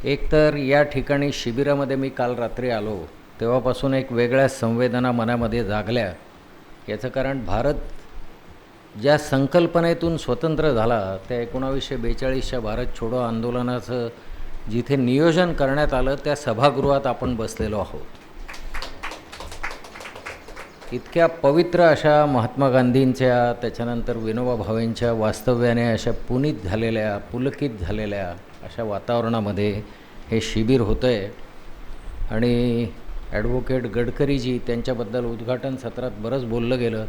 एकतर या ठिकाणी शिबिरामध्ये मी काल रात्री आलो तेव्हापासून एक वेगळ्या संवेदना मनामध्ये जागल्या. याचं कारण भारत ज्या संकल्पनेतून स्वतंत्र झाला त्या 1942च्या भारत छोडो आंदोलनाचं जिथे नियोजन करण्यात आलं त्या सभागृहात आपण बसलेलो आहोत. इतक्या पवित्र अशा महात्मा गांधींच्या त्याच्यानंतर विनोबा भावेंच्या वास्तव्याने अशा पुनीत झालेल्या पुलकित झालेल्या अशा वातावरणामध्ये हे शिबिर होतं आहे. आणि ॲडव्होकेट गडकरीजी त्यांच्याबद्दल उद्घाटन सत्रात बरंच बोललं गेलं.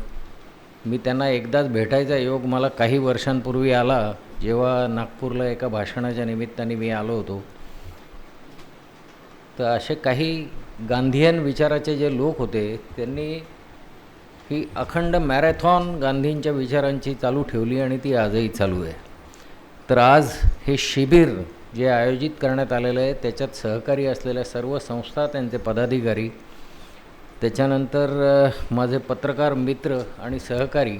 मी त्यांना एकदाच भेटायचा योग मला काही वर्षांपूर्वी आला, जेव्हा नागपूरला एका भाषणाच्या निमित्ताने मी आलो होतो. तर असे काही गांधीयन विचाराचे जे लोक होते त्यांनी ही अखंड मॅरेथॉन गांधींच्या विचारांची चालू ठेवली आणि ती आजही चालू आहे. तर आज हे शिबिर जे आयोजित करण्यात आलेलं आहे त्याच्यात सहकारी असलेल्या सर्व संस्था, त्यांचे पदाधिकारी, त्याच्यानंतर माझे पत्रकार मित्र आणि सहकारी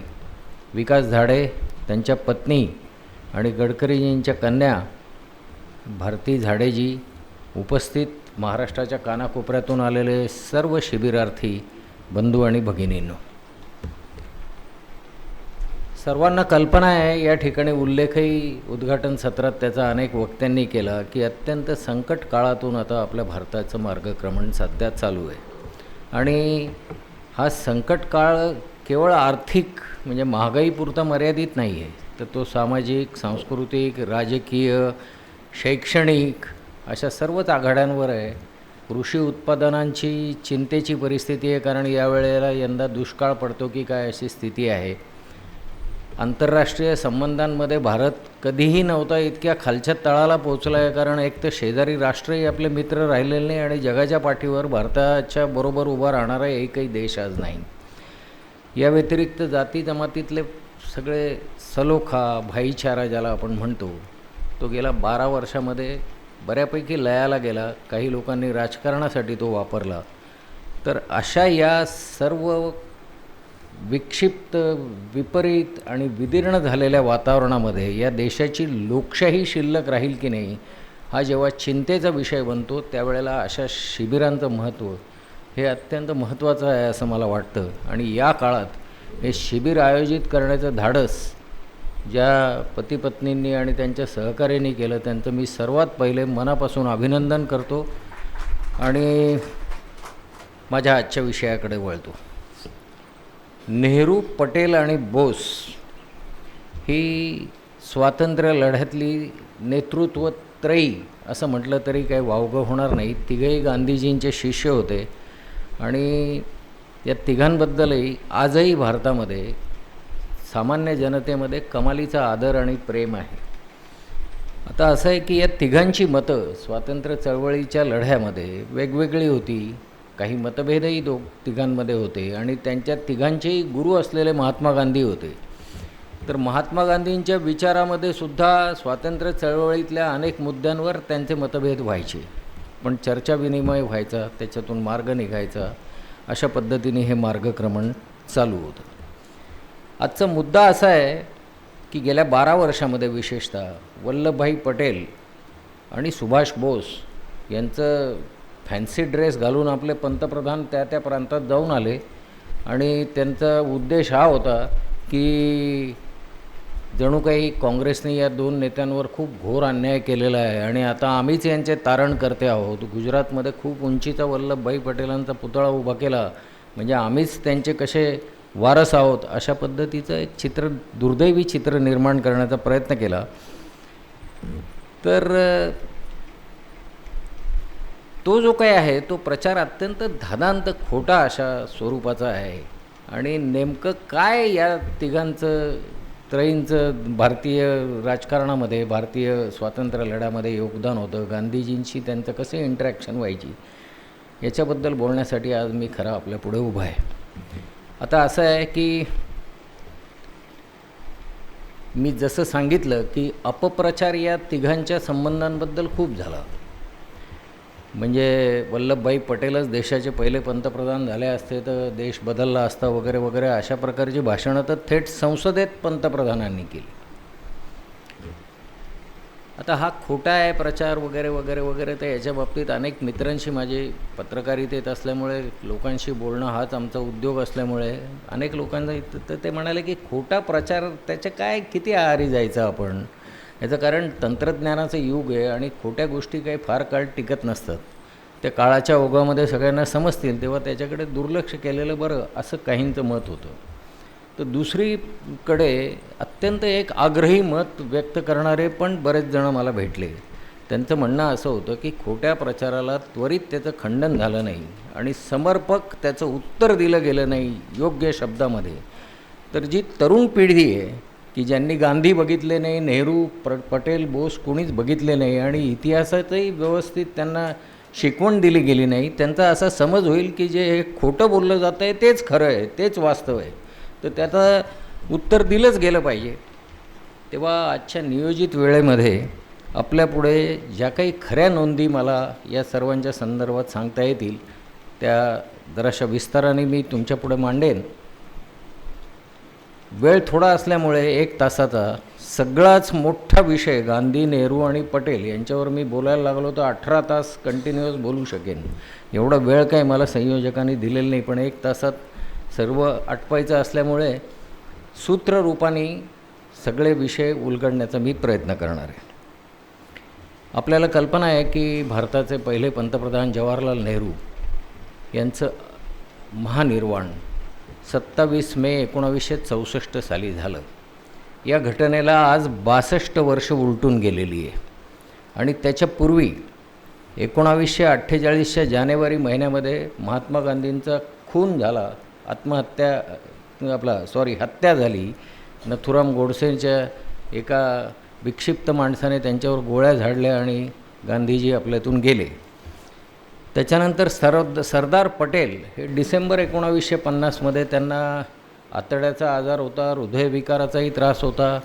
विकास झाडे, त्यांच्या पत्नी आणि गडकरीजींच्या कन्या भारती झाडेजी, उपस्थित महाराष्ट्राच्या कानाकोपऱ्यातून आलेले सर्व शिबिरार्थी बंधू आणि भगिनींनो, सर्वांना कल्पना आहे, या ठिकाणी उल्लेखही उद्घाटन सत्रात त्याचा अनेक वक्त्यांनी केला की अत्यंत संकट काळातून आता आपल्या भारताचं मार्गक्रमण सध्या चालू आहे. आणि हा संकट काळ केवळ आर्थिक म्हणजे महागाईपुरता मर्यादित नाही आहे, तर तो सामाजिक, सांस्कृतिक, राजकीय, शैक्षणिक अशा सर्वच आघाड्यांवर आहे. कृषी उत्पादनांची चिंतेची परिस्थिती आहे, कारण यावेळेला यंदा दुष्काळ पडतो की काय अशी स्थिती आहे. आंतरराष्ट्रीय संबंधांमध्ये भारत कधीही नव्हता इतक्या खालच्या तळाला पोचला आहे, कारण एक तर शेजारी राष्ट्रही आपले मित्र राहिलेले नाही आणि जगाच्या पाठीवर भारताच्या बरोबर उभा राहणारा एकही देश आज नाही. या व्यतिरिक्त जाती जमातीतले सगळे सलोखा, भाईचारा ज्याला आपण म्हणतो, तो गेल्या 12 वर्षामध्ये बऱ्यापैकी लयाला गेला. काही लोकांनी राजकारणासाठी तो वापरला. तर अशा या सर्व विक्षिप्त, विपरीत आणि विदीर्ण झालेल्या वातावरणामध्ये या देशाची लोकशाही शिल्लक राहील की नाही हा जेव्हा चिंतेचा विषय बनतो, त्यावेळेला अशा शिबिरांचं महत्त्व हे अत्यंत महत्त्वाचं आहे असं मला वाटतं. आणि या काळात हे शिबिर आयोजित करण्याचं धाडस ज्या पतीपत्नींनी आणि त्यांच्या सहकार्यांनी केलं त्यांचं मी सर्वात पहिले मनापासून अभिनंदन करतो. आणि माझ्या आजच्या विषयाकडे वळतो. नेहरू, पटेल आणि बोस ही स्वातंत्र्य लढ्यातली नेतृत्वत्रयी असं म्हटलं तरी काही वावगं होणार नाही. तिघंही गांधीजींचे शिष्य होते आणि या तिघांबद्दलही आजही भारतामध्ये सामान्य जनतेमध्ये कमालीचा आदर आणि प्रेम आहे. आता असं आहे की या तिघांची मतं स्वातंत्र्य चळवळीच्या लढ्यामध्ये वेगवेगळी होती. काही मतभेदही तिघांमध्ये होते आणि त्यांच्या तिघांचेही गुरु असलेले महात्मा गांधी होते. तर महात्मा गांधींच्या विचारामध्ये सुद्धा स्वातंत्र्य चळवळीतल्या अनेक मुद्द्यांवर त्यांचे मतभेद व्हायचे, पण चर्चा विनिमय व्हायचा, त्याच्यातून मार्ग निघायचा. अशा पद्धतीने हे मार्गक्रमण चालू होतं. आजचा मुद्दा असा आहे की गेल्या 12 वर्षामध्ये विशेषतः वल्लभभाई पटेल आणि सुभाष बोस यांचं फॅन्सी ड्रेस घालून आपले पंतप्रधान त्या प्रांतात जाऊन आले आणि त्यांचा उद्देश हा होता की जणू काही काँग्रेसने या दोन नेत्यांवर खूप घोर अन्याय केलेला आहे आणि आता आम्हीच यांचे तारण करते आहोत. गुजरातमध्ये खूप उंचीचा वल्लभभाई पटेलांचा पुतळा उभा केला म्हणजे आम्हीच त्यांचे कसे वारस आहोत, अशा पद्धतीचं एक चित्र, दुर्दैवी चित्र निर्माण करण्याचा प्रयत्न केला. तर तो जो काही आहे तो प्रचार अत्यंत धादांत खोटा अशा स्वरूपाचा आहे. आणि नेमकं काय या तिघांचं त्रयींचं भारतीय राजकारणामध्ये, भारतीय स्वातंत्र्य लढ्यामध्ये योगदान होतं, गांधीजींशी त्यांचं कसं इंटरॅक्शन व्हायची, याच्याबद्दल बोलण्यासाठी आज मी खरं आपल्या पुढे उभा आहे. आता असं आहे की मी जसं सांगितलं की अपप्रचार या तिघांच्या संबंधांबद्दल खूप झाला. म्हणजे वल्लभभाई पटेलच देशाचे पहिले पंतप्रधान झाले असते तर देश बदलला असता वगैरे वगैरे अशा प्रकारची भाषणं तर थेट संसदेत पंतप्रधानांनी केली. आता हा खोटा आहे प्रचार वगैरे वगैरे वगैरे, तर याच्या बाबतीत अनेक मित्रांशी माझे पत्रकारितेत असल्यामुळे, लोकांशी बोलणं हाच आमचा उद्योग असल्यामुळे अनेक लोकांना तर ते म्हणाले की खोटा प्रचार, त्याच्या काय किती आहारी जायचं आपण, याचं कारण तंत्रज्ञानाचं युग आहे आणि खोट्या गोष्टी काही फार काळ टिकत नसतात. त्या काळाच्या ओघामध्ये सगळ्यांना समजतील तेव्हा त्याच्याकडे दुर्लक्ष केलेलं बरं, असं काहींचं मत होतं. तर दुसरीकडे अत्यंत एक आग्रही मत व्यक्त करणारे पण बरेच जण मला भेटले. त्यांचं म्हणणं असं होतं की खोट्या प्रचाराला त्वरित त्याचं खंडन झालं नाही आणि समर्पक त्याचं उत्तर दिलं गेलं नाही योग्य शब्दामध्ये. तर जी तरुण पिढी आहे की ज्यांनी गांधी बघितले नाही, नेहरू, पटेल, बोस कोणीच बघितले नाही आणि इतिहासातही व्यवस्थित त्यांना शिकवण दिली गेली नाही, त्यांचा असा समज होईल की जे खोटं बोललं जातं आहे तेच खरं आहे, तेच वास्तव आहे, तर त्याचं उत्तर दिलंच गेलं पाहिजे. तेव्हा आजच्या नियोजित वेळेमध्ये आपल्यापुढे ज्या काही खऱ्या नोंदी मला या सर्वांच्या संदर्भात सांगता येतील त्या जराशा विस्ताराने मी तुमच्यापुढे मांडेन. वेळ थोडा असल्यामुळे 1 तासाचा सगळाच मोठा विषय गांधी, नेहरू आणि पटेल यांच्यावर मी बोलायला लागलो तर 18 तास कंटिन्युअस बोलू शकेन. एवढा वेळ काही मला संयोजकांनी दिलेला नाही, पण 1 तासात सर्व आटपायचं असल्यामुळे सूत्ररूपाने सगळे विषय उलगडण्याचा मी प्रयत्न करणार आहे. आपल्याला कल्पना आहे की भारताचे पहिले पंतप्रधान जवाहरलाल नेहरू यांचं महानिर्वाण 27 मे 1964 साली झालं. या घटनेला आज 62 वर्ष उलटून गेलेली आहे आणि त्याच्यापूर्वी 1948च्या जानेवारी महिन्यामध्ये महात्मा गांधींचा खून झाला, हत्या झाली. नथुराम गोडसेच्या एका विक्षिप्त माणसाने त्यांच्यावर गोळ्या झाडल्या आणि गांधीजी आपल्यातून गेले. त्याच्यानंतर सरदार पटेल हे डिसेंबर 1950मध्ये त्यांना आतड्याचा आजार होता, हृदयविकाराचाही त्रास होता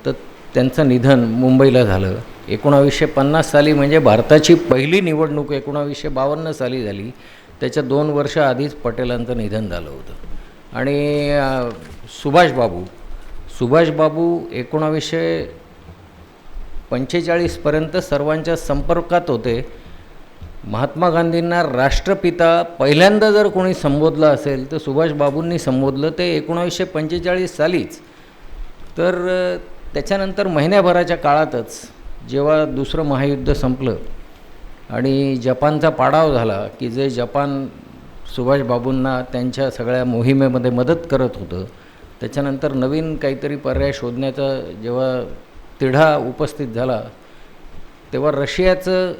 तर त्यांचं निधन मुंबईला झालं. 1950 साली म्हणजे भारताची पहिली निवडणूक 1952 साली झाली, त्याच्या 2 वर्ष आधीच पटेलांचं निधन झालं होतं. आणि सुभाषबाबू 1945पर्यंत सर्वांच्या संपर्कात होते. महात्मा गांधींना राष्ट्रपिता पहिल्यांदा जर कोणी संबोधलं असेल तर सुभाषबाबूंनी संबोधलं ते 1945 सालीच. तर त्याच्यानंतर महिन्याभराच्या काळातच जेव्हा दुसरं महायुद्ध संपलं आणि जपानचा पाडाव झाला की जे जपान सुभाषबाबूंना त्यांच्या सगळ्या मोहिमेमध्ये मदत करत होतं, त्याच्यानंतर नवीन काहीतरी पर्याय शोधण्याचा जेव्हा तिढा उपस्थित झाला तेव्हा रशियाचं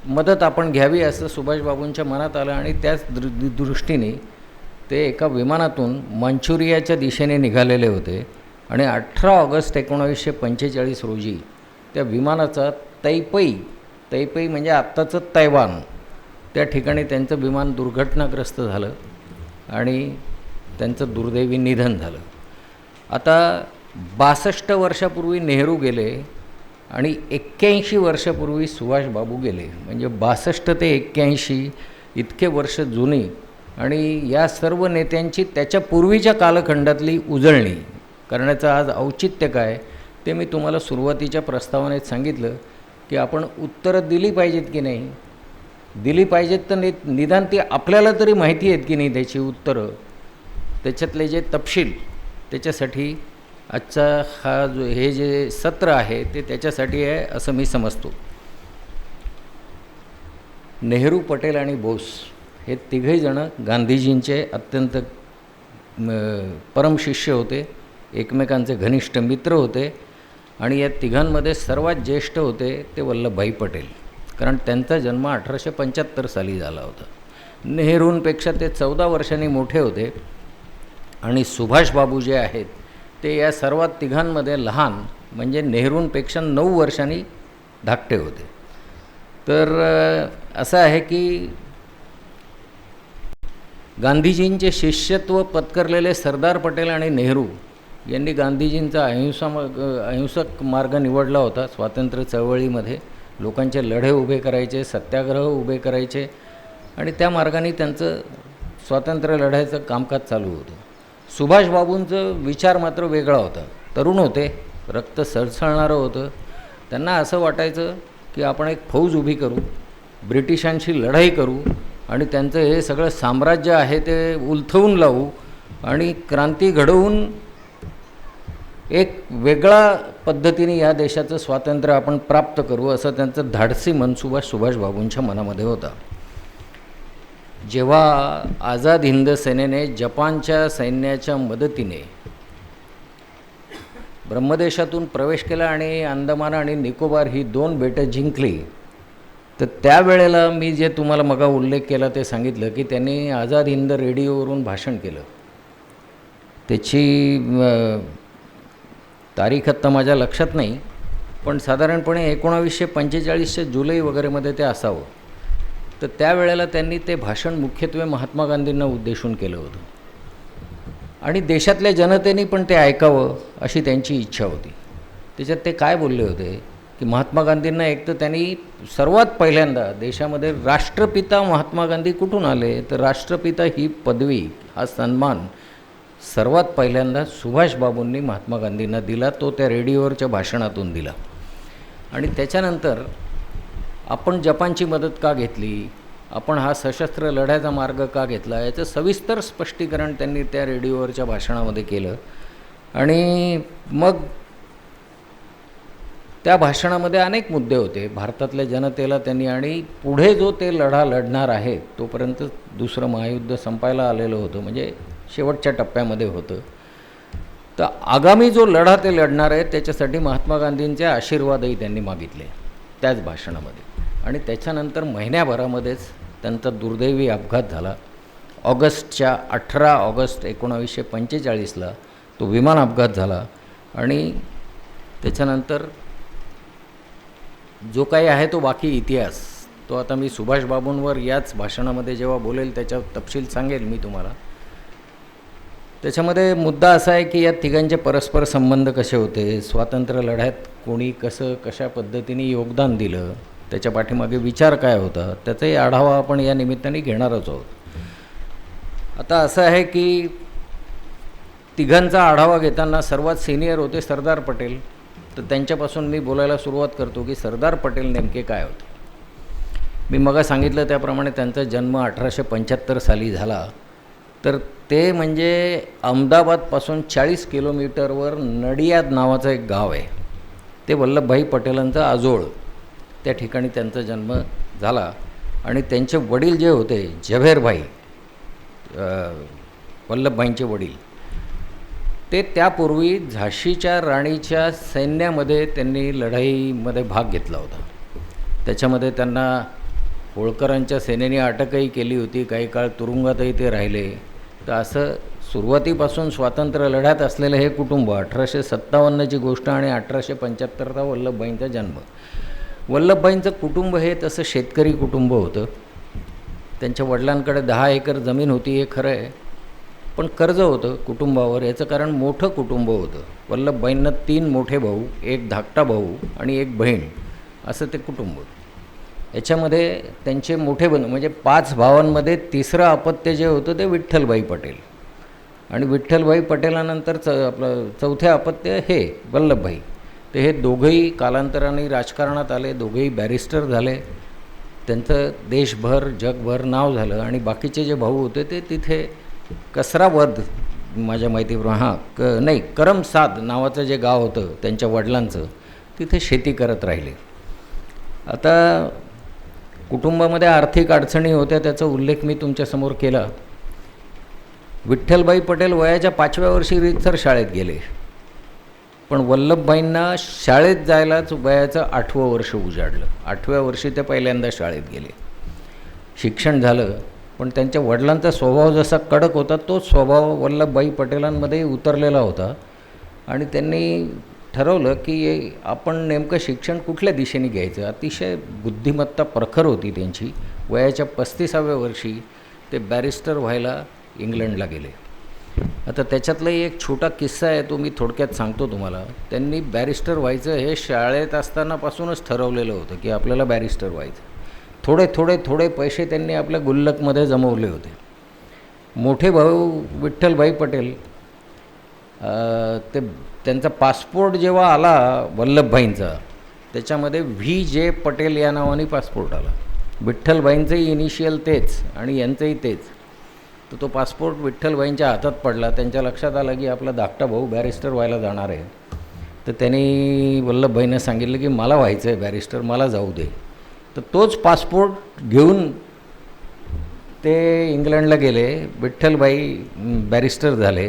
मदत आपण घ्यावी असं सुभाषबाबूंच्या मनात आलं आणि त्याच दृष्टीने ते एका विमानातून मांचुरियाच्या दिशेने निघालेले होते आणि 18 ऑगस्ट 1945 रोजी त्या विमानाचा तैपई म्हणजे आत्ताचं तैवान त्या ठिकाणी त्यांचं विमान दुर्घटनाग्रस्त झालं आणि त्यांचं दुर्दैवी निधन झालं. आता 62 वर्षापूर्वी नेहरू गेले आणि 81 वर्षापूर्वी सुभाषबाबू गेले. म्हणजे 62 ते 81 इतके वर्ष जुनी आणि या सर्व नेत्यांची त्याच्या पूर्वीच्या कालखंडातली उजळणी करण्याचं आज औचित्य काय ते मी तुम्हाला सुरुवातीच्या प्रस्तावनेत सांगितलं की आपण उत्तरं दिली पाहिजेत की नाही, दिली पाहिजेत तर निदान ती आपल्याला तरी माहिती आहेत की नाही त्याची उत्तरं, त्याच्यातले जे तपशील, त्याच्यासाठी आजचा हे जे सत्र आहे ते त्याच्यासाठी आहे असं मी समजतो. नेहरू, पटेल आणि बोस हे तिघही जण गांधीजींचे अत्यंत परमशिष्य होते, एकमेकांचे घनिष्ठ मित्र होते आणि या तिघांमध्ये सर्वात ज्येष्ठ होते ते वल्लभभाई पटेल, कारण त्यांचा जन्म 1875 साली झाला होता. नेहरूंपेक्षा ते 14 वर्षांनी मोठे होते आणि सुभाषबाबू जे आहेत ते या सर्वात तिघांमध्ये लहान म्हणजे नेहरूंपेक्षा 9 वर्षांनी धाकटे होते. तर असं आहे की गांधीजींचे शिष्यत्व पत्करलेले सरदार पटेल आणि नेहरू यांनी गांधीजींचा अहिंसक मार्ग निवडला होता. स्वातंत्र्य चळवळीमध्ये लोकांचे लढे उभे करायचे, सत्याग्रह उभे करायचे आणि त्या मार्गाने त्यांचं स्वातंत्र्य लढायचं कामकाज चालू होतं. सुभाषबाबूंचं विचार मात्र वेगळा होता. तरुण होते, रक्त सळसळणारं होतं त्यांना असं वाटायचं की आपण एक फौज उभी करू, ब्रिटिशांशी लढाई करू आणि त्यांचं हे सगळं साम्राज्य आहे ते उलथवून लावू आणि क्रांती घडवून एक वेगळ्या पद्धतीने या देशाचं स्वातंत्र्य आपण प्राप्त करू, असं त्यांचं धाडसी मनसुबा सुभाषबाबूंच्या मनामध्ये होता. जेव्हा आझाद हिंद सेनेने जपानच्या सैन्याच्या मदतीने ब्रह्मदेशातून प्रवेश केला आणि अंदमान आणि निकोबार ही 2 बेटं जिंकली, तर त्यावेळेला मी जे तुम्हाला मगा उल्लेख केला ते सांगितलं की त्यांनी आझाद हिंद रेडिओवरून भाषण केलं. त्याची तारीख आत्ता माझ्या लक्षात नाही, पण साधारणपणे 1945 जुलै वगैरेमध्ये ते असावं. तर त्यावेळेला त्यांनी ते भाषण मुख्यत्वे महात्मा गांधींना उद्देशून केलं होतं आणि देशातल्या जनतेने पण ते ऐकावं अशी त्यांची इच्छा होती. त्याच्यात ते काय बोलले होते की महात्मा गांधींना एक तर त्यांनी सर्वात पहिल्यांदा देशामध्ये राष्ट्रपिता महात्मा गांधी कुठून आले, तर राष्ट्रपिता ही पदवी, हा सन्मान सर्वात पहिल्यांदा सुभाषबाबूंनी महात्मा गांधींना दिला. तो त्या रेडिओवरच्या भाषणातून दिला. आणि त्याच्यानंतर आपण जपानची मदत का घेतली, आपण हा सशस्त्र लढ्याचा मार्ग का घेतला, याचं सविस्तर स्पष्टीकरण त्यांनी त्या रेडिओवरच्या भाषणामध्ये केलं. आणि मग त्या भाषणामध्ये अनेक मुद्दे होते भारतातल्या जनतेला त्यांनी, आणि पुढे जो ते लढा लढणार आहे तोपर्यंत दुसरं महायुद्ध संपायला आलेलं होतं, म्हणजे शेवटच्या टप्प्यामध्ये होतं. तर आगामी जो लढा ते लढणार आहे त्याच्यासाठी महात्मा गांधींचे आशीर्वादही त्यांनी मागितले त्याच भाषणामध्ये. आणि त्याच्यानंतर महिन्याभरामध्येच त्यांचा दुर्दैवी अपघात झाला. 18 ऑगस्ट 1945ला तो विमान अपघात झाला. आणि त्याच्यानंतर जो काही आहे तो बाकी इतिहास, तो आता मी सुभाषबाबूंवर याच भाषणामध्ये जेव्हा बोलेल त्याच्या तपशील सांगेल मी तुम्हाला. त्याच्यामध्ये मुद्दा असा आहे की या तिघांचे परस्पर संबंध कसे होते, स्वातंत्र्य लढ्यात कोणी कसं कशा पद्धतीने योगदान दिलं, त्याच्या पाठीमागे विचार काय होता, त्याचाही आढावा आपण या निमित्ताने घेणारच आहोत. आता असं आहे की तिघांचा आढावा घेताना सर्वात सिनियर होते सरदार पटेल. तर त्यांच्यापासून मी बोलायला सुरुवात करतो की सरदार पटेल नेमके काय होते. मी मग सांगितलं त्याप्रमाणे त्यांचा जन्म 1875 साली झाला. तर ते म्हणजे अहमदाबादपासून 40 किलोमीटरवर नडियाद नावाचं एक गाव आहे, ते वल्लभभाई पटेलांचं आजोळ, त्या ठिकाणी त्यांचा जन्म झाला. आणि त्यांचे वडील जे होते झवेरभाई, वल्लभभाईंचे वडील, ते त्यापूर्वी झाशीच्या राणीच्या सैन्यामध्ये त्यांनी लढाईमध्ये भाग घेतला होता. त्याच्यामध्ये त्यांना होळकरांच्या सेनेने अटकही केली होती, काही काळ तुरुंगातही ते राहिले. तर असं सुरुवातीपासून स्वातंत्र्य लढ्यात असलेलं हे कुटुंब, 1857ची गोष्ट आणि 1875चा वल्लभभाईंचा जन्म. वल्लभभाईंचं कुटुंब हे तसं शेतकरी कुटुंब होतं. त्यांच्या वडिलांकडे 10 एकर जमीन होती हे खरं आहे, पण कर्ज होतं कुटुंबावर. याचं कारण मोठं कुटुंब होतं. वल्लभभाईंना 3 मोठे भाऊ, एक धाकटा भाऊ आणि एक बहीण, असं ते कुटुंब होतं. याच्यामध्ये त्यांचे मोठे म्हणजे 5 भावांमध्ये तिसरं अपत्य जे होतं ते विठ्ठलभाई पटेल. आणि विठ्ठलभाई पटेलानंतर आपलं चौथे अपत्य हे वल्लभभाई. ते हे दोघंही कालांतराने राजकारणात आले, दोघंही बॅरिस्टर झाले. त्यांचं देशभर जगभर नाव झालं. आणि बाकीचे जे भाऊ होते ते तिथे कसरावद, माझ्या माहितीप्रमाणे नाही, करमसाद नावाचं जे गाव होतं त्यांच्या वडिलांचं, तिथे शेती करत राहिले. आता कुटुंबामध्ये आर्थिक अडचणी होत्या, त्याचा उल्लेख मी तुमच्यासमोर केला. विठ्ठलभाई पटेल वयाच्या 5व्या वर्षी रीतसर शाळेत गेले, पण वल्लभभाईंना शाळेत जायलाच वयाचं 8वं वर्ष उजाडलं. 8व्या वर्षी ते पहिल्यांदा शाळेत गेले. शिक्षण झालं, पण त्यांच्या वडिलांचा स्वभाव जसा कडक होता तोच स्वभाव वल्लभभाई पटेलांमध्ये उतरलेला होता. आणि त्यांनी ठरवलं की आपण नेमकं शिक्षण कुठल्या दिशेने घ्यायचं. अतिशय बुद्धिमत्ता प्रखर होती त्यांची. वयाच्या 35व्या वर्षी ते बॅरिस्टर व्हायला इंग्लंडला गेले. आता त्याच्यातलाही एक छोटा किस्सा आहे, तो मी थोडक्यात सांगतो तुम्हाला. त्यांनी बॅरिस्टर व्हायचं हे शाळेत असतानापासूनच ठरवलेलं होतं की आपल्याला बॅरिस्टर व्हायचं. थोडे पैसे त्यांनी आपल्या गुल्लकमध्ये जमवले होते. मोठे भाऊ विठ्ठलभाई पटेल, ते त्यांचा पासपोर्ट जेव्हा आला वल्लभभाईंचा, त्याच्यामध्ये VJ पटेल या नावाने पासपोर्ट आला. विठ्ठलबाईंचंही इनिशियल तेच आणि यांचंही तेच. तर तो पासपोर्ट विठ्ठलबाईंच्या हातात पडला. त्यांच्या लक्षात आलं की आपला धाकटा भाऊ बॅरिस्टर व्हायला जाणार आहे. तर त्यांनी वल्लभभाईंना सांगितलं की मला व्हायचं आहे बॅरिस्टर, मला जाऊ दे. तर तोच पासपोर्ट घेऊन ते इंग्लंडला गेले. विठ्ठलबाई बॅरिस्टर झाले.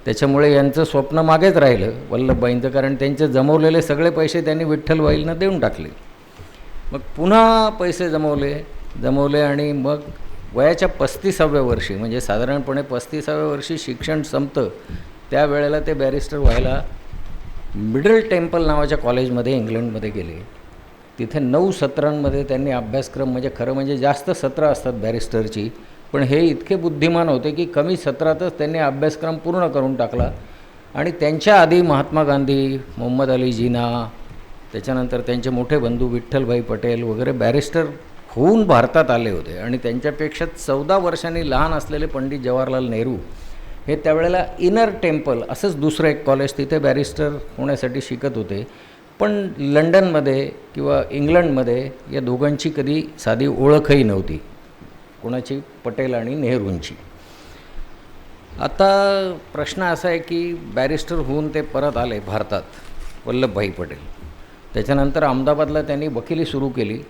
त्याच्यामुळे यांचं स्वप्न मागेच राहिलं वल्लभभाईंचं, कारण त्यांचे जमवलेले सगळे पैसे त्यांनी विठ्ठलबाईंना देऊन टाकले. मग पुन्हा पैसे जमवले आणि मग वयाच्या 35व्या वर्षी, म्हणजे साधारणपणे 35व्या वर्षी शिक्षण संपतं त्यावेळेला ते बॅरिस्टर व्हायला मिडल टेम्पल नावाच्या कॉलेजमध्ये इंग्लंडमध्ये गेले. तिथे 9 सत्रांमध्ये त्यांनी अभ्यासक्रम, म्हणजे खरं म्हणजे जास्त सत्रं असतात बॅरिस्टरची, पण हे इतके बुद्धिमान होते की कमी सत्रातच त्यांनी अभ्यासक्रम पूर्ण करून टाकला. आणि त्यांच्या आधी महात्मा गांधी, मोहम्मद अली जिना, त्याच्यानंतर त्यांचे मोठे बंधू विठ्ठलभाई पटेल वगैरे बॅरिस्टर होऊन भारतात आले होते. आणि त्यांच्यापेक्षा 14 वर्षांनी लहान असलेले पंडित जवाहरलाल नेहरू हे त्यावेळेला इनर टेम्पल असंच दुसरं एक कॉलेज, तिथे बॅरिस्टर होण्यासाठी शिकत होते. पण लंडनमध्ये किंवा इंग्लंडमध्ये या दोघांची कधी साधी ओळखही नव्हती, कोणाची, पटेल आणि नेहरूंची. आता प्रश्न असा आहे की बॅरिस्टर होऊन ते परत आले भारतात, वल्लभभाई पटेल. त्याच्यानंतर अहमदाबादला त्यांनी वकिली सुरू केली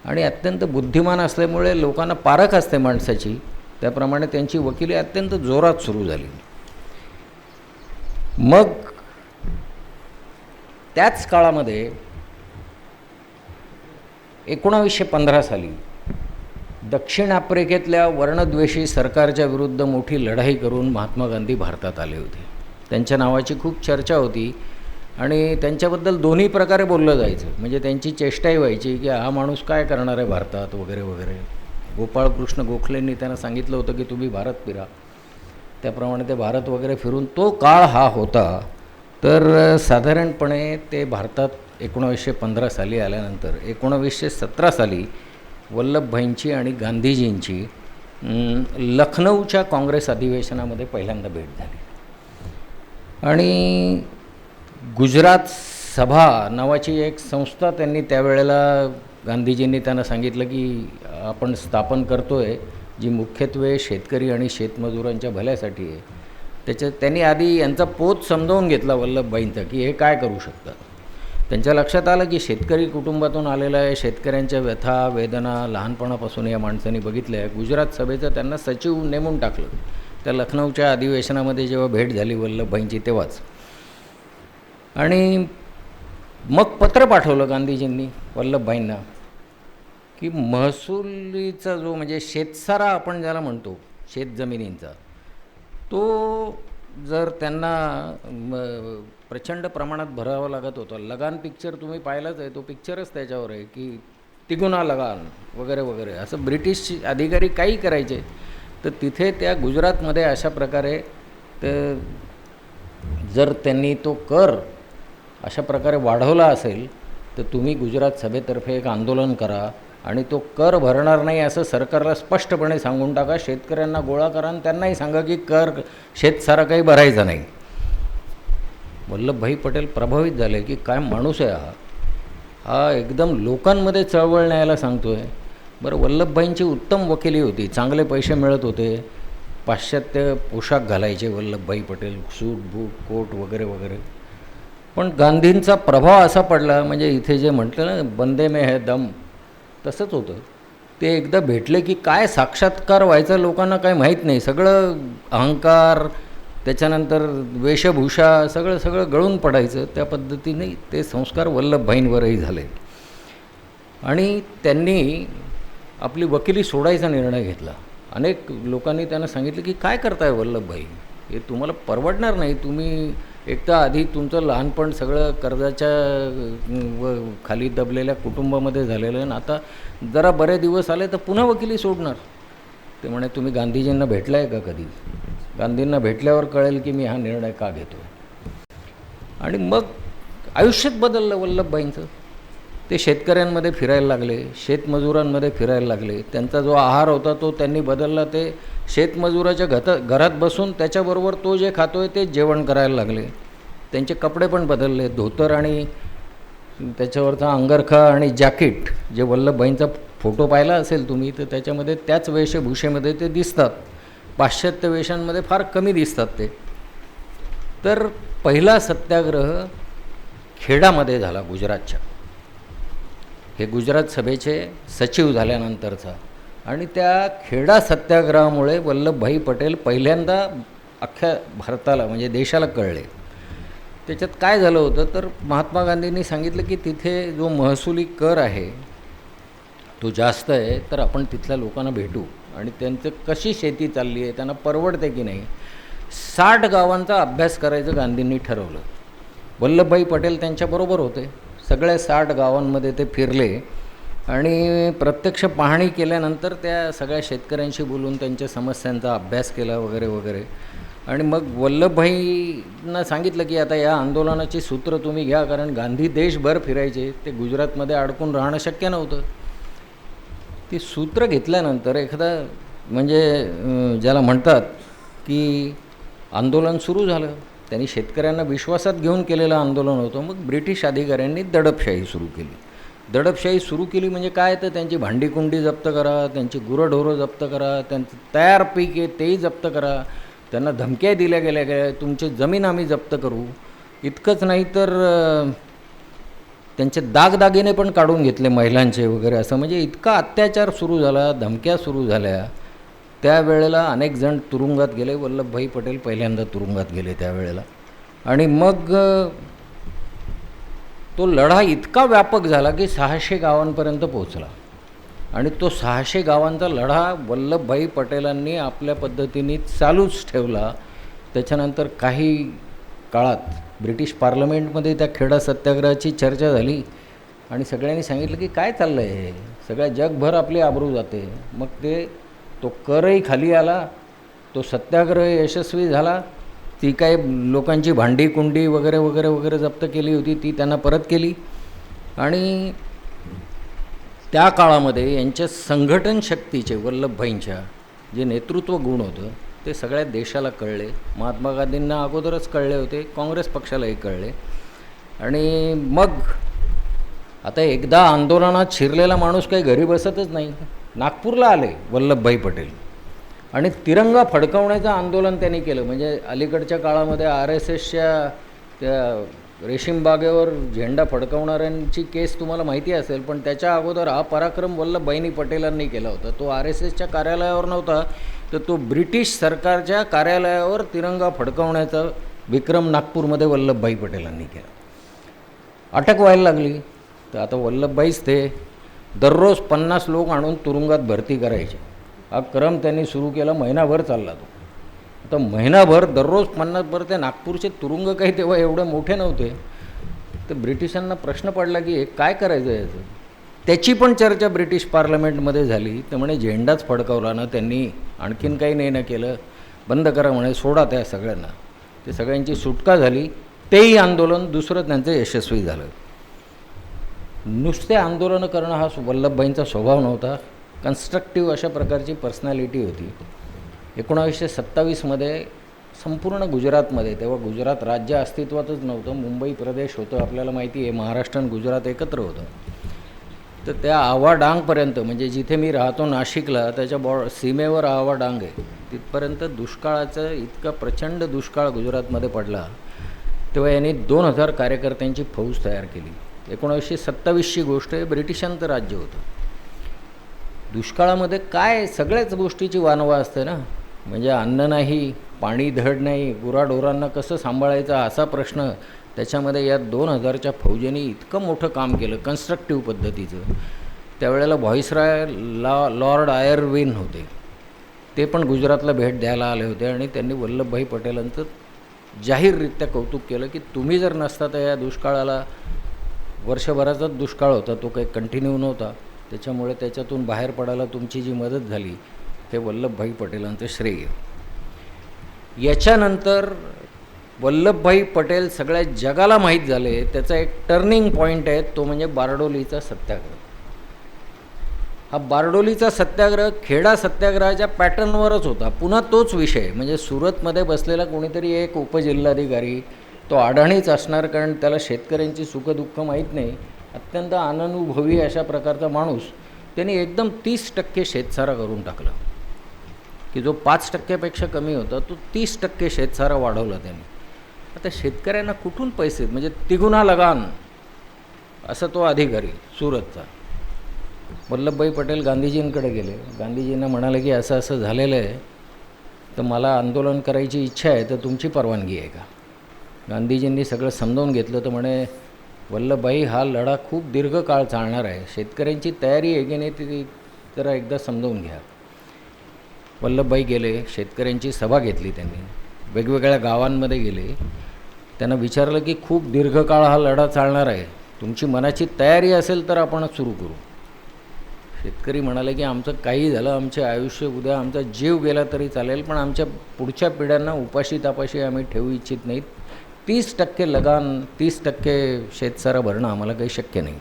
आणि अत्यंत बुद्धिमान असल्यामुळे लोकांना पारख असते माणसाची, त्याप्रमाणे त्यांची वकिली अत्यंत जोरात सुरू झाली. मग त्याच काळामध्ये 1915 साली दक्षिण आफ्रिकेतल्या वर्णद्वेषी सरकारच्या विरुद्ध मोठी लढाई करून महात्मा गांधी भारतात आले होते. त्यांच्या नावाची खूप चर्चा होती आणि त्यांच्याबद्दल दोन्ही प्रकारे बोललं जायचं. म्हणजे त्यांची चेष्टाही व्हायची की हा माणूस काय करणार आहे भारतात वगैरे वगैरे. गोपाळकृष्ण गोखलेंनी त्यांना सांगितलं होतं की तुम्ही भारत फिरा, त्याप्रमाणे ते भारत वगैरे फिरून, तो काळ हा होता. तर साधारणपणे ते भारतात 1915 साली आल्यानंतर 1917 साली वल्लभभाईंची आणि गांधीजींची लखनौच्या काँग्रेस अधिवेशनामध्ये पहिल्यांदा भेट झाली. आणि गुजरात सभा नावाची एक संस्था त्यांनी त्यावेळेला, गांधीजींनी त्यांना सांगितलं की आपण स्थापन करतो आहे, जी मुख्यत्वे शेतकरी आणि शेतमजुरांच्या भल्यासाठी आहे. त्याच्यात त्यांनी आधी यांचा पोत समजावून घेतला वल्लभभाईंचा की हे काय करू शकतात. त्यांच्या लक्षात आलं की शेतकरी कुटुंबातून आलेलं आहे, शेतकऱ्यांच्या व्यथा वेदना लहानपणापासून या माणसांनी बघितल्या आहे. गुजरात सभेचं त्यांना सचिव नेमून टाकलं. त्या लखनौच्या अधिवेशनामध्ये जेव्हा भेट झाली वल्लभभाईंची तेव्हाच. आणि मग पत्र पाठवलं गांधीजींनी वल्लभभाईंना की महसुलीचा जो, म्हणजे शेतसारा आपण ज्याला म्हणतो, शेतजमिनींचा, तो जर त्यांना प्रचंड प्रमाणात भरावा लागत होता. लगान पिक्चर तुम्ही पाहिलाच आहे, तो पिक्चरच त्याच्यावर आहे की तिगुना लगान वगैरे वगैरे, असं ब्रिटिश अधिकारी काही करायचे. तर तिथे त्या गुजरातमध्ये अशा प्रकारे जर त्यांनी तो कर अशा प्रकारे वाढवला असेल तर तुम्ही गुजरात सभेतर्फे एक आंदोलन करा आणि तो कर भरणार नाही असं सरकारला स्पष्टपणे सांगून टाका. शेतकऱ्यांना गोळा करा आणि त्यांनाही सांगा की कर शेतसारा काही भरायचा नाही. वल्लभभाई पटेल प्रभावित झाले की काय माणूस आहे हा एकदम लोकांमध्ये चळवळ न्यायला सांगतो आहे. बरं, वल्लभभाईंची उत्तम वकिली होती, चांगले पैसे मिळत होते, पाश्चात्य पोशाख घालायचे वल्लभभाई पटेल, सूट बूट कोट वगैरे वगैरे. पण गांधींचा प्रभाव असा पडला, म्हणजे इथे जे म्हटलं ना बंदे में है दम, तसंच होतं. ते एकदा भेटले की काय साक्षात्कार व्हायचा लोकांना काय माहीत नाही. सगळं अहंकार, त्याच्यानंतर वेशभूषा, सगळं गळून पडायचं. त्या पद्धतीने ते संस्कार वल्लभभाईंवरही झाले आणि त्यांनी आपली वकिली सोडायचा निर्णय घेतला. अनेक लोकांनी त्यांना सांगितलं की काय करताय वल्लभभाई, हे तुम्हाला परवडणार नाही. तुम्ही एकदा आधी तुमचं लहानपण सगळं कर्जाच्या खाली दबलेल्या कुटुंबामध्ये झालेलं आहे, आणि आता जरा बरे दिवस आले तर पुन्हा वकिली सोडणार. ते म्हणे तुम्ही गांधीजींना भेटला आहे का कधी? गांधींना भेटल्यावर कळेल की मी हा निर्णय का घेतो. आणि मग आयुष्यात बदललं वल्लभभाईंचं. ते शेतकऱ्यांमध्ये फिरायला लागले, शेतमजुरांमध्ये फिरायला लागले. त्यांचा जो आहार होता तो त्यांनी बदलला. ते शेतमजुराच्या घरात बसून त्याच्याबरोबर तो जे खातोय ते जेवण करायला लागले. त्यांचे कपडे पण बदलले. धोतर आणि त्याच्यावरचा अंगरखा आणि जॅकेट, जे वल्लभभाईंचा फोटो पाहिला असेल तुम्ही, तर त्याच्यामध्ये त्याच वेशभूषेमध्ये ते दिसतात. पाश्चात्य वेशांमध्ये फार कमी दिसतात ते. तर पहिला सत्याग्रह खेडामध्ये झाला गुजरातच्या. हे गुजरात सभेचे सचिव झाल्यानंतरचा. आणि त्या खेडा सत्याग्रहामुळे वल्लभभाई पटेल पहिल्यांदा अख्ख्या भारताला म्हणजे देशाला कळले. त्याच्यात काय झालं होतं, तर महात्मा गांधींनी सांगितलं की तिथे जो महसुली कर आहे तो जास्त आहे, तर आपण तिथल्या लोकांना भेटू आणि त्यांचं कशी शेती चालली आहे, त्यांना परवडते की नाही. 60 गावांचा अभ्यास करायचं गांधींनी ठरवलं. वल्लभभाई पटेल त्यांच्याबरोबर होते. सगळ्या 60 गावांमध्ये ते फिरले आणि प्रत्यक्ष पाहणी केल्यानंतर त्या सगळ्या शेतकऱ्यांशी बोलून त्यांच्या समस्यांचा अभ्यास केला वगैरे वगैरे. आणि मग वल्लभभाईंना सांगितलं की आता या आंदोलनाची सूत्र तुम्ही घ्या, कारण गांधी देशभर फिरायचे, ते गुजरातमध्ये अडकून राहणं शक्य नव्हतं. ती सूत्र घेतल्यानंतर एखादा म्हणजे ज्याला म्हणतात की आंदोलन सुरू झालं. त्यांनी शेतकऱ्यांना विश्वासात घेऊन केलेलं आंदोलन होतं. मग ब्रिटिश अधिकाऱ्यांनी दडपशाही सुरू केली. दडपशाही सुरू केली म्हणजे काय, तर त्यांची भांडीकुंडी जप्त करा, त्यांची गुरंढोरं जप्त करा, त्यांचं तयार पीक आहे तेही जप्त करा. त्यांना धमक्या दिल्या गेल्या, तुमची जमीन आम्ही जप्त करू. इतकंच नाही तर त्यांचे दागदागिने पण काढून घेतले महिलांचे वगैरे. असं म्हणजे इतका अत्याचार सुरू झाला, धमक्या सुरू झाल्या. त्यावेळेला अनेक जण तुरुंगात गेले. वल्लभभाई पटेल पहिल्यांदा तुरुंगात गेले त्यावेळेला. आणि मग तो लढा इतका व्यापक झाला की 600 गावांपर्यंत पोहोचला. आणि तो 600 गावांचा लढा वल्लभभाई पटेलांनी आपल्या पद्धतीने चालूच ठेवला. त्याच्यानंतर काही काळात ब्रिटिश पार्लमेंटमध्ये त्या खेडा सत्याग्रहाची चर्चा झाली आणि सगळ्यांनी सांगितलं की काय चाललं आहे हे, सगळ्या जगभर आपली आबरू जाते. मग तो करही खाली आला, तो सत्याग्रह यशस्वी झाला. ती काय लोकांची भांडी कुंडी वगैरे वगैरे वगैरे जप्त केली होती ती त्यांना परत केली. आणि त्या काळामध्ये यांच्या संघटन शक्तीचे, वल्लभभाईंच्या जे नेतृत्व गुण होतं ते सगळ्या देशाला कळले. महात्मा गांधींना अगोदरच कळले होते, काँग्रेस पक्षालाही कळले. आणि मग आता एकदा आंदोलनात शिरलेला माणूस काही घरी बसतच नाही. नागपूरला आले वल्लभभाई पटेल आणि तिरंगा फडकवण्याचं आंदोलन त्यांनी केलं. म्हणजे अलीकडच्या काळामध्ये RSSच्या त्या रेशीमबागेवर झेंडा फडकवणाऱ्यांची केस तुम्हाला माहिती असेल, पण त्याच्या अगोदर हा पराक्रम वल्लभभाई पटेलांनी केला होता. तो RSSच्या कार्यालयावर नव्हता, तर तो ब्रिटिश सरकारच्या कार्यालयावर तिरंगा फडकवण्याचा विक्रम नागपूरमध्ये वल्लभभाई पटेलांनी केला. अटक व्हायला लागली. तर आता वल्लभभाईच ते दररोज 50 लोक आणून तुरुंगात भरती करायचे. हा क्रम त्यांनी सुरू केला. महिनाभर चालला तो. आता महिनाभर दररोज 50 भर. ते नागपूरचे तुरुंग काही तेव्हा एवढे मोठे नव्हते. तर ब्रिटिशांना प्रश्न पडला की हे काय करायचं याचं. त्याची पण चर्चा ब्रिटिश पार्लमेंटमध्ये झाली. ते म्हणे झेंडाच फडकवला ना त्यांनी, आणखीन काही नाही ना केलं, बंद करा म्हणे, सोडा त्या सगळ्यांना. ते सगळ्यांची सुटका झाली. तेही आंदोलन दुसरं त्यांचं यशस्वी झालं. नुसते आंदोलनं करणं हा वल्लभभाईंचा स्वभाव नव्हता. कन्स्ट्रक्टिव्ह अशा प्रकारची पर्सनॅलिटी होती. 1927मध्ये संपूर्ण गुजरातमध्ये, तेव्हा गुजरात राज्य अस्तित्वातच नव्हतं, मुंबई प्रदेश होतं, आपल्याला माहिती आहे, महाराष्ट्र आणि गुजरात एकत्र होतं. तर त्या आवाडांगपर्यंत, म्हणजे जिथे मी राहतो नाशिकला, त्याच्या सीमेवर आवाडांग आहे, तिथपर्यंत दुष्काळाचं इतका प्रचंड दुष्काळ गुजरातमध्ये पडला. तेव्हा यांनी 2000 कार्यकर्त्यांची फौज तयार केली. 1927ची गोष्ट आहे. ब्रिटिशांचं राज्य होतं. दुष्काळामध्ये काय सगळ्याच गोष्टीची वानवा असते ना. म्हणजे अन्न नाही, पाणी धड नाही, गुराढोरांना कसं सांभाळायचं असा प्रश्न. त्याच्यामध्ये या 2000च्या फौजेनी इतकं मोठं काम केलं कन्स्ट्रक्टिव्ह पद्धतीचं. त्यावेळेला व्हॉइसरॉय लॉर्ड आयर्विन होते. ते पण गुजरातला भेट द्यायला आले होते आणि त्यांनी वल्लभभाई पटेलांचं जाहीररित्या कौतुक केलं की तुम्ही जर नसता तर या दुष्काळाला, वर्षभराचाच दुष्काळ होता, तो काही कंटिन्यू नव्हता, त्याच्यामुळे त्याच्यातून बाहेर पडायला तुमची जी मदत झाली हे वल्लभभाई पटेलांचं श्रेय. याच्यानंतर वल्लभभाई पटेल सगळ्या जगाला माहीत झाले. त्याचा एक टर्निंग पॉईंट आहे, तो म्हणजे बारडोलीचा सत्याग्रह. हा बारडोलीचा सत्याग्रह खेडा सत्याग्रहाच्या पॅटर्नवरच होता. पुन्हा तोच विषय, म्हणजे सुरतमध्ये बसलेला कोणीतरी एक उपजिल्हाधिकारी तो अडाणीच असणार, कारण त्याला शेतकऱ्यांची सुखदुःख माहीत नाही. अत्यंत अननुभवी अशा प्रकारचा माणूस, त्यांनी एकदम 30% शेतसारा करून टाकला, की जो 5%पेक्षा कमी होता तो 30% शेतसारा वाढवला त्यांनी. आता शेतकऱ्यांना कुठून पैसे, म्हणजे तिगुना लगान असा तो अधिकारी सुरतचा. वल्लभभाई पटेल गांधीजींकडे गेले, गांधीजींना म्हणाले की असं असं झालेलं आहे, तर मला आंदोलन करायची इच्छा आहे, तर तुमची परवानगी आहे का? गांधीजींनी सगळं समजावून घेतलं. तर म्हणे वल्लभभाई, हा लढा खूप दीर्घकाळ चालणार आहे, शेतकऱ्यांची तयारी आहे की नाही ती जरा एकदा समजावून घ्या. वल्लभभाई गेले, शेतकऱ्यांची सभा घेतली त्यांनी, वेगवेगळ्या गावांमध्ये गेले, त्यांना विचारलं की खूप दीर्घकाळ हा लढा चालणार आहे, तुमची मनाची तयारी असेल तर आपण सुरू करू. शेतकरी म्हणाले की आमचं काही झालं, आमचे आयुष्य उद्या आमचा जीव गेला तरी चालेल, पण आमच्या पुढच्या पिढ्यांना उपाशी तापाशी आम्ही ठेवू इच्छित नाहीत. 30% लगान, 30% शेतसारा भरणं आम्हाला काही शक्य नाही.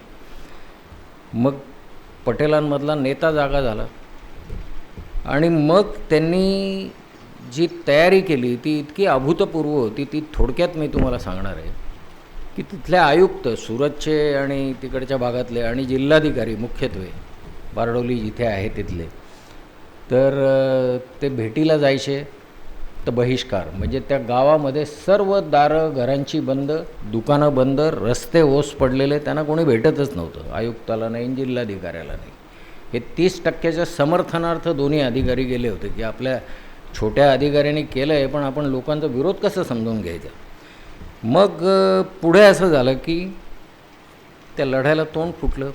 मग पटेलांमधला नेता जागा झाला आणि मग त्यांनी जी तयारी केली ती इतकी अभूतपूर्व होती. ती थोडक्यात मी तुम्हाला सांगणार आहे की तिथले आयुक्त सुरतचे आणि तिकडच्या भागातले आणि जिल्हाधिकारी मुख्यत्वे बारडोली जिथे आहे तिथले, तर ते भेटीला जायचे तर बहिष्कार. म्हणजे त्या गावामध्ये सर्व दारं घरांची बंद, दुकानं बंद, रस्ते ओस पडलेले, त्यांना कोणी भेटतच नव्हतं, आयुक्ताला नाही, जिल्हाधिकाऱ्याला नाही. हे 30%च्या समर्थनार्थ दोन्ही अधिकारी गेले होते की आपल्या छोट्या अधिकाऱ्यांनी केलं आहे, पण आपण लोकांचा विरोध कसं समजून घ्यायचा. मग पुढे असं झालं की त्या लढ्याला तोंड फुटलं.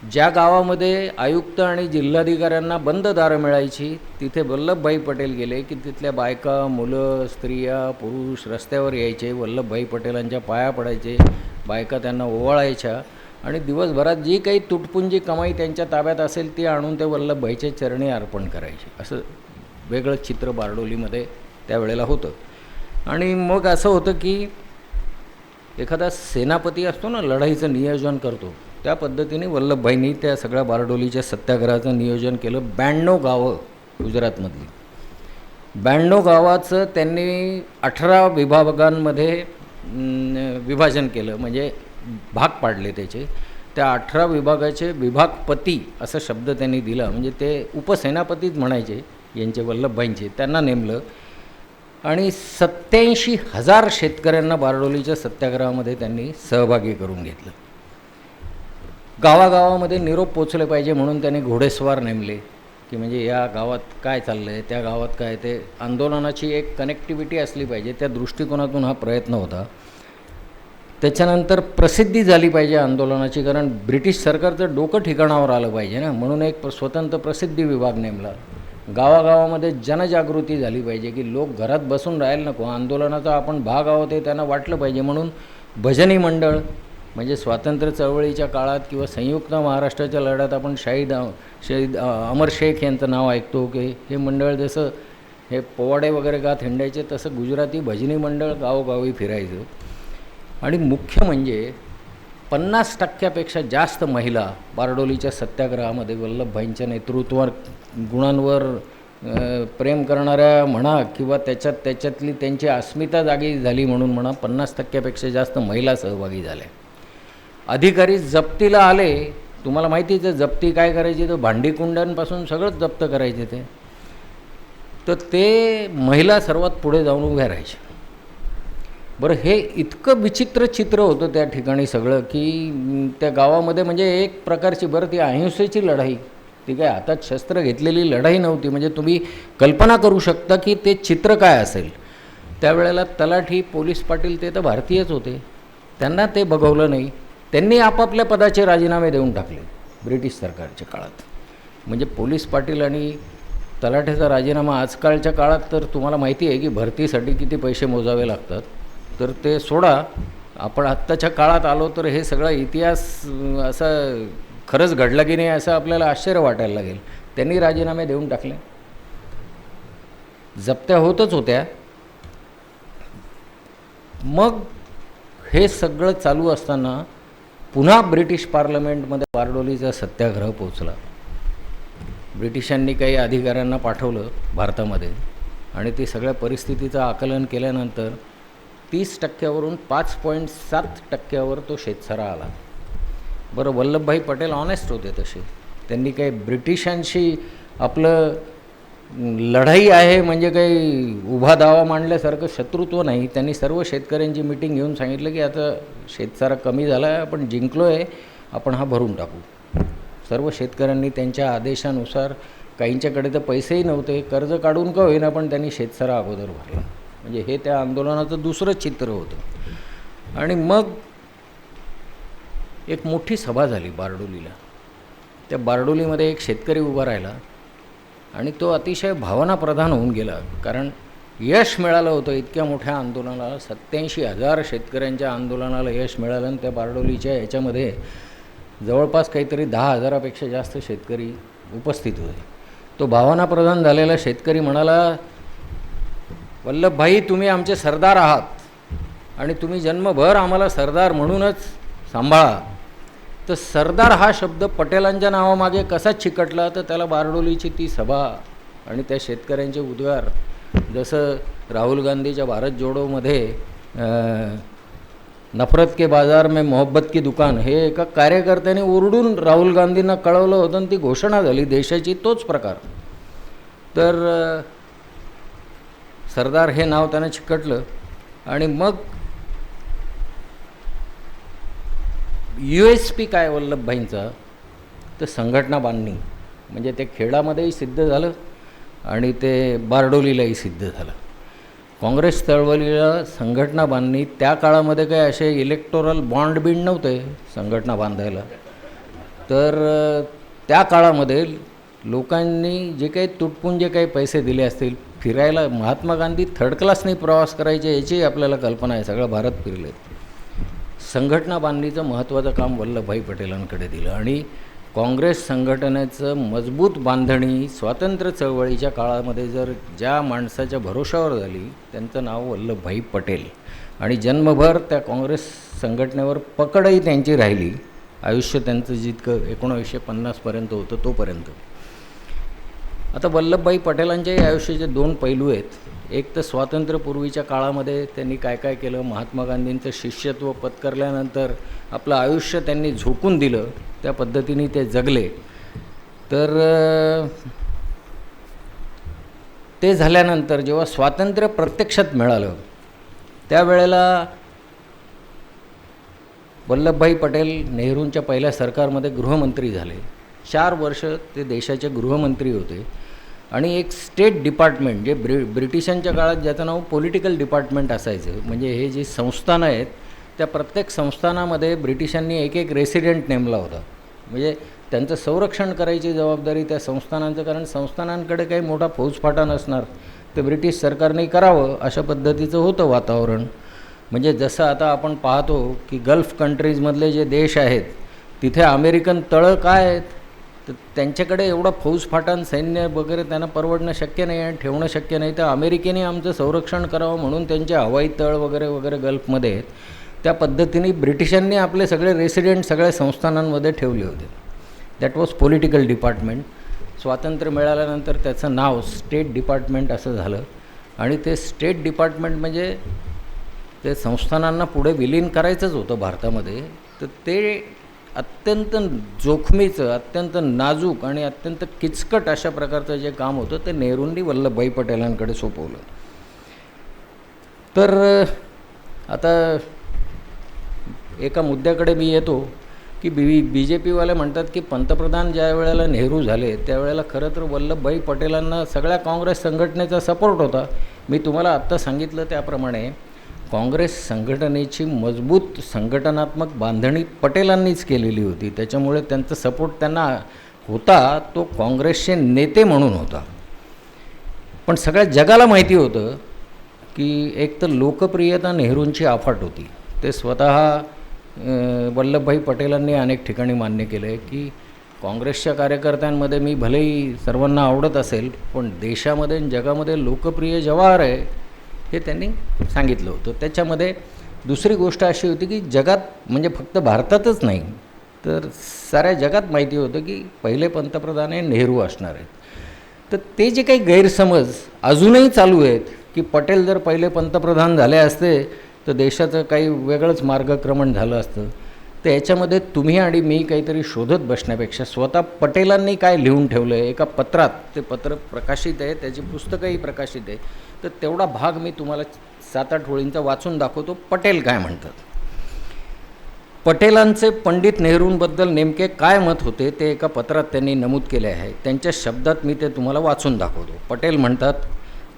ज्या गावामध्ये आयुक्त आणि जिल्हाधिकाऱ्यांना बंद दारं मिळायची, तिथे वल्लभभाई पटेल गेले की तिथल्या बायका, मुलं, स्त्रिया, पुरुष रस्त्यावर यायचे, वल्लभभाई पटेलांच्या पाया पडायचे, बायका त्यांना ओवाळायच्या आणि दिवसभरात जी काही तुटपुंजी कमाई त्यांच्या ताब्यात असेल ती आणून ते वल्लभभाईच्या चरणी अर्पण करायचे. असं वेगळं चित्र बारडोलीमध्ये त्यावेळेला होतं. आणि मग असं होतं की एखादा सेनापती असतो ना, लढाईचं नियोजन करतो, त्या पद्धतीने वल्लभभाईंनी त्या सगळ्या बारडोलीच्या सत्याग्रहाचं नियोजन केलं. 92 गावं गुजरातमधली, 92 गावाचं त्यांनी 18 विभागांमध्ये विभाजन केलं, म्हणजे भाग पाडले त्याचे. त्या 18 विभागाचे विभागपती असा शब्द त्यांनी दिला, म्हणजे ते उपसेनापतीच म्हणायचे यांचे, वल्लभभाईंचे, त्यांना नेमलं. आणि 87,000 शेतकऱ्यांना बारडोलीच्या सत्याग्रहामध्ये त्यांनी सहभागी करून घेतलं. गावागावामध्ये निरोप पोचले पाहिजे म्हणून त्यांनी घोडेस्वार नेमले, की म्हणजे या गावात काय चाललं आहे, त्या गावात काय, ते आंदोलनाची एक कनेक्टिव्हिटी असली पाहिजे, त्या दृष्टिकोनातून हा प्रयत्न होता. त्याच्यानंतर प्रसिद्धी झाली पाहिजे आंदोलनाची, कारण ब्रिटिश सरकारचं डोकं ठिकाणावर आलं पाहिजे ना, म्हणून एक स्वतंत्र प्रसिद्धी विभाग नेमला. गावागावामध्ये जनजागृती झाली पाहिजे की लोक घरात बसून राहायला नको, आंदोलनाचा आपण भाग आहोत हे त्यांना वाटलं पाहिजे, म्हणून भजनी मंडळ, म्हणजे स्वातंत्र्य चळवळीच्या काळात किंवा संयुक्त महाराष्ट्राच्या लढ्यात आपण शहीद अमर शेख यांचं नाव ऐकतो, की हे मंडळ जसं हे पोवाडे वगैरे गात हिंडायचे, तसं गुजराती भजनी मंडळ गावोगावी फिरायचं. आणि मुख्य म्हणजे 50%पेक्षा जास्त महिला बारडोलीच्या सत्याग्रहामध्ये वल्लभभाईंच्या नेतृत्वावर, गुणांवर प्रेम करणाऱ्या म्हणा किंवा त्याच्यातली त्यांची अस्मिता जागी झाली म्हणून म्हणा, 50%पेक्षा जास्त महिला सहभागी झाल्या. अधिकारी जप्तीला आले, तुम्हाला माहितीच आहे जप्ती काय करायची, तर भांडीकुंड्यांपासून सगळंच जप्त करायचे ते, तर ते महिला सर्वात पुढे जाऊन उभ्या राहायच्या. बरं, हे इतकं विचित्र चित्र होतं त्या ठिकाणी सगळं, की त्या गावामध्ये म्हणजे एक प्रकारची, बरं ती अहिंसेची लढाई, ती काय हातात शस्त्र घेतलेली लढाई नव्हती. म्हणजे तुम्ही कल्पना करू शकता की ते चित्र काय असेल. त्यावेळेला तलाठी, पोलीस पाटील ते तर भारतीयच होते, त्यांना ते बघवलं नाही, त्यांनी आपापल्या पदाचे राजीनामे देऊन टाकले ब्रिटिश सरकारच्या काळात. म्हणजे पोलीस पाटील आणि तलाठ्याचा राजीनामा आजकालच्या काळात तर तुम्हाला माहिती आहे की भरतीसाठी किती पैसे मोजावे लागतात, तर ते सोडा. आपण आत्ताच्या काळात आलो तर हे सगळा इतिहास असा खरंच घडला की नाही असं आपल्याला आश्चर्य वाटायला लागेल. त्यांनी राजीनामे देऊन टाकले, जप्त्या होतच होत्या. मग हे सगळं चालू असताना पुन्हा ब्रिटिश पार्लमेंटमध्ये बारडोलीचा सत्याग्रह पोचला. ब्रिटिशांनी काही अधिकाऱ्यांना पाठवलं भारतामध्ये आणि ती सगळ्या परिस्थितीचं आकलन केल्यानंतर 30%वरून 5.7%वर तो शेतसरा आला. बरं, वल्लभभाई पटेल ऑनेस्ट होते तसे. त्यांनी काही ब्रिटिशांशी आपलं लढाई आहे म्हणजे काही उभा दावा मांडल्यासारखं शत्रुत्व नाही. त्यांनी सर्व शेतकऱ्यांची मिटिंग घेऊन सांगितलं की आता शेतसारा कमी झाला आहे, आपण जिंकलो आहे, आपण हा भरून टाकू. सर्व शेतकऱ्यांनी त्यांच्या आदेशानुसार, काहींच्याकडे तर पैसेही नव्हते, कर्ज काढून का होईना पण त्यांनी शेतसारा अगोदर भरला. म्हणजे हे त्या आंदोलनाचं दुसरं चित्र होतं. आणि मग एक मोठी सभा झाली बारडोलीला. त्या बारडोलीमध्ये एक शेतकरी उभा राहिला आणि तो अतिशय भावनाप्रधान होऊन गेला. कारण यश मिळालं होतं इतक्या मोठ्या आंदोलनाला, 87,000 शेतकऱ्यांच्या आंदोलनाला यश मिळालं. आणि त्या बारडोलीच्या याच्यामध्ये जवळपास काहीतरी 10,000पेक्षा जास्त शेतकरी उपस्थित होते. तो भावनाप्रधान झालेला शेतकरी म्हणाला, वल्लभभाई तुम्ही आमचे सरदार आहात आणि तुम्ही जन्मभर आम्हाला सरदार म्हणूनच सांभाळा. तर सरदार हा शब्द पटेलांच्या नावामागे कसा चिकटला, तर त्याला बारडोलीची ती सभा आणि त्या शेतकऱ्यांचे उद्गार, जसं राहुल गांधीच्या भारत जोडोमध्ये नफरत के बाजार में मोहब्बत की दुकान हे एका कार्यकर्त्याने ओरडून राहुल गांधींना कळवलं होतं आणि ती घोषणा झाली देशाची, तोच प्रकार. तर सरदार हे नाव त्यानं चिकटलं. आणि मग USP काय वल्लभभाईंचा, तर संघटना बांधणी. म्हणजे ते खेडामध्येही सिद्ध झालं आणि ते बारडोलीलाही सिद्ध झालं. काँग्रेस चळवळीला संघटना बांधणी, त्या काळामध्ये काही असे इलेक्टोरल बॉन्ड बिंड नव्हते संघटना बांधायला. तर त्या काळामध्ये लोकांनी जे काही तुटपुंजे काही पैसे दिले असतील फिरायला, महात्मा गांधी थर्ड क्लासने प्रवास करायचे याची आपल्याला कल्पना आहे, सगळं भारत फिरले. संघटना बांधणीचं महत्त्वाचं काम वल्लभभाई पटेलांकडे दिलं. आणि काँग्रेस संघटनेचं मजबूत बांधणी स्वातंत्र्य चळवळीच्या काळामध्ये जर ज्या माणसाच्या भरोशावर झाली, त्यांचं नाव वल्लभभाई पटेल. आणि जन्मभर त्या काँग्रेस संघटनेवर पकडही त्यांची राहिली. आयुष्य त्यांचं जितकं 1950पर्यंत होतं तोपर्यंत. आता वल्लभभाई पटेलांच्याही आयुष्याचे 2 पैलू आहेत. एक तर स्वातंत्र्यपूर्वीच्या काळामध्ये त्यांनी काय काय केलं, महात्मा गांधींचं शिष्यत्व पत्करल्यानंतर आपलं आयुष्य त्यांनी झोकून दिलं, त्या पद्धतीने ते जगले. तर ते झाल्यानंतर जेव्हा स्वातंत्र्य प्रत्यक्षात मिळालं त्यावेळेला वल्लभभाई पटेल नेहरूंच्या पहिल्या सरकारमध्ये गृहमंत्री झाले. 4 वर्ष ते देशाचे गृहमंत्री होते. आणि एक स्टेट डिपार्टमेंट जे ब्रिटिशांच्या काळात ज्याचं नाव पॉलिटिकल डिपार्टमेंट असायचं, म्हणजे हे जी संस्थानं आहेत त्या प्रत्येक संस्थानामध्ये ब्रिटिशांनी एक रेसिडेंट नेमला होता. म्हणजे त्यांचं संरक्षण करायची जबाबदारी त्या संस्थानांचं, कारण संस्थानांकडे काही मोठा फौजफाटा नसणार, ते ब्रिटिश सरकारने करावं अशा पद्धतीचं होतं वातावरण. म्हणजे जसं आता आपण पाहतो की गल्फ कंट्रीजमधले जे देश आहेत तिथे अमेरिकन तळं काय आहेत, तर त्यांच्याकडे एवढा फौजफाटान सैन्य वगैरे त्यांना परवडणं शक्य नाही आणि ठेवणं शक्य नाही. तर अमेरिकेने आमचं संरक्षण करावं म्हणून त्यांचे हवाई तळ वगैरे वगैरे गल्फमध्ये आहेत. त्या पद्धतीने ब्रिटिशांनी आपले सगळे रेसिडेंट सगळ्या संस्थानांमध्ये ठेवले होते. That was political department. स्वातंत्र्य मिळाल्यानंतर त्याचं नाव स्टेट डिपार्टमेंट असं झालं. आणि ते स्टेट डिपार्टमेंट म्हणजे ते संस्थानांना पुढे विलीन करायचंच होतं भारतामध्ये. तर ते अत्यंत जोखमीचं, अत्यंत नाजूक आणि अत्यंत किचकट अशा प्रकारचं जे काम होतं ते नेहरूंनी वल्लभभाई पटेलांकडे सोपवलं. तर आता एका मुद्द्याकडे मी येतो की BJPवाले म्हणतात की पंतप्रधान ज्या वेळेला नेहरू झाले त्यावेळेला खरं तर वल्लभभाई पटेलांना सगळ्या काँग्रेस संघटनेचा सपोर्ट होता. मी तुम्हाला आत्ता सांगितलं त्याप्रमाणे काँग्रेस संघटनेची मजबूत संघटनात्मक बांधणी पटेलांनीच केलेली होती. त्याच्यामुळे त्यांचा सपोर्ट त्यांना होता, तो काँग्रेसचे नेते म्हणून होता. पण सगळ्या जगाला माहिती होतं की एक तर लोकप्रियता नेहरूंची अफाट होती. ते स्वतः वल्लभभाई पटेलांनी अनेक ठिकाणी मान्य केलं आहे की काँग्रेसच्या कार्यकर्त्यांमध्ये मी भलेही सर्वांना आवडत असेल पण देशामध्ये आणि जगामध्ये लोकप्रिय जवाहर आहे हे त्यांनी सांगितलं होतं. त्याच्यामध्ये दुसरी गोष्ट अशी होती की जगात म्हणजे फक्त भारतातच नाही तर साऱ्या जगात माहिती होतं की पहिले पंतप्रधान हे नेहरू असणार आहेत. तर ते जे काही गैरसमज अजूनही चालू आहेत की पटेल जर पहिले पंतप्रधान झाले असते तर देशाचं काही वेगळंच मार्गक्रमण झालं असतं. तर याच्यामध्ये तुम्ही आणि मी काहीतरी शोधत बसण्यापेक्षा स्वतः पटेलांनी काय लिहून ठेवलं आहे एका पत्रात, ते पत्र प्रकाशित आहे, त्याची पुस्तकंही प्रकाशित आहे, तर तेवढा भाग मी तुम्हाला 7-8 ओळींचा वाचून दाखवतो. पटेल काय म्हणतात. पटेलांचे पंडित नेहरूंबद्दल नेमके काय मत होते ते एका पत्रात त्यांनी नमूद केले आहे. त्यांच्या शब्दात मी ते तुम्हाला वाचून दाखवतो. पटेल म्हणतात,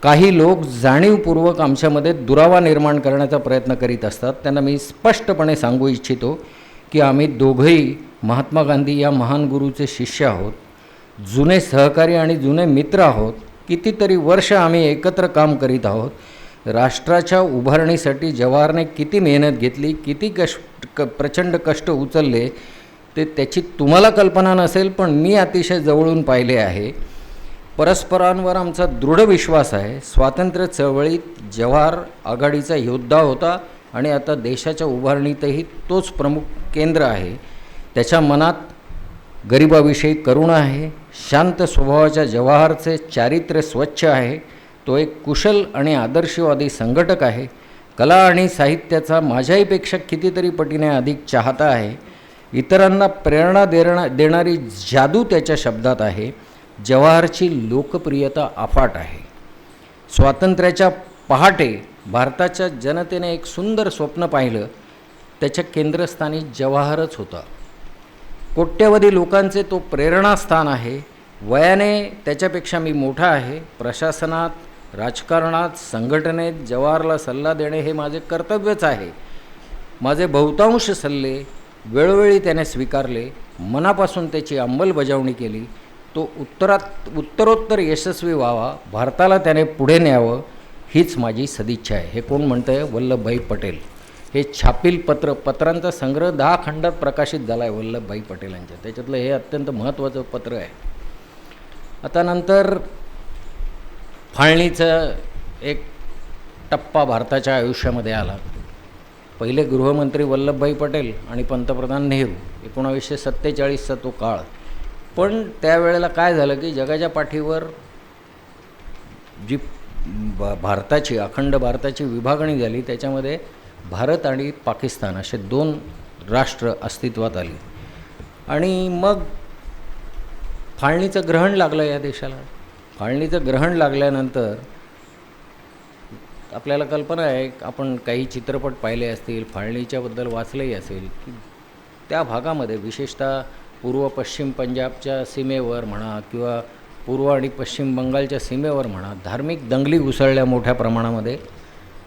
काही लोक जाणीवपूर्वक आमच्यामध्ये दुरावा निर्माण करण्याचा प्रयत्न करीत असतात. त्यांना मी स्पष्टपणे सांगू इच्छितो की आम्ही दोघंही महात्मा गांधी या महान गुरूचे शिष्य आहोत, जुने सहकारी आणि जुने मित्र आहोत. कितीतरी वर्ष आम्ही एकत्र काम करीत आहोत. राष्ट्राच्या उभारणीसाठी जवाहरने किती मेहनत घेतली, किती प्रचंड कष्ट उचलले ते त्याची तुम्हाला कल्पना नसेल, पण मी अतिशय जवळून पाहिले आहे. परस्परांवर आमचा दृढ विश्वास आहे. स्वातंत्र्य चळवळीत जवाहर आघाडीचा योद्धा होता आणि आता देशाच्या उभारणीतही तोच प्रमुख केंद्र आहे. त्याच्या मनात गरिबाविषयी करुणा आहे. शांत स्वभावाच्या जवाहरचे चारित्र्य स्वच्छ आहे. तो एक कुशल आणि आदर्शवादी संघटक आहे. कला आणि साहित्याचा माझ्याहीपेक्षा कितीतरी पटीने अधिक चाहता आहे. इतरांना प्रेरणा देणारी जादू त्याच्या शब्दात आहे. जवाहरची लोकप्रियता अफाट आहे. स्वातंत्र्याच्या पहाटे भारताच्या जनतेने एक सुंदर स्वप्न पाहिलं. त्याच्या केंद्रस्थानी जवाहरच होता. कोट्यवधी लोकांचे तो प्रेरणास्थान आहे. वयाने त्याच्यापेक्षा मी मोठा आहे. प्रशासनात, राजकारणात, संघटनेत जवाहरला सल्ला देणे हे माझे कर्तव्यच आहे. माझे बहुतांश सल्ले वेळोवेळी त्याने स्वीकारले. मनापासून त्याची अंमलबजावणी केली. तो उत्तरोत्तर यशस्वी व्हावा, भारताला त्याने पुढे न्यावं, हीच माझी सदिच्छा आहे. हे कोण म्हणतं आहे? वल्लभभाई पटेल. हे छापील पत्रांचा संग्रह 10 खंडात प्रकाशित झाला आहे वल्लभभाई पटेलांच्या. त्याच्यातलं हे अत्यंत महत्त्वाचं पत्र आहे. आता नंतर फाळणीचा एक टप्पा भारताच्या आयुष्यामध्ये आला. पहिले गृहमंत्री वल्लभभाई पटेल आणि पंतप्रधान नेहरू, 1947चा तो काळ. पण त्यावेळेला काय झालं की जगाच्या पाठीवर जी भारताची, अखंड भारताची विभागणी झाली, त्याच्यामध्ये भारत आणि पाकिस्तान असे 2 राष्ट्र अस्तित्वात आली. आणि मग फाळणीचं ग्रहण लागलं या देशाला. फाळणीचं ग्रहण लागल्यानंतर आपल्याला कल्पना आहे, आपण काही चित्रपट पाहिले असतील, फाळणीच्याबद्दल वाचलंही असेल, की त्या भागामध्ये विशेषतः पूर्व पश्चिम पंजाबच्या सीमेवर म्हणा किंवा पूर्व आणि पश्चिम बंगालच्या सीमेवर म्हणा, धार्मिक दंगली उसळल्या मोठ्या प्रमाणामध्ये.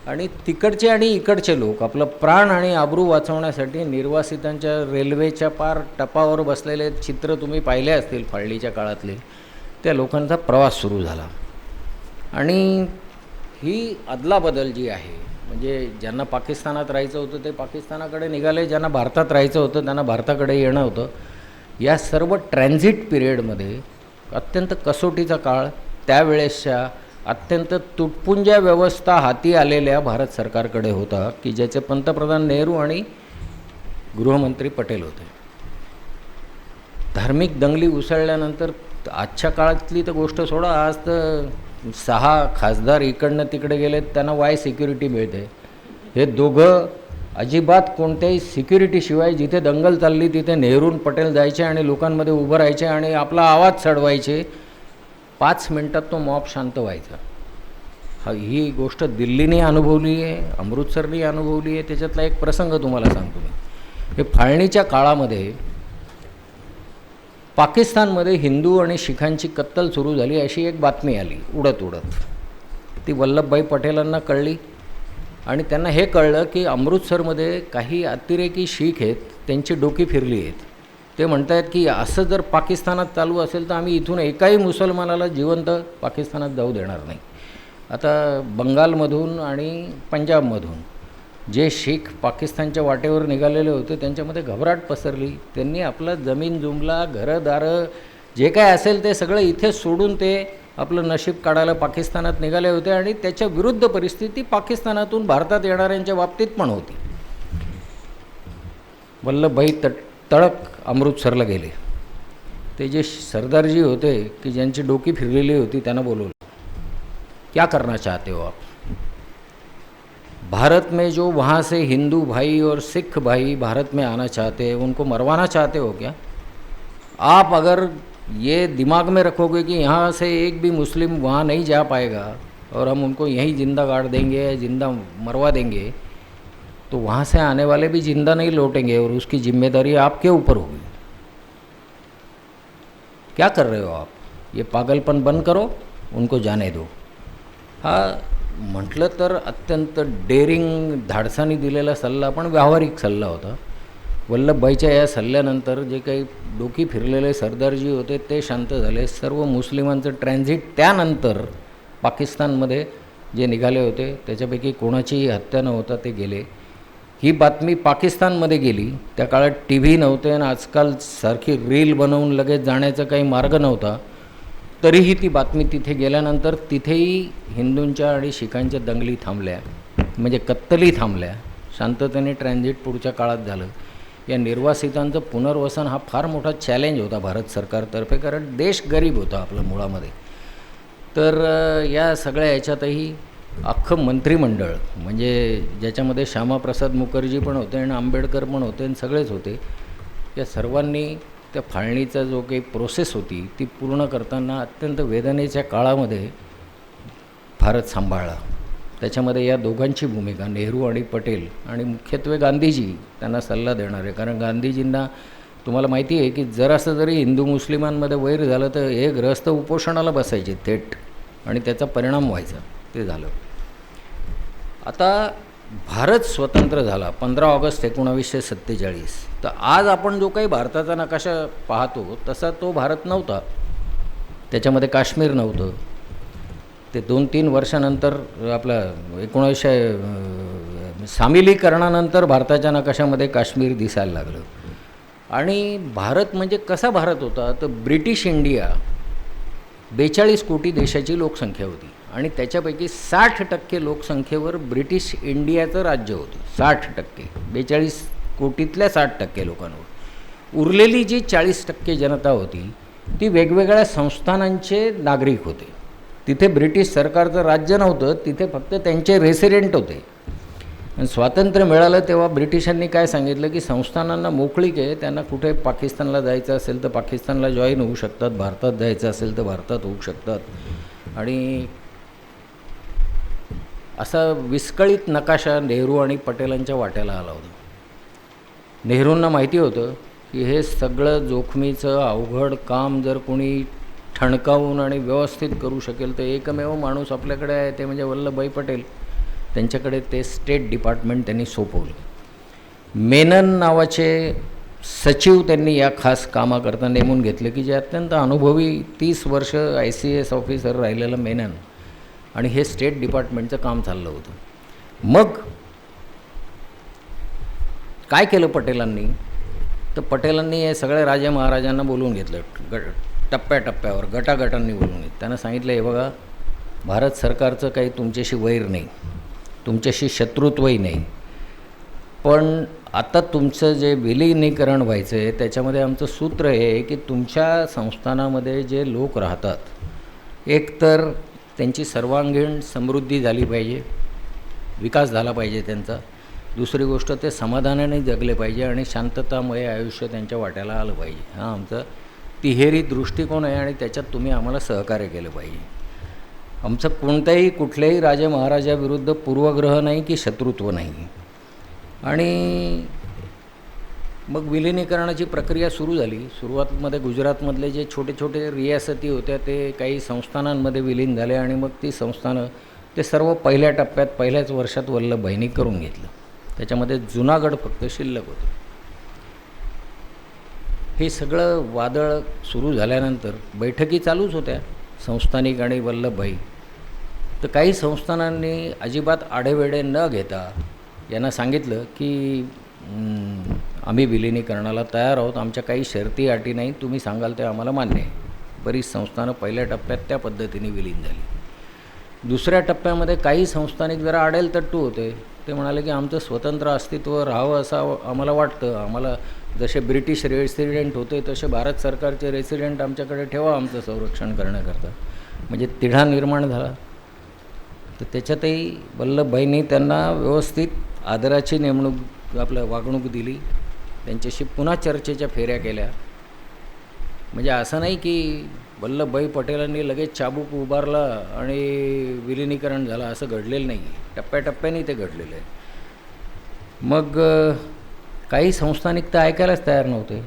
आणि तिकडचे आणि इकडचे लोक आपलं प्राण आणि आबरू वाचवण्यासाठी निर्वासितांच्या रेल्वेच्या पार टपावर बसलेले चित्र तुम्ही पाहिले असतील फाळणीच्या काळातले. त्या लोकांचा प्रवास सुरू झाला. आणि ही अदलाबदल जी आहे, म्हणजे ज्यांना पाकिस्तानात राहायचं होतं ते पाकिस्तानाकडे निघाले, ज्यांना भारतात राहायचं होतं त्यांना भारताकडे येणं होतं. या सर्व ट्रॅन्झिट पिरियडमध्ये अत्यंत कसोटीचा काळ, त्यावेळेसच्या अत्यंत तुटपुंज्या व्यवस्था हाती आलेल्या भारत सरकारकडे होता, की ज्याचे पंतप्रधान नेहरू आणि गृहमंत्री पटेल होते. धार्मिक दंगली उसळल्यानंतर आजच्या काळातली तर गोष्ट सोडा, आज तर 6 खासदार इकडनं तिकडे गेलेत, त्यांना वाय सिक्युरिटी मिळते. हे दोघं अजिबात कोणत्याही सिक्युरिटीशिवाय जिथे दंगल चालली तिथे नेहरू पटेल जायचे आणि लोकांमध्ये उभं राहायचे आणि आपला आवाज चढवायचे. 5 मिनटात तो मॉब शांत व्हायचा. ही गोष्ट दिल्लीने अनुभवली आहे, अमृतसरने अनुभवली आहे. त्याच्यातला एक प्रसंग तुम्हाला सांगतो मी. हे फाळणीच्या काळामध्ये पाकिस्तानमध्ये हिंदू आणि शिखांची कत्तल सुरू झाली अशी एक बातमी आली उडत उडत. ती वल्लभभाई पटेलांना कळली आणि त्यांना हे कळलं की अमृतसरमध्ये काही अतिरेकी शीख आहेत, त्यांची डोकी फिरली आहेत. ते म्हणत आहेत की असं जर पाकिस्तानात चालू असेल तर आम्ही इथून एकाही मुसलमानाला जिवंत पाकिस्तानात जाऊ देणार नाही. आता बंगालमधून आणि पंजाबमधून जे शीख पाकिस्तानच्या वाटेवर निघालेले होते त्यांच्यामध्ये घबराट पसरली. त्यांनी आपलं जमीन जुमला, घरंदारं जे काय असेल ते सगळं इथे सोडून ते आपलं नशीब काढायला पाकिस्तानात निघाले होते. आणि त्याच्या विरुद्ध परिस्थिती पाकिस्तानातून भारतात येणाऱ्यांच्या बाबतीत पण होती. वल्लभभाई तडक अमृतसरला गेले. ते जे सरदारजी होते की ज्यांची डोकी फिरलेली होती त्यांना बोलवलं. क्या करना चाहते हो आप? भारत में जो वहाँ से हिंदू भाई और सिख भाई भारत में आना चाहते हैं उनको मरवाना चाहते हो क्या? आप अगर ये दिमाग में रखोगे कि यहाँ से एक भी मुस्लिम वहाँ नहीं जा पाएगा और हम उनको यहीं ज़िंदा गाड़ देंगे या ज़िंदा मरवा देंगे, तो वहाँ से आने वाले भी ज़िंदा नहीं लौटेंगे और उसकी जिम्मेदारी आपके ऊपर होगी। क्या कर रहे हो आप? ये पागलपन बंद करो, उनको जाने दो। हा म्हटलं तर अत्यंत डेअरिंग धाडसानी दिलेला सल्ला पण व्यावहारिक सल्ला होता. वल्लभभाईच्या या सल्ल्यानंतर जे काही डोकी फिरलेले सरदारजी होते ते शांत झाले. सर्व मुस्लिमांचं ट्रॅन्झिट त्यानंतर पाकिस्तानमध्ये जे निघाले होते त्याच्यापैकी कोणाचीही हत्या न होता ते गेले. ही बातमी पाकिस्तानमध्ये गेली. त्या काळात टी व्ही नव्हते आणि आजकाल सारखी रील बनवून लगेच जाण्याचा काही मार्ग नव्हता. तरीही ती बातमी तिथे गेल्यानंतर तिथेही हिंदूंच्या आणि शिखांच्या दंगली थांबल्या, म्हणजे कत्तली थांबल्या. शांततेने ट्रॅन्झिट पुढच्या काळात झालं. या निर्वासितांचं पुनर्वसन हा फार मोठा चॅलेंज होता भारत सरकारतर्फे, कारण देश गरीब होता आपला मुळामध्ये. तर या सगळ्या याच्यातही अख्खं मंत्रिमंडळ, म्हणजे ज्याच्यामध्ये श्यामाप्रसाद मुखर्जी पण होते आणि आंबेडकर पण होते आणि सगळेच होते, या सर्वांनी त्या फाळणीचा जो काही प्रोसेस होती ती पूर्ण करताना अत्यंत वेदनेच्या काळामध्ये भारत सांभाळला. त्याच्यामध्ये या दोघांची भूमिका, नेहरू आणि पटेल, आणि मुख्यत्वे गांधीजी त्यांना सल्ला देणारे. कारण गांधीजींना तुम्हाला माहिती आहे की जरासं जरी हिंदू मुस्लिमांमध्ये वैर झालं तर हे ग्रहस्थ उपोषणाला बसायचे थेट आणि त्याचा परिणाम व्हायचा. ते झालं. आता भारत स्वतंत्र झाला 15 ऑगस्ट 1947. तर आज आपण जो काही भारताचा नकाशा पाहतो तसा तो भारत नव्हता. त्याच्यामध्ये काश्मीर नव्हतं. ते 2-3 वर्षानंतर आपलं 1900 सामिलीकरणानंतर भारताच्या नकाशामध्ये काश्मीर दिसायला लागलं. आणि भारत म्हणजे कसा भारत होता तर ब्रिटिश इंडिया 42 कोटी देशाची लोकसंख्या होती आणि त्याच्यापैकी 60% लोकसंख्येवर ब्रिटिश इंडियाचं राज्य होतं. 60%, 42 कोटीतल्या 60% लोकांवर. उरलेली जी 40% जनता होती ती वेगवेगळ्या संस्थानांचे नागरिक होते. तिथे ब्रिटिश सरकारचं राज्य नव्हतं, तिथे फक्त त्यांचे रेसिडेंट होते. आणि स्वातंत्र्य मिळालं तेव्हा ब्रिटिशांनी काय सांगितलं की संस्थानांना मोकळीक आहे, त्यांना कुठे पाकिस्तानला जायचं असेल तर पाकिस्तानला जॉईन होऊ शकतात, भारतात जायचं असेल तर भारतात होऊ शकतात. आणि असा विस्कळीत नकाशा नेहरू आणि पटेलांच्या वाट्याला आला होता. नेहरूंना माहिती होतं की हे सगळं जोखमीचं अवघड काम जर कोणी ठणकावून आणि व्यवस्थित करू शकेल तर एकमेव माणूस आपल्याकडे आहे, ते म्हणजे वल्लभभाई पटेल. त्यांच्याकडे ते स्टेट डिपार्टमेंट त्यांनी सोपवलं. मेनन नावाचे सचिव त्यांनी या खास कामाकरता नेमून घेतले की जे अत्यंत अनुभवी 30 वर्ष ICS ऑफिसर राहिलेलं मेनन, आणि हे स्टेट डिपार्टमेंटचं काम चाललं होतं. मग काय केलं पटेलांनी तर पटेलांनी हे सगळ्या राजे महाराजांना बोलवून घेतलं. टप्प्याटप्प्यावर गटागटांनी बोलवून घेतलं. त्यांना सांगितलं हे बघा, भारत सरकारचं काही तुमच्याशी वैर नाही, तुमच्याशी शत्रुत्वही नाही, पण आता तुमचं जे विलिनीकरण व्हायचं आहे त्याच्यामध्ये आमचं सूत्र हे आहे की तुमच्या संस्थानामध्ये जे लोक राहतात एकतर त्यांची सर्वांगीण समृद्धी झाली पाहिजे, विकास झाला पाहिजे त्यांचा. दुसरी गोष्ट ते समाधानाने जगले पाहिजे आणि शांततामय आयुष्य त्यांच्या वाट्याला आलं पाहिजे. हा आमचा तिहेरी दृष्टिकोन आहे आणि त्याच्यात तुम्ही आम्हाला सहकार्य केलं पाहिजे. आमचं कोणत्याही कुठल्याही राजे महाराजाविरुद्ध पूर्वग्रह नाही की शत्रुत्व नाही. आणि मग विलिनीकरणाची प्रक्रिया सुरू झाली. सुरुवातमध्ये गुजरातमधले जे छोटे छोटे रियासती होत्या ते काही संस्थानांमध्ये विलीन झाले आणि मग ती संस्थानं ते सर्व पहिल्या टप्प्यात पहिल्याच वर्षात वल्लभभाईंनी करून घेतलं. त्याच्यामध्ये जुनागड फक्त शिल्लक होतं. हे सगळं वादळ सुरू झाल्यानंतर बैठकी चालूच होत्या संस्थानिक आणि वल्लभभाई. तर काही संस्थानांनी अजिबात आढेवेढे न घेता यांना सांगितलं की आम्ही विलिनीकरणाला तयार आहोत, आमच्या काही शर्ती अटी नाही, तुम्ही सांगाल ते आम्हाला मान्य आहे. बरीच संस्थानं पहिल्या टप्प्यात त्या पद्धतीने विलीन झाली. दुसऱ्या टप्प्यामध्ये काही संस्थानिक जरा आडेलतट्टू होते. ते म्हणाले की आमचं स्वतंत्र अस्तित्व राहावं असं आम्हाला वाटतं, आम्हाला जसे ब्रिटिश रेसिडेंट होते तसे भारत सरकारचे रेसिडेंट आमच्याकडे ठेवा आमचं संरक्षण करण्याकरता. म्हणजे तिढा निर्माण झाला. तर त्याच्यातही वल्लभभाईंनी त्यांना व्यवस्थित आदराची वागणूक दिली, त्यांच्याशी पुन्हा चर्चेच्या फेऱ्या केल्या. म्हणजे असं नाही की वल्लभभाई पटेलांनी लगेच चाबूक उभारला आणि विलिनीकरण झालं, असं घडलेलं नाही. टप्प्याटप्प्याने ते घडलेलं आहे. मग काही संस्थानिक तर ऐकायलाच तयार नव्हते.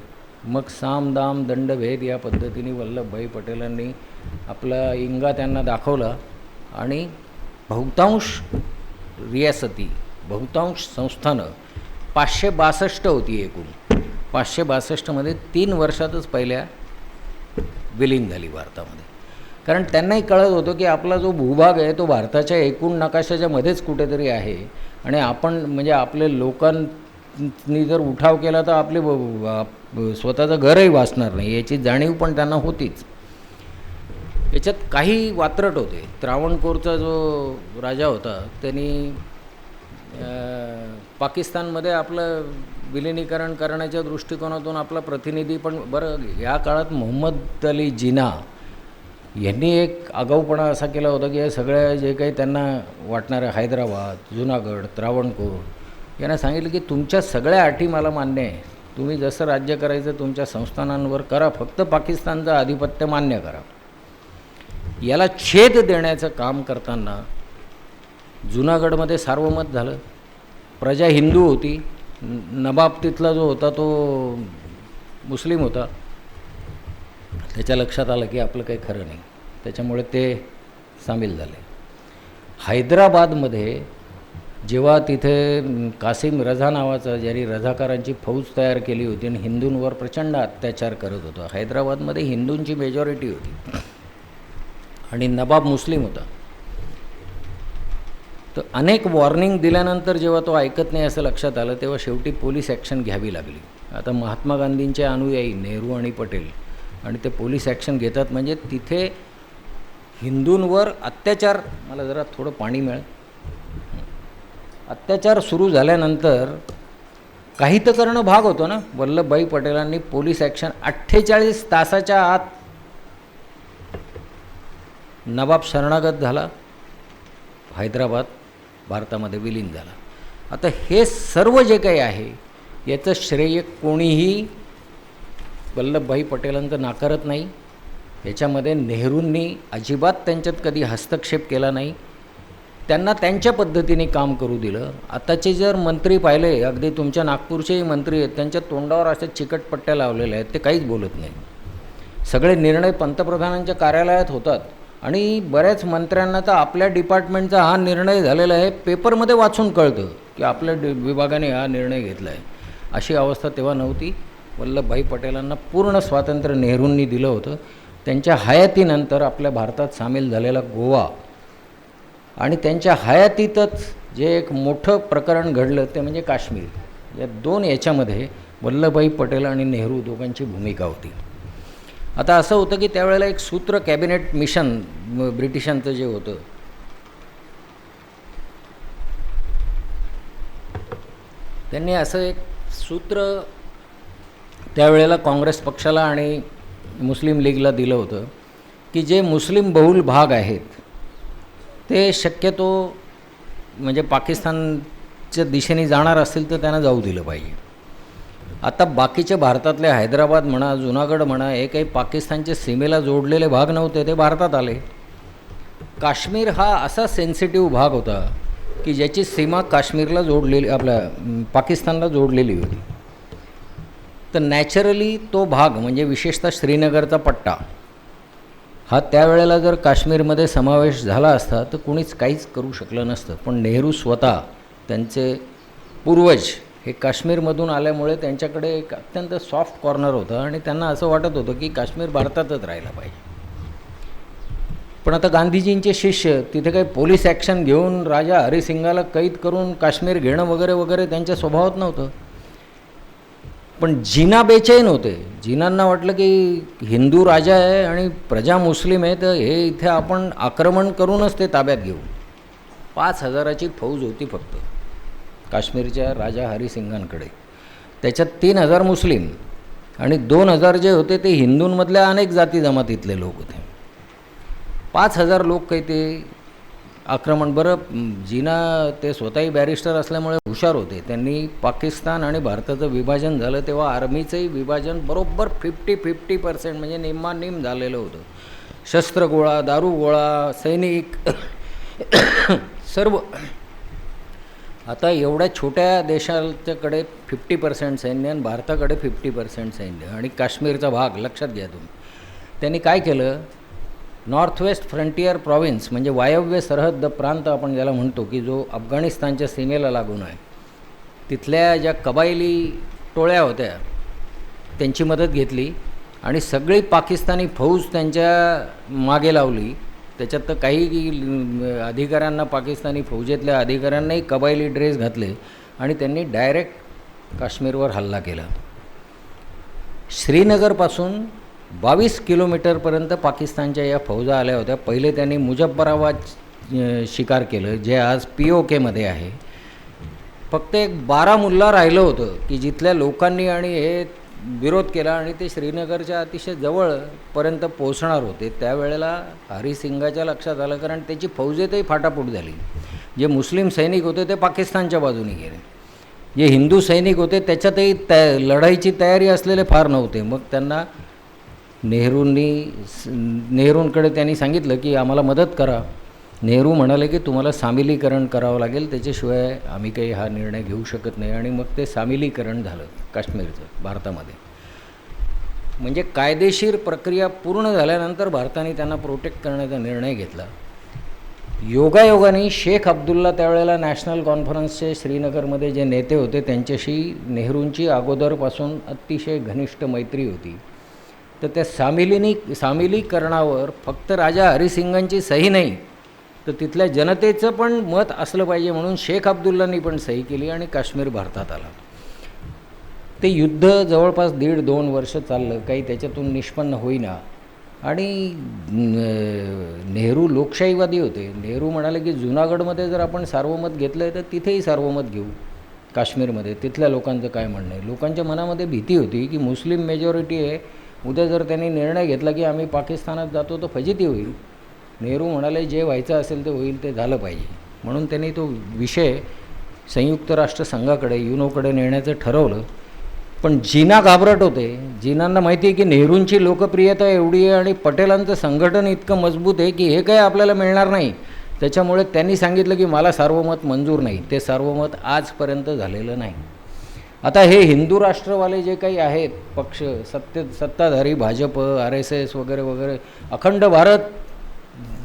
मग साम दाम दंडभेद या पद्धतीने वल्लभभाई पटेलांनी आपला इंगा त्यांना दाखवला आणि बहुतांश संस्थानं 562 होती एकूण. 562मध्ये 3 वर्षातच पहिल्या विलीन झाली भारतामध्ये. कारण त्यांनाही कळत होतं की आपला जो भूभाग आहे तो भारताच्या एकूण नकाशाच्या मध्येच कुठेतरी आहे आणि आपण म्हणजे आपले लोकांनी जर उठाव केला तर आपले स्वतःचं घरही वाचणार नाही याची जाणीव पण त्यांना होतीच. याच्यात काही वात्रट होते. त्रावणकोरचा जो राजा होता त्यांनी पाकिस्तानमध्ये आपलं विलिनीकरण करण्याच्या दृष्टिकोनातून आपला प्रतिनिधी पण बरं. या काळात मोहम्मद अली जिना यांनी एक आगाऊपणा असा केला होता की हे सगळ्या जे काही त्यांना वाटणारं हैदराबाद, जुनागड, त्रावणकोर यांना सांगितलं की तुमच्या सगळ्या अटी मला मान्य आहे, तुम्ही जसं राज्य करायचं तुमच्या संस्थानांवर करा, फक्त पाकिस्तानचं आधिपत्य मान्य करा. याला छेद देण्याचं काम करताना जुनागडमध्ये सार्वमत झालं. प्रजा हिंदू होती, नवाब तिथला जो होता तो मुस्लिम होता. त्याच्या लक्षात आलं की आपलं काही खरं नाही, त्याच्यामुळे ते सामील झाले. हैदराबादमध्ये जेव्हा तिथे कासिम रझा नावाचा ज्यांनी रझाकारांची फौज तयार केली होती आणि हिंदूंवर प्रचंड अत्याचार करत होता. हैदराबादमध्ये हिंदूंची मेजॉरिटी होती आणि नवाब मुस्लिम होता. तर अनेक वॉर्निंग दिल्यानंतर जेव्हा तो ऐकत नाही असं लक्षात आलं तेव्हा शेवटी पोलीस ॲक्शन घ्यावी लागली. आता महात्मा गांधींचे अनुयायी नेहरू आणि पटेल आणि ते पोलीस ॲक्शन घेतात. म्हणजे तिथे हिंदूंवर अत्याचार, मला जरा थोडं पाणी मिळेल, अत्याचार सुरू झाल्यानंतर काही तर करणं भाग होतं ना. वल्लभभाई पटेलांनी पोलीस ॲक्शन 48 तासाच्या आत नवाब शरणागत झाला, हैदराबाद भारतामध्ये विलीन झाला. आता हे सर्व जे काही आहे याचं श्रेय कोणीही वल्लभभाई पटेलांचं नाकारत नाही. याच्यामध्ये नेहरूंनी अजिबात त्यांच्यात कधी हस्तक्षेप केला नाही. त्यांना त्यांच्या पद्धतीने काम करू दिलं. आताचे जर मंत्री पाहिले, अगदी तुमच्या नागपूरचेही मंत्री आहेत, त्यांच्या तोंडावर अशा चिकटपट्ट्या लावलेल्या आहेत, ते काहीच बोलत नाही. सगळे निर्णय पंतप्रधानांच्या कार्यालयात होतात आणि बऱ्याच मंत्र्यांना तर आपल्या डिपार्टमेंटचा हा निर्णय झालेला आहे पेपरमध्ये वाचून कळतं की आपल्या विभागाने हा निर्णय घेतला आहे. अशी अवस्था तेव्हा नव्हती. वल्लभभाई पटेलांना पूर्ण स्वातंत्र्य नेहरूंनी दिलं होतं. त्यांच्या हयातीनंतर आपल्या भारतात सामील झालेला गोवा आणि त्यांच्या हयातीतच जे एक मोठं प्रकरण घडलं ते म्हणजे काश्मीर. या दोन याच्यामध्ये वल्लभभाई पटेल आणि नेहरू दोघांची भूमिका होती. आता असं होतं की त्यावेळेला एक सूत्र कॅबिनेट मिशन ब्रिटिशांचं जे होतं त्यांनी असं एक सूत्र त्यावेळेला काँग्रेस पक्षाला आणि मुस्लिम लीगला दिलं होतं की जे मुस्लिम बहुल भाग आहेत ते शक्यतो म्हणजे पाकिस्तानच्या दिशेने जाणार असतील तर त्यांना जाऊ दिलं पाहिजे. आता बाकीचे भारतातले हैदराबाद म्हणा, जुनागड म्हणा, हे काही पाकिस्तानच्या सीमेला जोडलेले भाग नव्हते, ते भारतात आले. काश्मीर हा असा सेन्सिटिव्ह भाग होता की ज्याची सीमा काश्मीरला जोडलेली, आपल्या पाकिस्तानला जोडलेली होती. तर नॅचरली तो भाग म्हणजे विशेषतः श्रीनगरचा पट्टा हा त्यावेळेला जर काश्मीरमध्ये समावेश झाला असता तर कुणीच काहीच करू शकलं नसतं. पण नेहरू स्वतः, त्यांचे पूर्वज हे काश्मीरमधून आल्यामुळे त्यांच्याकडे एक अत्यंत सॉफ्ट कॉर्नर होतं आणि त्यांना असं वाटत होतं की काश्मीर भारतातच राहिला पाहिजे. पण आता गांधीजींचे शिष्य तिथे काही पोलीस ॲक्शन घेऊन राजा हरिसिंगाला कैद करून काश्मीर घेणं वगैरे वगैरे त्यांच्या स्वभावात नव्हतं. पण जिना बेचैन होते. जिनांना वाटलं की हिंदू राजा आहे आणि प्रजा मुस्लिम आहे, तर हे इथे आपण आक्रमण करूनच ते ताब्यात घेऊ. 5,000ची फौज होती फक्त काश्मीरच्या राजा हरिसिंगांकडे. त्याच्यात 3,000 मुस्लिम आणि 2,000 जे होते ते हिंदूंमधल्या अनेक जाती जमातीतले लोक होते. 5,000 लोक काही ते आक्रमण. जिना ते स्वतःही बॅरिस्टर असल्यामुळे हुशार होते. त्यांनी पाकिस्तान आणि भारताचं विभाजन झालं तेव्हा आर्मीचंही विभाजन बरोबर 50-50% म्हणजे निम्मानिम झालेलं होतं. शस्त्रगोळा, दारूगोळा, सैनिक सर्व. आता एवढ्या छोट्या देशाच्याकडे 50% सैन्य आणि भारताकडे 50% सैन्य आणि काश्मीरचा भाग लक्षात घ्या तुम्ही. त्यांनी काय केलं, नॉर्थ वेस्ट फ्रंटियर प्रॉव्हिन्स म्हणजे वायव्य सरहद्द प्रांत आपण ज्याला म्हणतो की जो अफगाणिस्तानच्या सीमेला लागून आहे, तिथल्या ज्या कबायली टोळ्या होत्या त्यांची मदत घेतली आणि सगळी पाकिस्तानी फौज त्यांच्या मागे लावली. त्याच्यात तर काही अधिकाऱ्यांना, पाकिस्तानी फौजेतल्या अधिकाऱ्यांनाही कबायली ड्रेस घातले आणि त्यांनी डायरेक्ट काश्मीरवर हल्ला केला. श्रीनगरपासून 22 किलोमीटरपर्यंत पाकिस्तानच्या या फौजा आल्या होत्या. पहिले त्यांनी मुजफ्फराबाद शिकार केलं जे आज POKमध्ये आहे. फक्त एक बारामुल्ला राहिलं होतं की जिथल्या लोकांनी आणि हे विरोध केला आणि ते श्रीनगरच्या अतिशय जवळपर्यंत पोहोचणार होते. त्यावेळेला हरिसिंगाच्या लक्षात आलं, कारण त्याची फौजेतही फाटाफूट झाली. जे मुस्लिम सैनिक होते ते पाकिस्तानच्या बाजूने गेले, जे हिंदू सैनिक होते त्याच्यातही लढाईची तयारी असलेले फार नव्हते. मग त्यांना नेहरूंकडे त्यांनी सांगितलं की आम्हाला मदत करा. नेहरू म्हणाले की तुम्हाला सामिलीकरण करावं लागेल, त्याच्याशिवाय आम्ही काही हा निर्णय घेऊ शकत नाही. आणि मग ते सामिलीकरण झालं काश्मीरचं भारतामध्ये. म्हणजे कायदेशीर प्रक्रिया पूर्ण झाल्यानंतर भारताने त्यांना प्रोटेक्ट करण्याचा निर्णय घेतला. योगायोगाने शेख अब्दुल्ला त्यावेळेला नॅशनल कॉन्फरन्सचे श्रीनगरमध्ये जे नेते होते त्यांच्याशी नेहरूंची अगोदरपासून अतिशय घनिष्ठ मैत्री होती. तर त्या सामिलीकरणावर फक्त राजा हरिसिंगांची सही नाही तर तिथल्या जनतेचं पण मत असलं पाहिजे म्हणून शेख अब्दुल्लांनी पण सही केली आणि काश्मीर भारतात आला. ते युद्ध जवळपास 1.5-2 वर्ष चाललं, काही त्याच्यातून निष्पन्न होईना. आणि नेहरू लोकशाहीवादी होते. नेहरू म्हणाले की जुनागडमध्ये जर आपण सार्वमत घेतलं आहे तर तिथेही सार्वमत घेऊ. काश्मीरमध्ये तिथल्या लोकांचं काय म्हणणं आहे. लोकांच्या मनामध्ये भीती होती की मुस्लिम मेजॉरिटी आहे, उद्या जर त्यांनी निर्णय घेतला की आम्ही पाकिस्तानात जातो तर फजिती होईल. नेहरू म्हणाले जे व्हायचं असेल ते होईल, ते झालं पाहिजे. म्हणून त्यांनी तो विषय संयुक्त राष्ट्रसंघाकडे, युनोकडे नेण्याचं ठरवलं. पण जिना घाबरट होते. जिनांना माहिती आहे की नेहरूंची लोकप्रियता एवढी आहे आणि पटेलांचं संघटन इतकं मजबूत आहे की हे काही आपल्याला मिळणार नाही. त्याच्यामुळे त्यांनी सांगितलं की मला सार्वमत मंजूर नाही. ते सार्वमत आजपर्यंत झालेलं नाही. आता हे हिंदू राष्ट्रवाले जे काही आहेत पक्ष, सत्ताधारी भाजप, RSS वगैरे वगैरे, अखंड भारत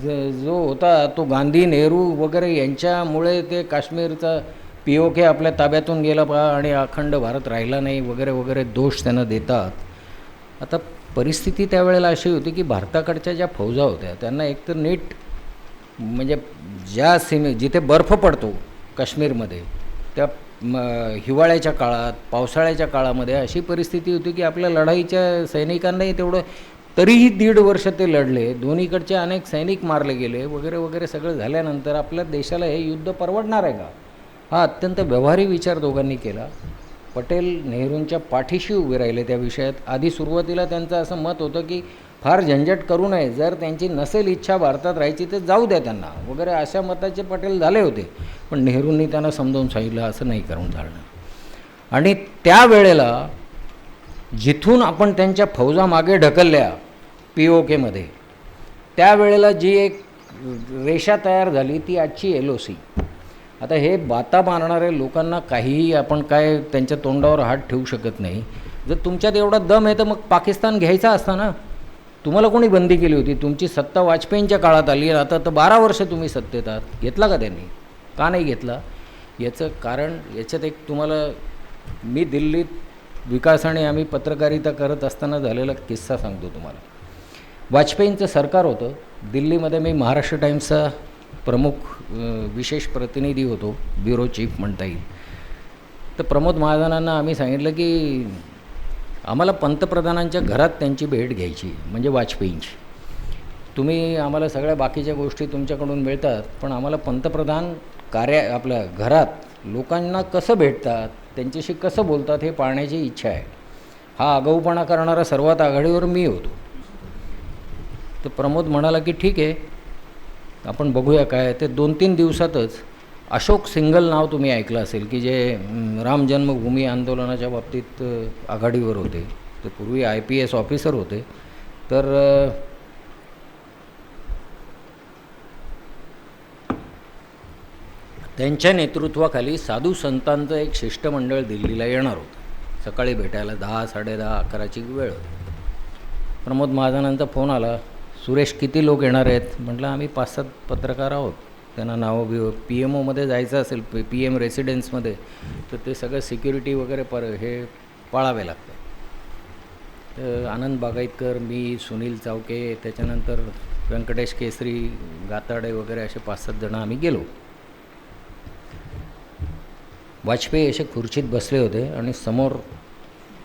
जो होता तो गांधी, नेहरू वगैरे यांच्यामुळे ते काश्मीरचा POK आपल्या ताब्यातून गेला आणि अखंड भारत राहिला नाही वगैरे वगैरे दोष त्यांना देतात. आता परिस्थिती त्यावेळेला अशी होती की भारताकडच्या ज्या फौजा होत्या त्यांना एकतर नीट म्हणजे ज्या जिथे बर्फ पडतो काश्मीरमध्ये त्या हिवाळ्याच्या काळात, पावसाळ्याच्या काळामध्ये अशी परिस्थिती होती की आपल्या लढाईच्या सैनिकांनाही तेवढं, तरीही 1.5 वर्ष ते लढले. दोन्हीकडचे अनेक सैनिक मारले गेले वगैरे वगैरे. सगळं झाल्यानंतर आपल्या देशाला हे युद्ध परवडणार आहे का, हा अत्यंत व्यवहारी विचार दोघांनी केला. पटेल नेहरूंच्या पाठीशी उभे राहिले त्या विषयात. आधी सुरुवातीला त्यांचं असं मत होतं की फार झंझट करू नये, जर त्यांची नसेल इच्छा भारतात राहायची तर जाऊ द्या त्यांना वगैरे, अशा मताचे पटेल झाले होते. पण नेहरूंनी त्यांना समजावून सांगितलं असं नाही करून चालणार. आणि त्यावेळेला जिथून आपण त्यांच्या फौजा मागे ढकलल्या POKमध्ये, त्यावेळेला जी एक रेषा तयार झाली ती आजची LOC. आता हे बाता मारणारे लोकांना काहीही आपण काय त्यांच्या तोंडावर हात ठेवू शकत नाही. जर तुमच्यात एवढा दम आहे तर मग पाकिस्तान घ्यायचा असता ना. तुम्हाला कोणी बंदी केली होती? तुमची सत्ता वाजपेयींच्या काळात आली, आता तर 12 वर्ष तुम्ही सत्तेत आहात. घेतला का त्यांनी? का नाही घेतला? याचं कारण याच्यात एक तुम्हाला मी दिल्लीत विकास आणि आम्ही पत्रकारिता करत असताना झालेला किस्सा सांगतो तुम्हाला. वाजपेयींचं सरकार होतं. दिल्लीमध्ये मी महाराष्ट्र टाईम्सचा प्रमुख विशेष प्रतिनिधी होतो, ब्युरो चीफ म्हणता येईल. तर प्रमोद महाजनांना आम्ही सांगितलं की आम्हाला पंतप्रधानांच्या घरात त्यांची भेट घ्यायची, म्हणजे वाजपेयींची. तुम्ही आम्हाला सगळ्या बाकीच्या गोष्टी तुमच्याकडून मिळतात, पण आम्हाला पंतप्रधान आपल्या घरात लोकांना कसं भेटतात, त्यांच्याशी कसं बोलतात हे पाहण्याची इच्छा आहे. हा आगाऊपणा करणारा सर्वात आघाडीवर मी होतो. तर प्रमोद म्हणाला की ठीक आहे, आपण बघूया काय ते 2-3 दिवसातच अशोक सिंघल नाव तुम्ही ऐकलं असेल की जे राम जन्मभूमी आंदोलनाच्या बाबतीत आघाडीवर होते. ते पूर्वी IPS ऑफिसर होते. तर त्यांच्या नेतृत्वाखाली साधू संतांचं एक शिष्टमंडळ दिल्लीला येणार होतं. सकाळी भेटायला 10-10:30 11ची वेळ होती. प्रमोद महाजनांचा फोन आला, सुरेश किती लोक येणार आहेत? म्हटलं आम्ही 5-7 पत्रकार आहोत. त्यांना नावं PMOमध्ये जायचं असेल PM रेसिडेन्समध्ये तर ते सगळं सिक्युरिटी वगैरे हे पाळावे लागतं. तर आनंद बागायतकर, मी, सुनील चावके, त्याच्यानंतर व्यंकटेश केसरी, गाताडे वगैरे असे 5-7 जण आम्ही गेलो. वाजपेयी असे खुर्चीत बसले होते आणि समोर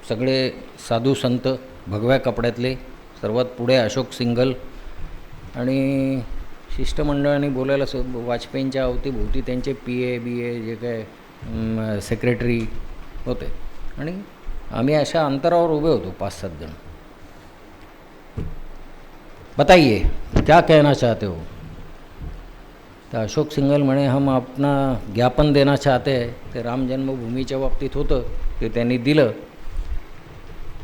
सगळे साधू संत भगव्या कपड्यातले, सर्वात पुढे अशोक सिंघल आणि शिष्टमंडळाने बोलायला वाजपेयींच्या अवतीभोवती त्यांचे PA BA जे काय सेक्रेटरी होते आणि आम्ही अशा अंतरावर उभे होतो 5-7 जण. बताइए क्या कहना चाहते हो? तर अशोक सिंघल म्हणे हम अपना ज्ञापन देना चाहते हैं. ते राम जन्मभूमीच्या बाबतीत होतं ते त्यांनी दिलं.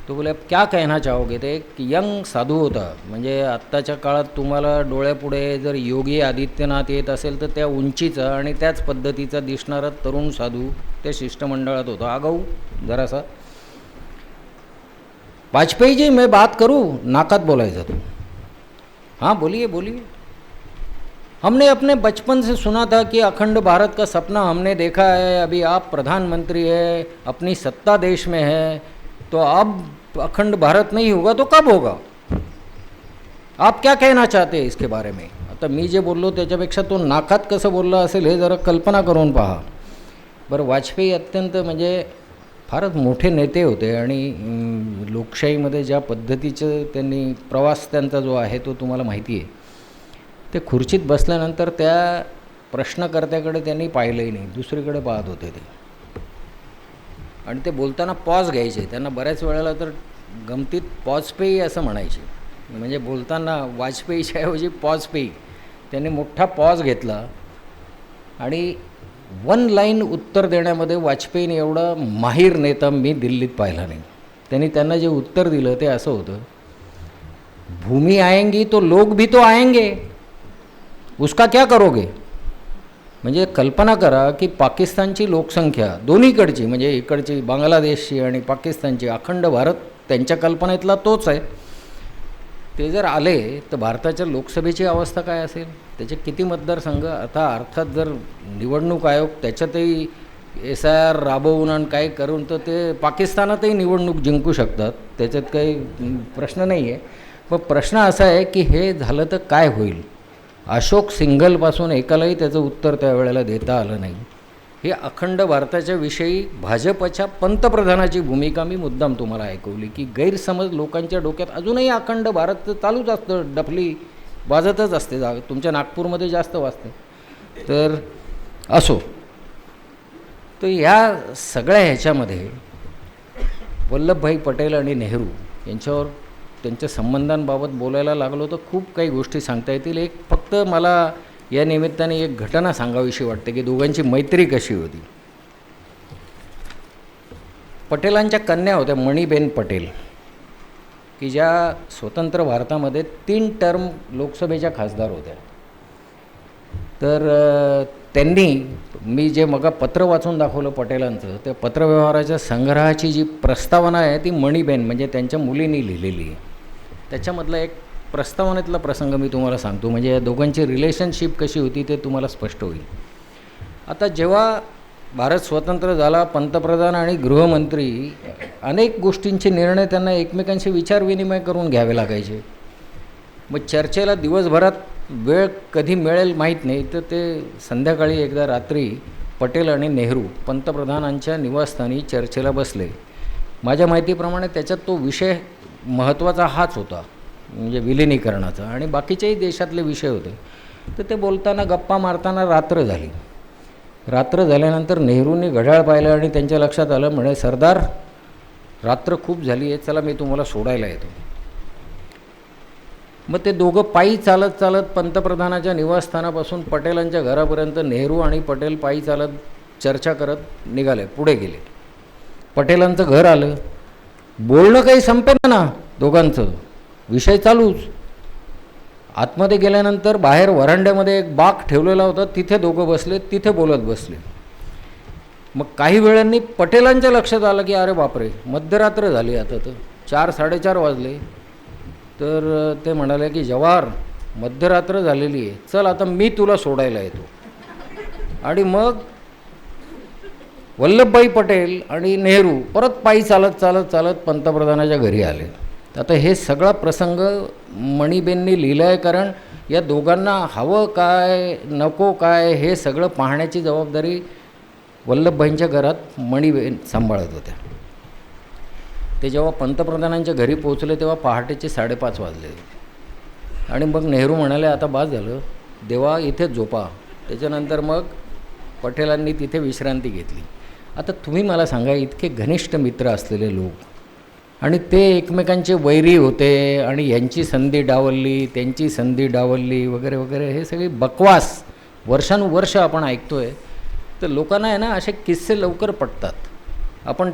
तो बोले अब क्या कहना चाहोगे? ते एक यंग साधू होता. म्हणजे आत्ताच्या काळात तुम्हाला डोळ्यापुढे जर योगी आदित्यनाथ येत असेल तर त्या उंचीचा आणि त्याच पद्धतीचा दिसणारा तरुण साधू त्या शिष्टमंडळात होता. आगाऊ जरासा. वाजपेयी जी मैं बात करूँ, नाकात बोलायचा तो. हाँ बोलिए बोलिए. हमने अपने बचपन से सुना था कि अखंड भारत का सपना हमने देखा है. अभी आप प्रधानमंत्री है, अपनी सत्ता देश में है, तो अब अखंड भारत नहीं होगा तो कब होगा? आप क्या कहना चाहते हैं इसके बारे में? आता मी जे बोललो त्याच्यापेक्षा तो नाकात कसं बोलला असेल हे जरा कल्पना करून पहा. बरं, वाजपेयी अत्यंत म्हणजे फारच मोठे नेते होते आणि लोकशाहीमध्ये ज्या पद्धतीचं त्यांनी प्रवास त्यांचा जो आहे तो तुम्हाला माहिती आहे. ते खुर्चीत बसल्यानंतर त्या प्रश्नकर्त्याकडे त्यांनी पाहिलंही नाही, दुसरीकडे पाहत होते ते. आणि ते बोलताना पॉज घ्यायचे. त्यांना बऱ्याच वेळेला तर गमतीत पॉजपेयी असं म्हणायचे. म्हणजे बोलताना वाजपेयीच्या ऐवजी पॉजपेयी. त्यांनी मोठा पॉज घेतला आणि 1 लाईन उत्तर देण्यामध्ये वाजपेयीने एवढा माहीर नेता मी दिल्लीत पाहिला नाही. त्यांना जे उत्तर दिलं ते असं होतं, भूमी आएंगी तो लोग भी तो आएंगे, उसका क्या करोगे? म्हणजे कल्पना करा की पाकिस्तानची लोकसंख्या दोन्हीकडची, म्हणजे इकडची बांगलादेशची आणि पाकिस्तानची, अखंड भारत त्यांच्या कल्पनेतला तोच आहे. ते जर आले तर भारताच्या लोकसभेची अवस्था काय असेल? त्याचे किती मतदारसंघ? आता अर्थात जर निवडणूक आयोग त्याच्यातही SIR राबवून आणि काय करून तर ते पाकिस्तानातही निवडणूक जिंकू शकतात, त्याच्यात काही प्रश्न नाही आहे. पण प्रश्न असा आहे की हे झालं तर काय होईल? अशोक सिंघलपासून एकालाही त्याचं उत्तर त्यावेळेला देता आलं नाही. हे अखंड भारताच्या विषयी भाजपच्या पंतप्रधानाची भूमिका मी मुद्दाम तुम्हाला ऐकवली की गैरसमज लोकांच्या डोक्यात अजूनही अखंड भारत चालूच असतं, डफली वाजतच असते. तुमच्या नागपूरमध्ये जास्त वाजते. तर असो. तर या सगळ्या ह्याच्यामध्ये वल्लभभाई पटेल आणि नेहरू यांच्यावर त्यांच्या संबंधांबाबत बोलायला लागलो तर खूप काही गोष्टी सांगता येतील. एक फक्त मला या निमित्ताने एक घटना सांगावीशी वाटते की दोघांची मैत्री कशी होती. पटेलांच्या कन्या होत्या मणीबेन पटेल, की ज्या स्वतंत्र भारतामध्ये 3 टर्म लोकसभेच्या खासदार होत्या. तर त्यांनी, मी जे मग पत्र वाचून दाखवलं पटेलांचं, त्या पत्रव्यवहाराच्या संग्रहाची जी प्रस्तावना आहे ती मणीबेन म्हणजे त्यांच्या मुलींनी लिहिलेली आहे. त्याच्यामधला एक प्रस्तावनेतला प्रसंग मी तुम्हाला सांगतो, म्हणजे या दोघांची रिलेशनशिप कशी होती ते तुम्हाला स्पष्ट होईल. आता जेव्हा भारत स्वतंत्र झाला, पंतप्रधान आणि गृहमंत्री अनेक गोष्टींचे निर्णय त्यांना एकमेकांशी विचारविनिमय करून घ्यावे लागायचे. मग चर्चेला दिवसभरात वेळ कधी मिळेल माहीत नाही, तर ते संध्याकाळी एकदा रात्री पटेल आणि नेहरू पंतप्रधानांच्या निवासस्थानी चर्चेला बसले. माझ्या माहितीप्रमाणे त्याच्यात तो विषय महत्त्वाचा हाच होता, म्हणजे विलिनीकरणाचा, आणि बाकीचेही देशातले विषय होते. तर ते बोलताना गप्पा मारताना रात्र झाली. रात्र झाल्यानंतर नेहरूंनी घड्याळ पाहिलं आणि त्यांच्या लक्षात आलं, म्हणे सरदार रात्र खूप झाली आहे, चला मी तुम्हाला सोडायला येतो. मग ते दोघं पायी चालत चालत पंतप्रधानाच्या निवासस्थानापासून पटेलांच्या घरापर्यंत नेहरू आणि पटेल पायी चालत चर्चा करत निघाले, पुढे गेले. पटेलांचं घर आलं. बोलणं काही संपेना ना दोघांचं, विषय चालूच. आतमध्ये गेल्यानंतर बाहेर वरांड्यामध्ये एक बाक ठेवलेला होता, तिथे दोघं बसले, तिथे बोलत बसले. मग काही वेळांनी पटेलांच्या लक्षात आलं की अरे बापरे, मध्यरात्र झाली, आता तर 4-4:30 वाजले. तर ते म्हणाले की जवाहर, मध्यरात्र झालेली आहे, चल आता मी तुला सोडायला येतो. आणि मग वल्लभभाई पटेल आणि नेहरू परत पायी चालत चालत चालत पंतप्रधानाच्या घरी आले. आता हे सगळा प्रसंग मणीबेननी लिहिलं आहे, कारण या दोघांना हवं काय नको काय हे सगळं पाहण्याची जबाबदारी वल्लभभाईंच्या घरात मणीबेन सांभाळत होत्या. ते जेव्हा पंतप्रधानांच्या घरी पोहोचले तेव्हा पहाटेचे 5:30 वाजले. आणि मग नेहरू म्हणाले आता बास झालं, देवा इथेच झोपा. त्याच्यानंतर मग पटेलांनी तिथे विश्रांती घेतली. आता तुम्ही मला सांगा, इतके घनिष्ठ मित्र असलेले लोक आणि ते एकमेकांचे वैरी होते आणि यांची संधी डावलली, त्यांची संधी डावलली वगैरे वगैरे, हे सगळी बकवास वर्षानुवर्ष आपण ऐकतो आहे. तर लोकांना आहे ना असे किस्से लवकर पटतात. आपण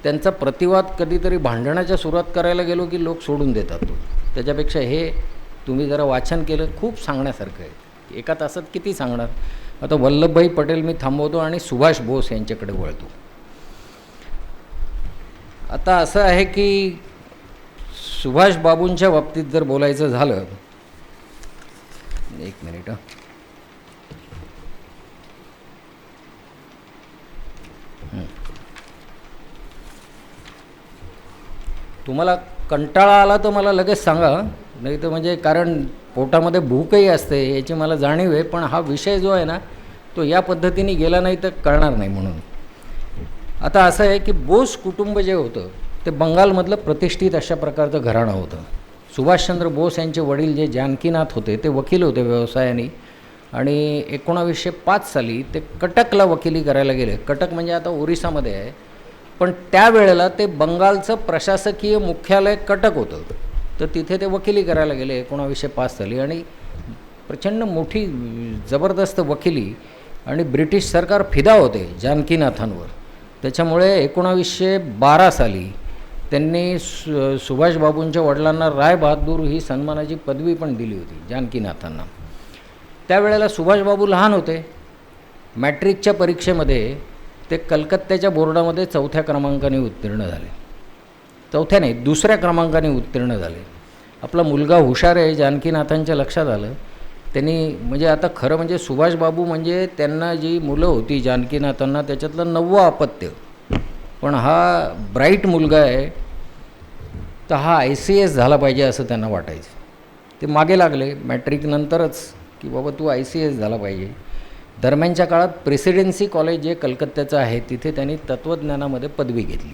त्यांचा प्रतिवाद कधीतरी भांडणाच्या सुरुवात करायला गेलो की लोक सोडून देतात तो. त्याच्यापेक्षा हे तुम्ही जरा वाचन केलं, खूप सांगण्यासारखं आहे. एका तासात किती सांगणार. आता वल्लभभाई पटेल मी थांबवतो आणि सुभाष बोस यांच्याकडे वळतो. आता असं आहे की सुभाष बाबूंच्या बाबतीत जर बोलायचं झालं, एक मिनिट, तुम्हाला कंटाळा आला तर मला लगेच सांगा, नाही तर म्हणजे कारण पोटामध्ये भूकही असते याची मला जाणीव आहे, पण हा विषय जो आहे ना तो या पद्धतीने गेला नाही तर कळणार नाही. म्हणून आता असं आहे की बोस कुटुंब जे होतं ते बंगालमधलं प्रतिष्ठित अशा प्रकारचं घराणं होतं. सुभाषचंद्र बोस यांचे वडील जे जानकीनाथ होते ते वकील होते व्यवसायाने, आणि 1905 साली ते कटकला वकिली करायला गेले. कटक म्हणजे आता ओरिसामध्ये आहे, पण त्यावेळेला ते बंगालचं प्रशासकीय मुख्यालय कटक होतं. तर तिथे ते वकिली करायला गेले 1905 साली, आणि प्रचंड मोठी जबरदस्त वकिली, आणि ब्रिटिश सरकार फिदा होते जानकीनाथांवर. त्याच्यामुळे 1912 साली त्यांनी सुभाषबाबूंच्या वडिलांना रायबहादूर ही सन्मानाची पदवी पण दिली होती जानकीनाथांना. त्यावेळेला सुभाषबाबू लहान होते. मॅट्रिकच्या परीक्षेमध्ये ते कलकत्त्याच्या बोर्डामध्ये 4थ्या क्रमांकाने उत्तीर्ण झाले. 4थ्या नाही, 2ऱ्या क्रमांकाने उत्तीर्ण झाले. आपला मुलगा हुशार आहे जानकीनाथांच्या लक्षात आलं. त्यांनी म्हणजे आता खरं म्हणजे सुभाषबाबू म्हणजे त्यांना जी मुलं होती जानकीनाथांना त्याच्यातलं 9वं अपत्य. पण हा ब्राईट मुलगा आहे तर हा ICS झाला पाहिजे असं त्यांना वाटायचं. ते मागे लागले मॅट्रिकनंतरच की बाबा तू ICS झाला पाहिजे. दरम्यानच्या काळात प्रेसिडेन्सी कॉलेज जे कलकत्त्याचं आहे तिथे त्यांनी तत्त्वज्ञानामध्ये पदवी घेतली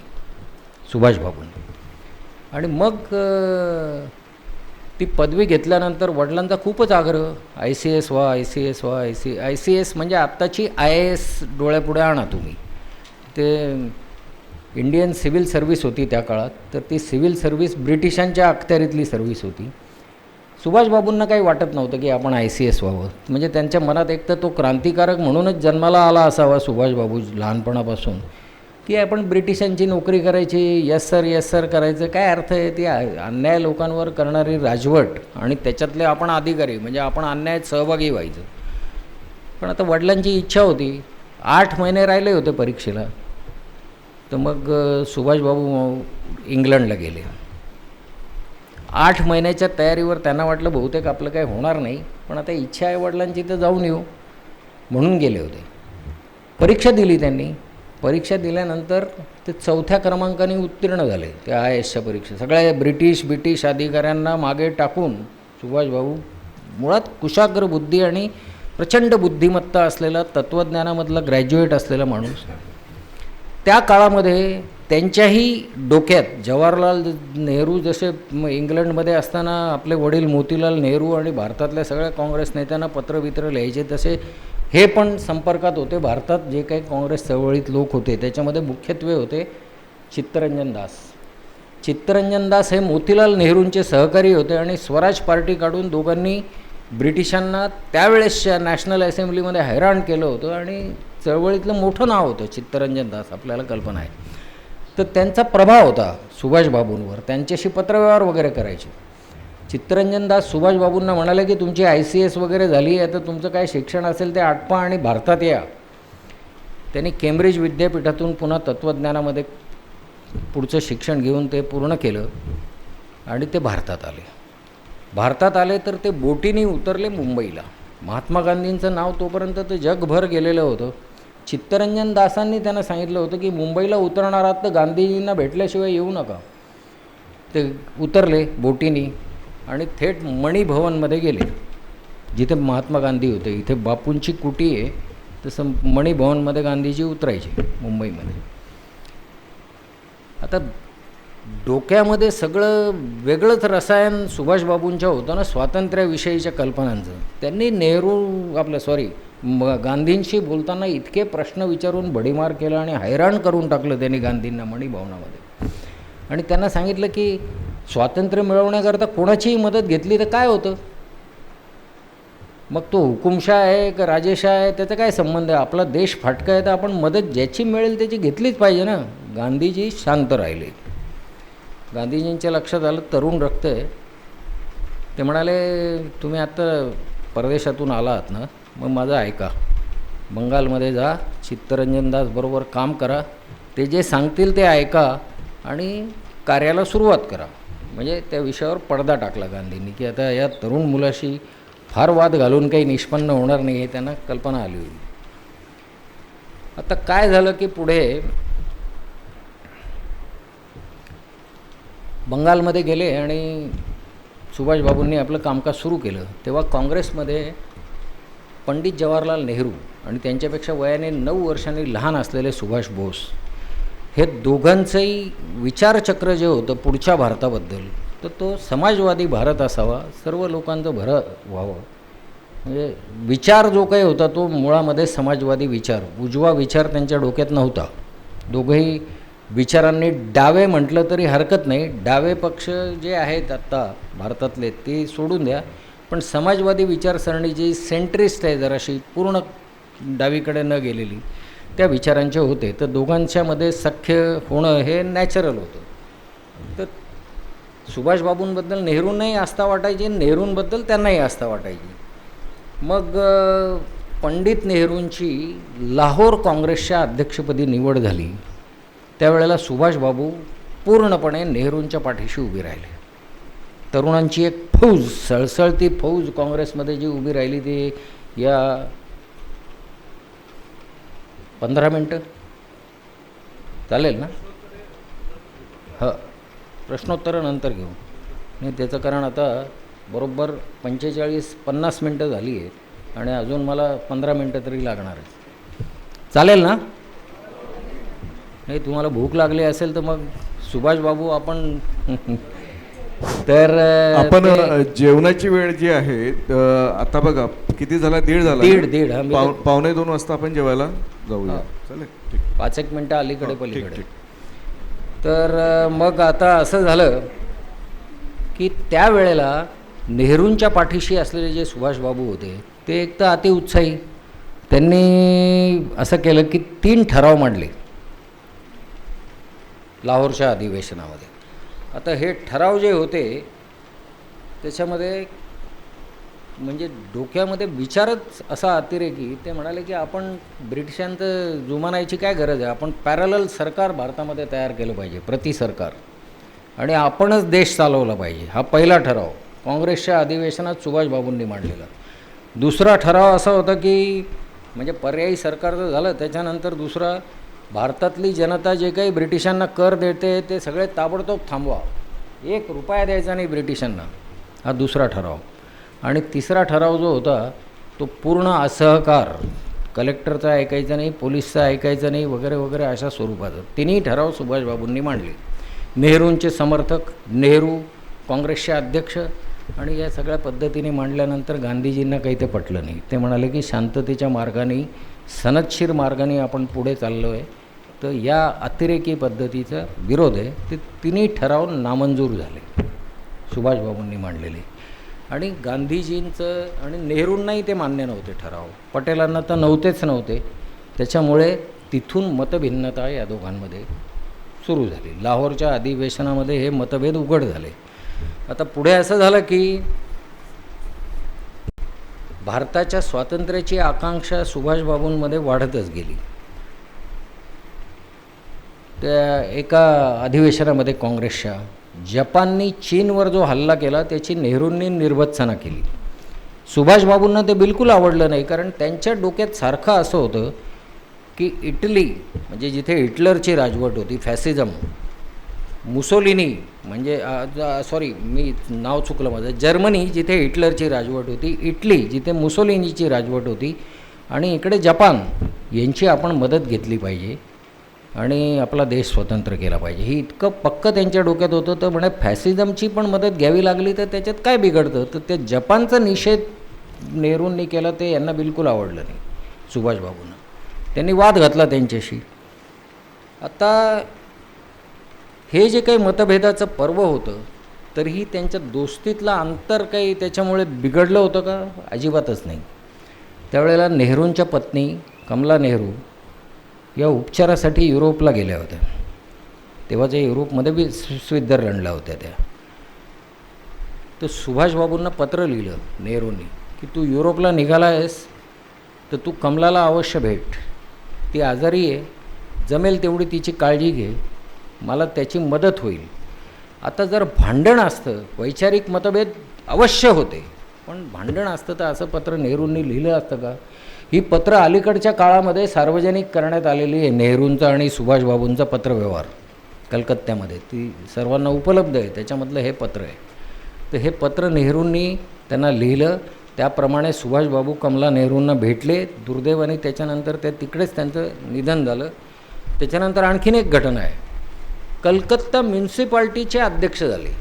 सुभाषबाबूंनी. आणि मग ती पदवी घेतल्यानंतर वडिलांचा खूपच आग्रह, ICS व्हा, ICS व्हा, ICS म्हणजे आत्ताची IAS डोळ्यापुढे आणा तुम्ही. ते इंडियन सिव्हिल सर्व्हिस होती त्या काळात. तर ती सिव्हिल सर्व्हिस ब्रिटिशांच्या अखत्यारीतली सर्व्हिस होती. सुभाषबाबूंना काही वाटत नव्हतं की आपण ICS व्हावं. म्हणजे त्यांच्या मनात एक तर तो क्रांतिकारक म्हणूनच जन्माला आला असावा सुभाषबाबू लहानपणापासून, की आपण ब्रिटिशांची नोकरी करायची, यस सर करायचं. काय अर्थ आहे ती अन्याय लोकांवर करणारी राजवट, आणि त्याच्यातले आपण अधिकारी म्हणजे आपण अन्यायात सहभागी व्हायचं. पण आता वडिलांची इच्छा होती. 8 महिने राहिले होते परीक्षेला. तर मग सुभाषबाबू इंग्लंडला गेले. 8 महिन्याच्या तयारीवर त्यांना वाटलं बहुतेक आपलं काही होणार नाही, पण आता इच्छा आहे वडिलांची तर जाऊन येऊ म्हणून गेले होते. परीक्षा दिली त्यांनी. परीक्षा दिल्यानंतर ते 4थ्या क्रमांकाने उत्तीर्ण झाले ते IASच्या परीक्षा. सगळ्या ब्रिटिश अधिकाऱ्यांना मागे टाकून सुभाषबाबू मुळात कुशाग्र बुद्धी आणि प्रचंड बुद्धिमत्ता असलेला, तत्त्वज्ञानामधला ग्रॅज्युएट असलेला माणूस. त्या काळामध्ये त्यांच्याही डोक्यात जवाहरलाल नेहरू जसे इंग्लंडमध्ये असताना आपले वडील मोतीलाल नेहरू आणि भारतातल्या सगळ्या काँग्रेस नेत्यांना पत्रवित्र लिहायचे, तसे हे पण संपर्कात होते. भारतात जे काही काँग्रेस चळवळीत लोक होते त्याच्यामध्ये मुख्यत्वे होते चित्तरंजन दास. चित्तरंजन दास हे मोतीलाल नेहरूंचे सहकारी होते आणि स्वराज पार्टी काढून दोघांनी ब्रिटिशांना त्यावेळेसच्या नॅशनल असेंब्लीमध्ये हैराण केलं होतं आणि चळवळीतलं मोठं नाव होतं चित्तरंजन दास, आपल्याला कल्पना आहे. तर त्यांचा प्रभाव होता सुभाषबाबूंवर, त्यांच्याशी पत्रव्यवहार वगैरे करायचे. चित्तरंजन दास सुभाषबाबूंना म्हणाले की तुमची ICS वगैरे झाली आहे, तर तुमचं काय शिक्षण असेल ते आटपा आणि भारतात या. त्यांनी केम्ब्रिज विद्यापीठातून पुन्हा तत्त्वज्ञानामध्ये पुढचं शिक्षण घेऊन ते पूर्ण केलं आणि ते भारतात आले तर ते बोटीने उतरले मुंबईला. महात्मा गांधींचं नाव तोपर्यंत ते जगभर गेलेलं होतं. चित्तरंजन दासांनी त्यांना सांगितलं होतं की मुंबईला उतरणार आहात तर गांधीजींना भेटल्याशिवाय येऊ नका. ते उतरले बोटीने आणि थेट मणिभवनमध्ये गेले, जिथे महात्मा गांधी होते. इथे बापूंची कुटी आहे, तसं मणिभवनमध्ये गांधीजी उतरायचे मुंबईमध्ये. आता डोक्यामध्ये सगळं वेगळंच रसायन सुभाषबाबूंच्या होतं ना, स्वातंत्र्याविषयीच्या कल्पनांचं. त्यांनी गांधींशी बोलताना इतके प्रश्न विचारून भडीमार केलं आणि हैराण करून टाकलं त्यांनी गांधींना मणिभवनामध्ये. आणि त्यांना सांगितलं की स्वातंत्र्य मिळवण्याकरता कोणाचीही मदत घेतली तर काय होतं, मग तो हुकुमशाह आहे का राजेशाह आहे त्याचा काय संबंध आहे. आपला देश फाटका आहे तर आपण मदत ज्याची मिळेल त्याची घेतलीच पाहिजे ना. गांधीजी शांत राहिले. गांधीजींच्या लक्षात आलं तरुण रक्त आहे. ते म्हणाले तुम्ही आत्ता परदेशातून आला आहात ना, मग माझं ऐका, बंगालमध्ये जा, चित्तरंजन दास बरोबर काम करा, ते जे सांगतील ते ऐका आणि कार्याला सुरुवात करा. म्हणजे त्या विषयावर पडदा टाकला गांधींनी की आता या तरुण मुलाशी फार वाद घालून काही निष्पन्न होणार नाही, हे त्यांना कल्पना आली होती. आता काय झालं की पुढे बंगालमध्ये गेले आणि सुभाषबाबूंनी आपलं कामकाज सुरू केलं. तेव्हा काँग्रेसमध्ये पंडित जवाहरलाल नेहरू आणि त्यांच्यापेक्षा वयाने 9 वर्षांनी लहान असलेले सुभाष बोस, हे दोघांचंही विचारचक्र जे होतं पुढच्या भारताबद्दल, तर तो समाजवादी भारत असावा, सर्व लोकांचं भरं व्हावं. म्हणजे विचार जो काही होता तो मुळामध्ये समाजवादी विचार, उजवा विचार त्यांच्या डोक्यात नव्हता. दोघंही विचारांनी डावे म्हटलं तरी हरकत नाही, डावे पक्ष जे आहेत आत्ता भारतातले ते सोडून द्या, पण समाजवादी विचारसरणी जी सेंट्रिस्ट आहे, जराशी पूर्ण डावीकडे न गेलेली, त्या विचारांचे होते. तर दोघांच्यामध्ये सख्य होणं हे नॅचरल होतं. तर सुभाषबाबूंबद्दल नेहरूंनाही आस्था वाटायची, नेहरूंबद्दल त्यांनाही आस्था वाटायची. मग पंडित नेहरूंची लाहोर काँग्रेसच्या अध्यक्षपदी निवड झाली. त्यावेळेला सुभाषबाबू पूर्णपणे नेहरूंच्या पाठीशी उभी राहिले. तरुणांची एक फौज, सळसळती फौज काँग्रेसमध्ये जी उभी राहिली ती या 15 मिनटं चालेल ना? हां, प्रश्नोत्तरं नंतर घेऊ. नाही त्याचं कारण आता बरोबर 45-50 मिनटं झाली आहेत आणि अजून मला 15 मिनटं तरी लागणार आहे. चालेल ना? नाही तुम्हाला भूक लागली असेल तर मग सुभाषबाबू आपण तर आपण जेवणाची वेळ जी आहे आता बघा किती झाला, दीड झाला, दीड 1:45 वाजता आपण जेवायला जाऊया. चालेल, ठीक. 5-1 मिनटं अलीकडे पलीकडे. तर मग आता असं झालं की त्यावेळेला नेहरूंच्या पाठीशी असलेले जे सुभाषबाबू होते ते एक तर अतिउत्साही. त्यांनी असं केलं की 3 ठराव मांडले लाहोरच्या अधिवेशनामध्ये. आता हे ठराव जे होते त्याच्यामध्ये म्हणजे डोक्यामध्ये विचारच असा अतिरेकी. ते म्हणाले की आपण ब्रिटिशांचं जुमानायची काय गरज आहे, आपण पॅरलल सरकार भारतामध्ये तयार केलं पाहिजे, प्रति सरकार, आणि आपणच देश चालवला पाहिजे. हा पहिला ठराव काँग्रेसच्या अधिवेशनात सुभाषबाबूंनी मांडलेला. दुसरा ठराव असा होता की म्हणजे पर्यायी सरकारचं झालं, त्याच्यानंतर दुसरा, भारतातली जनता जे काही ब्रिटिशांना कर देते ते सगळे ताबडतोब थांबवा, 1 रुपया द्यायचा नाही ब्रिटिशांना. हा दुसरा ठराव. आणि तिसरा ठराव जो होता तो पूर्ण असहकार, कलेक्टरचा ऐकायचा नाही, पोलिसचा ऐकायचा नाही, वगैरे वगैरे अशा स्वरूपाचं. तिन्ही ठराव सुभाषबाबूंनी मांडले. नेहरूंचे समर्थक, नेहरू काँग्रेसचे अध्यक्ष, आणि या सगळ्या पद्धतीने मांडल्यानंतर गांधीजींना काही ते पटलं नाही. ते म्हणाले की शांततेच्या मार्गाने, सनदशीर मार्गाने आपण पुढे चाललो आहे तर या अतिरेकी पद्धतीचा विरोध आहे. ते तिन्ही ठराव नामंजूर झाले सुभाषबाबूंनी मांडलेले. आणि गांधीजींचं आणि नेहरूंनाही ते मान्य नव्हते ठराव, पटेलांना तर नव्हते. त्याच्यामुळे तिथून मतभिन्नता या दोघांमध्ये सुरू झाली. लाहोरच्या अधिवेशनामध्ये हे मतभेद उघड झाले. आता पुढे असं झालं की भारताच्या स्वातंत्र्याची आकांक्षा सुभाषबाबूंमध्ये वाढतच गेली. त्या एका अधिवेशनामध्ये काँग्रेसच्या जपाननी चीनवर जो हल्ला केला त्याची नेहरूंनी निर्भत्सना केली. सुभाषबाबूंना ते बिलकुल आवडलं नाही, कारण त्यांच्या डोक्यात सारखं असं होतं की इटली म्हणजे जिथे हिटलरची राजवट होती, फॅसिझम, मुसोलिनी म्हणजे सॉरी मी नाव चुकलं माझं, जर्मनी जिथे हिटलरची राजवट होती, इटली जिथे मुसोलिनीची राजवट होती, आणि इकडे जपान यांची आपण मदत घेतली पाहिजे आणि आपला देश स्वतंत्र केला पाहिजे. ही इतकं पक्कं त्यांच्या डोक्यात होतं. तर म्हणे फॅसिझमची पण मदत घ्यावी लागली तर त्याच्यात काय बिघडतं. तर त्या जपानचा निषेध नेहरूंनी केला, ते यांना बिलकुल आवडलं नाही सुभाषबाबूंना. त्यांनी वाद घातला त्यांच्याशी. आता हे जे काही मतभेदाचं पर्व होतं तरीही त्यांच्या दोस्तीतलं अंतर काही त्याच्यामुळे बिघडलं होतं का? अजिबातच नाही. त्यावेळेला नेहरूंच्या पत्नी कमला नेहरू या उपचारासाठी युरोपला गेल्या होत्या. तेव्हा जे युरोपमध्ये बी स्वित्झर्लंडला होत्या त्या. तर सुभाषबाबूंना पत्र लिहिलं नेहरूंनी की तू युरोपला निघाला आहेस तर तू कमलाला अवश्य भेट. ती आजारी आहे, जमेल तेवढी तिची काळजी घे, मला त्याची मदत होईल. आता जर भांडण असतं, वैचारिक मतभेद अवश्य होते, पण भांडण असतं तर असं पत्र नेहरूंनी लिहिलं असतं का? ही पत्र अलीकडच्या काळामध्ये सार्वजनिक करण्यात आलेली आहे. नेहरूंचा आणि सुभाषबाबूंचा पत्रव्यवहार कलकत्त्यामध्ये ती सर्वांना उपलब्ध आहे. त्याच्यामधलं हे पत्र आहे. तर हे पत्र नेहरूंनी त्यांना लिहिलं. त्याप्रमाणे सुभाषबाबू कमला नेहरूंना भेटले. दुर्दैवाने त्याच्यानंतर तिकडेच त्यांचं निधन झालं. त्याच्यानंतर आणखीन एक घटना आहे. कलकत्ता म्युन्सिपाल्टीचे अध्यक्ष झाले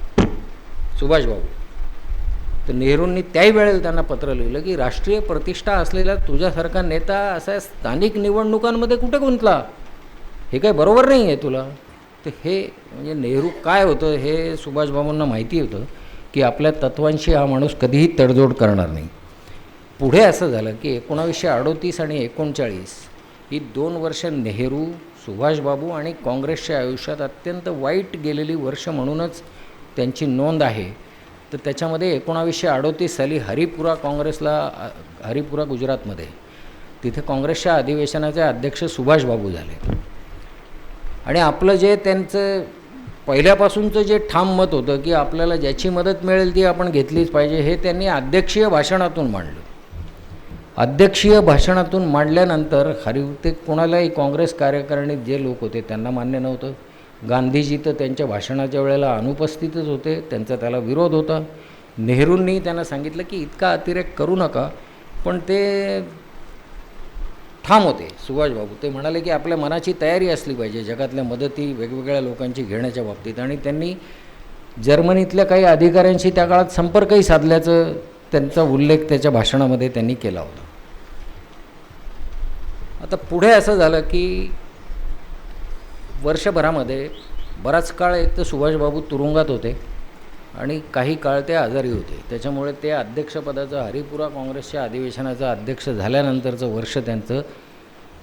सुभाषबाबू. तर नेहरूंनी त्याही वेळेला त्यांना पत्र लिहिलं की राष्ट्रीय प्रतिष्ठा असलेला तुझ्यासारखा नेता असा स्थानिक निवडणुकांमध्ये कुठे गुंतला, हे काय बरोबर नाही आहे तुला. तर हे म्हणजे नेहरू काय होतं हे सुभाषबाबूंना माहिती होतं की आपल्या तत्वांशी हा माणूस कधीही तडजोड करणार नाही. पुढे असं झालं की 1938 आणि 1939 ही 2 वर्ष नेहरू, सुभाषबाबू आणि काँग्रेसच्या आयुष्यात अत्यंत वाईट गेलेली वर्ष म्हणूनच त्यांची नोंद आहे. तर त्याच्यामध्ये 1938 साली हरिपुरा हरिपुरा गुजरातमध्ये तिथे काँग्रेसच्या अधिवेशनाचे अध्यक्ष सुभाषबाबू झाले. आणि आपलं जे त्यांचं पहिल्यापासूनचं जे ठाम मत होतं की आपल्याला ज्याची मदत मिळेल ती आपण घेतलीच पाहिजे, हे त्यांनी अध्यक्षीय भाषणातून मांडलं. अध्यक्षीय भाषणातून मांडल्यानंतर ते कोणालाही काँग्रेस कार्यकारिणीत जे लोक होते त्यांना मान्य नव्हतं. गांधीजी तर त्यांच्या भाषणाच्या वेळेला अनुपस्थितच होते, त्यांचा त्याला विरोध होता. नेहरूंनी त्यांना सांगितलं की इतका अतिरेक करू नका, पण ते ठाम होते सुभाषबाबू. ते म्हणाले की आपल्या मनाची तयारी असली पाहिजे जगातल्या मदती वेगवेगळ्या लोकांची घेण्याच्या बाबतीत. आणि त्यांनी जर्मनीतल्या काही अधिकाऱ्यांशी त्या काळात संपर्कही साधल्याचं त्यांचा उल्लेख त्याच्या भाषणामध्ये त्यांनी केला होता. आता पुढे असं झालं की वर्षभरामध्ये बराच काळ एक तर सुभाषबाबू तुरुंगात होते आणि काही काळ ते आजारी होते. त्याच्यामुळे ते अध्यक्षपदाचं हरिपुरा काँग्रेसच्या अधिवेशनाचं अध्यक्ष झाल्यानंतरचं वर्ष त्यांचं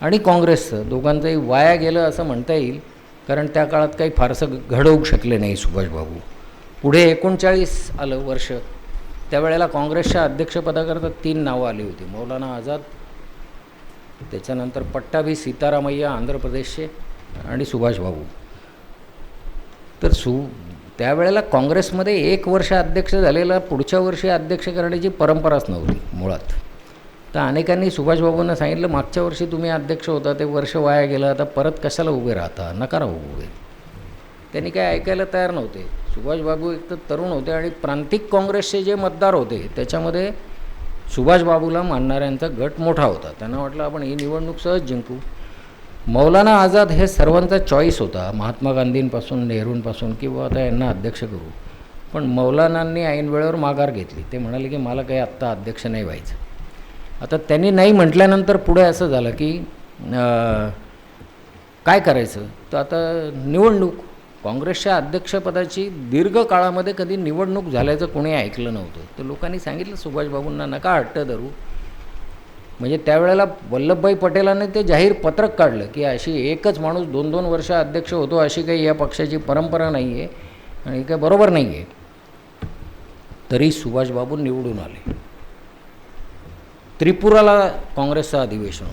आणि काँग्रेसचं दोघांचंही वाया गेलं असं म्हणता येईल, कारण त्या काळात काही फारसं घडवू शकले नाही सुभाषबाबू. पुढे 1939 आलं वर्ष. त्यावेळेला काँग्रेसच्या अध्यक्षपदाकरता 3 नावं आली होती. मौलाना आझाद, त्याच्यानंतर पट्टाभी सीतारामय्या आंध्र प्रदेशचे, आणि सुभाषबाबू. तर त्यावेळेला काँग्रेसमध्ये 1 वर्ष अध्यक्ष झालेला पुढच्या वर्षी अध्यक्ष करण्याची परंपराच नव्हती मुळात. तर अनेकांनी सुभाषबाबूंना सांगितलं मागच्या वर्षी तुम्ही अध्यक्ष होता, ते वर्ष वाया गेलं, आता परत कशाला उभे राहता, नका राहू उभे. त्यांनी काय ऐकायला तयार नव्हते. सुभाषबाबू एक तर तरुण होते आणि प्रांतिक काँग्रेसचे जे मतदार होते त्याच्यामध्ये सुभाषबाबूला मानणाऱ्यांचा गट मोठा होता. त्यांना वाटलं आपण ही निवडणूक सहज जिंकू. मौलाना आझाद हे सर्वांचा चॉईस होता, महात्मा गांधींपासून नेहरूंपासून, किंवा आता यांना अध्यक्ष करू. पण मौलानांनी ऐन वेळेवर माघार घेतली. ते म्हणाले की मला काही आत्ता अध्यक्ष नाही व्हायचं. आता त्यांनी नाही म्हटल्यानंतर पुढे असं झालं की काय करायचं? तर आता निवडणूक, काँग्रेसच्या अध्यक्षपदाची दीर्घ काळामध्ये कधी निवडणूक झाल्याचं कोणी ऐकलं नव्हतं. तर लोकांनी सांगितलं सुभाषबाबूंना नका हट्ट धरू. म्हणजे त्यावेळेला वल्लभभाई पटेलांनी ते जाहीर पत्रक काढलं की अशी एकच माणूस 2-2 वर्ष अध्यक्ष होतो अशी काही या पक्षाची परंपरा नाही आहे आणि काही बरोबर नाही आहे. तरी सुभाषबाबू निवडून आले. त्रिपुराला काँग्रेसचं अधिवेशन,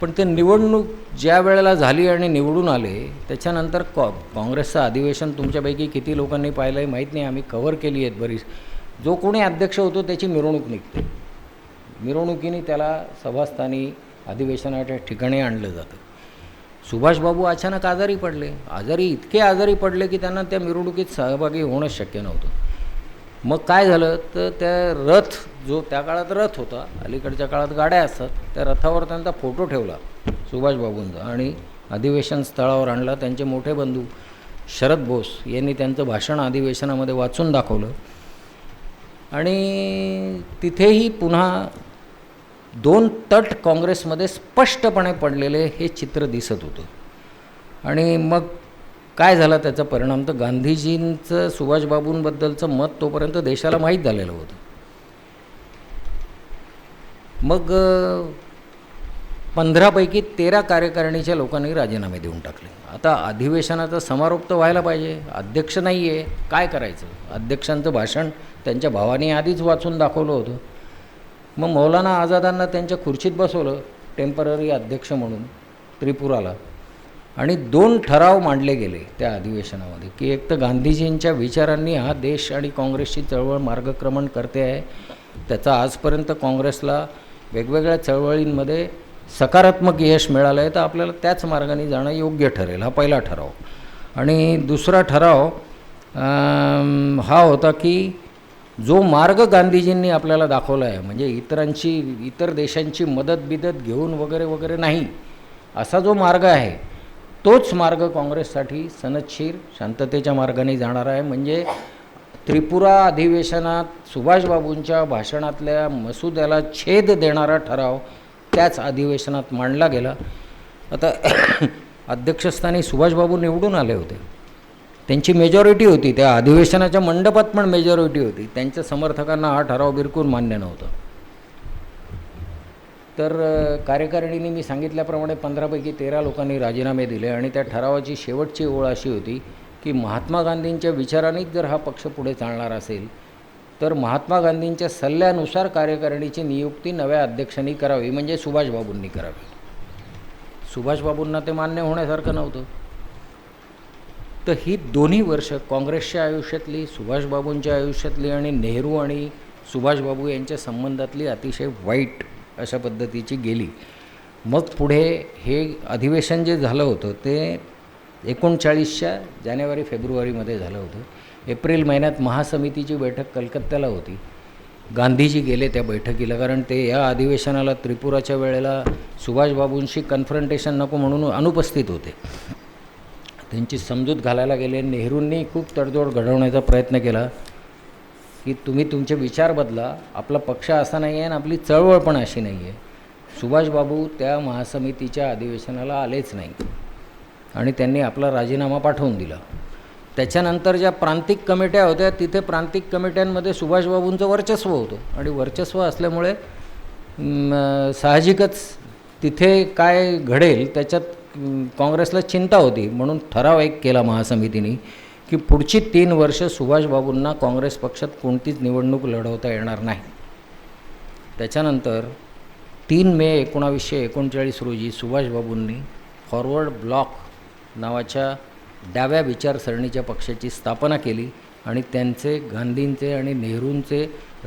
पण ते निवडणूक ज्या वेळेला झाली आणि निवडून आले त्याच्यानंतर काँग्रेसचं अधिवेशन तुमच्यापैकी किती लोकांनी पाहिलं आहे माहीत नाही, आम्ही कव्हर केली आहेत बरीच. जो कोणी अध्यक्ष होतो त्याची मिरवणूक निघते, मिरवणुकीने त्याला सभास्थानी अधिवेशनाच्या ठिकाणी आणलं जातं. सुभाषबाबू अचानक आजारी पडले, इतके आजारी पडले की त्यांना त्या मिरवणुकीत सहभागी होणंच शक्य नव्हतं. मग काय झालं तर त्या रथ, जो त्या काळात रथ होता, अलीकडच्या काळात गाड्या असतात, त्या रथावर त्यांचा फोटो ठेवला सुभाषबाबूंचा आणि अधिवेशन स्थळावर आणला. त्यांचे मोठे बंधू शरद बोस यांनी त्यांचं भाषण अधिवेशनामध्ये वाचून दाखवलं आणि तिथेही पुन्हा 2 तट काँग्रेसमध्ये स्पष्टपणे पडलेले हे चित्र दिसत होतं. आणि मग काय झाला त्याचा परिणाम, तर गांधीजींचं सुभाषबाबूंबद्दलचं मत तोपर्यंत देशाला माहीत झालेलं होतं. मग 15 पैकी 13 कार्यकारिणीच्या लोकांनी राजीनामे देऊन टाकले. आता अधिवेशनाचा समारोप तर व्हायला पाहिजे, अध्यक्ष नाही आहे, काय करायचं? अध्यक्षांचं भाषण त्यांच्या भावाने आधीच वाचून दाखवलं होतं. मग मौलाना आझादांना त्यांच्या खुर्चीत बसवलं टेम्पररी अध्यक्ष म्हणून त्रिपुराला, आणि 2 ठराव मांडले गेले त्या अधिवेशनामध्ये की एक तर गांधीजींच्या विचारांनी हा देश आणि काँग्रेसची चळवळ मार्गक्रमण करते आहे, त्याचा आजपर्यंत काँग्रेसला वेगवेगळ्या चळवळींमध्ये सकारात्मक यश मिळालं आहे, तर आपल्याला त्याच मार्गाने जाणं योग्य ठरेल, हा पहिला ठराव. आणि दुसरा ठराव हा होता की जो मार्ग गांधीजींनी आपल्याला दाखवला आहे, म्हणजे इतर देशांची मदत घेऊन वगैरे वगैरे नाही, असा जो मार्ग आहे तोच मार्ग काँग्रेससाठी सनदशीर शांततेच्या मार्गाने जाणार आहे. म्हणजे त्रिपुरा अधिवेशनात सुभाषबाबूंच्या भाषणातल्या मसुद्याला छेद देणारा ठराव त्याच अधिवेशनात मांडला गेला. आता अध्यक्षस्थानी सुभाषबाबू निवडून आले होते, त्यांची मेजॉरिटी होती, त्या अधिवेशनाच्या मंडपात पण मेजॉरिटी होती. त्यांच्या समर्थकांना हा ठराव बिलकुल मान्य नव्हता. तर कार्यकारिणीने मी सांगितल्याप्रमाणे 15 पैकी 13 लोकांनी राजीनामे दिले आणि त्या ठरावाची शेवटची ओळ अशी होती की महात्मा गांधींच्या विचारांनीच जर हा पक्ष पुढे चालणार असेल तर महात्मा गांधींच्या सल्ल्यानुसार कार्यकारिणीची नियुक्ती नव्या अध्यक्षांनी करावी, म्हणजे सुभाषबाबूंनी करावी. सुभाषबाबूंना ते मान्य होण्यासारखं नव्हतं. तर ही दोन्ही वर्ष काँग्रेसच्या आयुष्यातली, सुभाषबाबूंच्या आयुष्यातली आणि नेहरू आणि सुभाषबाबू यांच्या संबंधातली अतिशय वाईट अशा पद्धतीची गेली. मग पुढे हे अधिवेशन जे झालं होतं ते 39च्या जानेवारी-फेब्रुवारीमध्ये झालं होतं. एप्रिल महिन्यात महासमितीची बैठक कलकत्त्याला होती. गांधीजी गेले त्या बैठकीला, कारण ते या अधिवेशनाला त्रिपुराच्या वेळेला सुभाषबाबूंशी कन्फ्रंटेशन नको म्हणून अनुपस्थित होते. त्यांची समजूत घालायला गेले. नेहरूंनी खूप तडजोड घडवण्याचा प्रयत्न केला की तुम्ही तुमचे विचार बदला, आपला पक्ष असा नाही आहे आणि आपली चळवळ पण अशी नाही आहे. सुभाषबाबू त्या महासमितीच्या अधिवेशनाला आलेच नाही आणि त्यांनी आपला राजीनामा पाठवून दिला. त्याच्यानंतर ज्या प्रांतिक कमिट्या होत्या तिथे प्रांतिक कमिट्यांमध्ये सुभाषबाबूंचं वर्चस्व होतं आणि वर्चस्व असल्यामुळे साहजिकच तिथे काय घडेल त्याच्यात काँग्रेसला चिंता होती. म्हणून ठराव एक केला महासमितीने की पुढची 3 वर्ष सुभाषबाबूंना काँग्रेस पक्षात कोणतीच निवडणूक लढवता येणार नाही. त्याच्यानंतर 3 मे 1939 रोजी सुभाषबाबूंनी फॉरवर्ड ब्लॉक नावाच्या डाव्या विचारसरणीच्या पक्षाची स्थापना केली आणि त्यांचे, गांधींचे आणि नेहरूंचे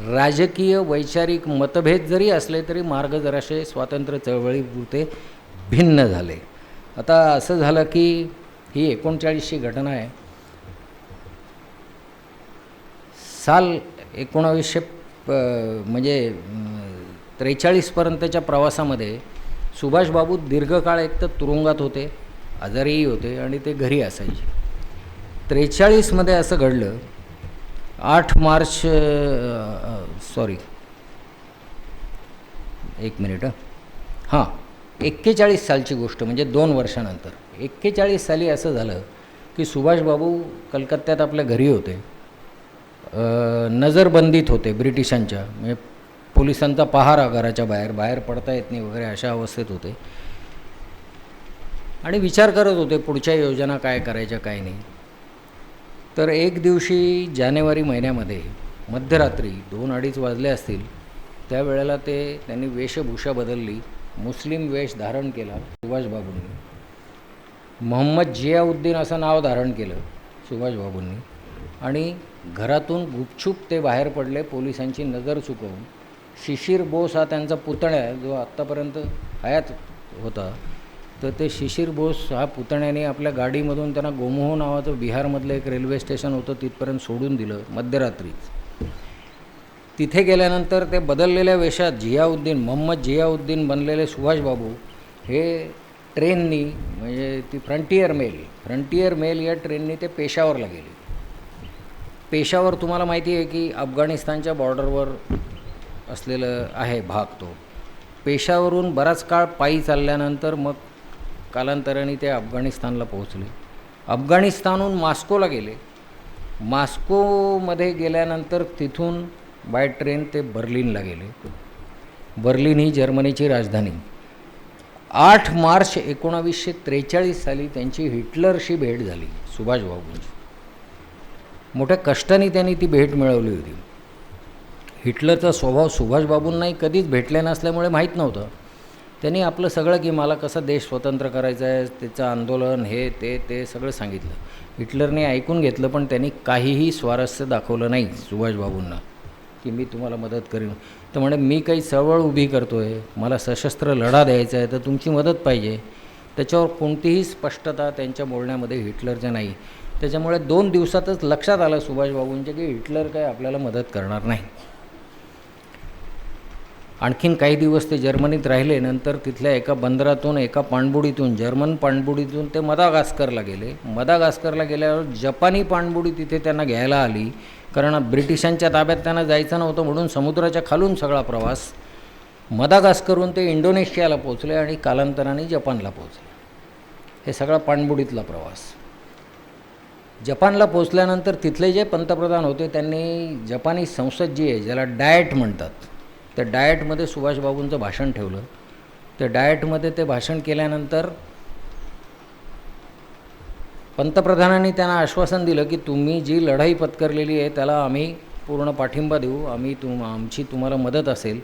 राजकीय वैचारिक मतभेद जरी असले तरी मार्ग जराशे स्वातंत्र्य चळवळीपुरते भिन्न झाले. आता असं झालं की ही 39ची घटना आहे. साल 19 म्हणजे 43पर्यंतच्या प्रवासामध्ये सुभाषबाबू दीर्घकाळ एक तर तुरुंगात होते, आजारीही होते आणि ते घरी असायचे. 43मध्ये असं घडलं, 8 मार्च 41 सालची गोष्ट, म्हणजे 2 वर्षानंतर 41 साली असं झालं की सुभाषबाबू कलकत्त्यात आपल्या घरी होते. नजरबंदीत होते ब्रिटिशांच्या, म्हणजे पोलिसांचा पहारा घराच्या बाहेर पडता येत नाही वगैरे अशा अवस्थेत होते आणि विचार करत होते पुढच्या योजना काय करायच्या काय नाही. तर एक दिवशी जानेवारी महिन्यामध्ये मध्यरात्री 2-2:30 वाजले असतील, त्यावेळेला त्यांनी वेशभूषा बदलली, मुस्लिम वेश धारण केला सुभाषबाबूंनी. मोहम्मद जियाउद्दीन असं नाव धारण केलं सुभाषबाबूंनी आणि घरातून गुपचूप ते बाहेर पडले पोलिसांची नजर चुकवून. शिशिर बोस हा त्यांचा पुतण्या जो आत्तापर्यंत हयात होता, तर ते शिशिर बोस हा पुतण्याने आपल्या गाडीमधून त्यांना गोमोह नावाचं बिहारमधलं एक रेल्वे स्टेशन होतं तिथपर्यंत सोडून दिलं मध्यरात्रीच. तिथे गेल्यानंतर ते बदललेल्या वेशात मोहम्मद जियाउद्दीन बनलेले सुभाषबाबू हे ट्रेननी, म्हणजे ती फ्रंटियर मेल या ट्रेननी ते पेशावरला गेले. पेशावर तुम्हाला माहिती आहे की अफगाणिस्तानच्या बॉर्डरवर असलेलं आहे भाग. तो पेशावरून बराच काळ पायी चालल्यानंतर मग कालांतराने ते अफगाणिस्तानला पोहोचले. अफगाणिस्तानहून मॉस्कोला गेले. मॉस्कोमध्ये गेल्यानंतर तिथून बाय ट्रेन ते बर्लिनला गेले. बर्लिन ही जर्मनीची राजधानी. 8 मार्च 1943 साली त्यांची हिटलरशी भेट झाली सुभाषबाबूंची. मोठ्या कष्टाने त्यांनी ती भेट मिळवली होती. हिटलरचा स्वभाव सुभाषबाबूंनाही कधीच भेटले नसल्यामुळे माहीत नव्हतं. त्यांनी आपलं सगळं की मला कसा देश स्वतंत्र करायचा आहे, त्याचं आंदोलन हे ते सगळं सांगितलं. हिटलरने ऐकून घेतलं, पण त्यांनी काहीही स्वारस्य दाखवलं नाही सुभाषबाबूंना की मी तुम्हाला मदत करीन. तर म्हणे मी काही चळवळ उभी करतो आहे, मला सशस्त्र लढा द्यायचा आहे, तर तुमची मदत पाहिजे. त्याच्यावर कोणतीही स्पष्टता त्यांच्या बोलण्यामध्ये हिटलरच्या नाही. त्याच्यामुळे 2 दिवसातच लक्षात आलं सुभाषबाबूंच्या की हिटलर काय आपल्याला मदत करणार नाही. आणखीन काही दिवस ते जर्मनीत राहिले. नंतर तिथल्या एका बंदरातून, एका पाणबुडीतून, जर्मन पाणबुडीतून ते मदागास्करला गेले. मदागास्करला गेल्यावर जपानी पाणबुडी तिथे त्यांना घ्यायला आली, कारण ब्रिटिशांच्या ताब्यात त्यांना जायचं नव्हतं म्हणून समुद्राच्या खालून सगळा प्रवास. मदागास्करहून ते इंडोनेशियाला पोचले आणि कालांतराने जपानला पोचले. हे सगळा पाणबुडीतला प्रवास. जपानला पोचल्यानंतर तिथले जे पंतप्रधान होते त्यांनी जपानी संसद जी आहे, ज्याला डाएट म्हणतात, त्या डाएटमध्ये सुभाषबाबूंचं भाषण ठेवलं. त्या डाएटमध्ये ते भाषण केल्यानंतर पंतप्रधानांनी त्यांना आश्वासन दिलं की तुम्ही जी लढाई पत्करलेली आहे त्याला आम्ही पूर्ण पाठिंबा देऊ, आमची तुम्हाला मदत असेल.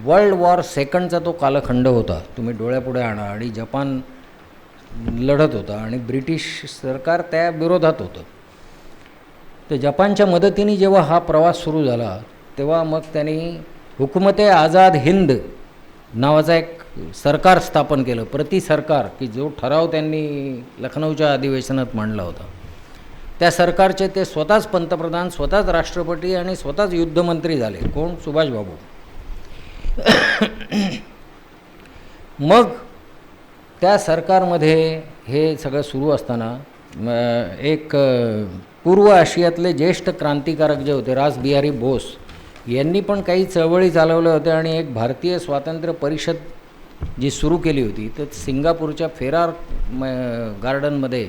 वर्ल्ड वॉर सेकंडचा तो कालखंड होता, तुम्ही डोळ्यापुढे आणा. आणि जपान लढत होता आणि ब्रिटिश सरकार त्या विरोधात होतं. तर जपानच्या मदतीने जेव्हा हा प्रवास सुरू झाला तेव्हा मग त्यांनी हुकुमते आझाद हिंद नावाचा एक सरकार स्थापन केलं, प्रति सरकार, की जो ठराव त्यांनी लखनौच्या अधिवेशनात मांडला होता. त्या सरकारचे ते स्वतःच पंतप्रधान, स्वतःच राष्ट्रपती आणि स्वतःच युद्धमंत्री झाले. कोण? सुभाषबाबू. मग त्या सरकारमध्ये हे सगळं सुरू असताना एक पूर्व आशियातले ज्येष्ठ क्रांतिकारक जे होते रासबिहारी बोस यांनी पण काही चळवळी चालवल्या होत्या आणि एक भारतीय स्वातंत्र्य परिषद जी सुरू केली होती. तर सिंगापूरच्या फेरार गार्डनमध्ये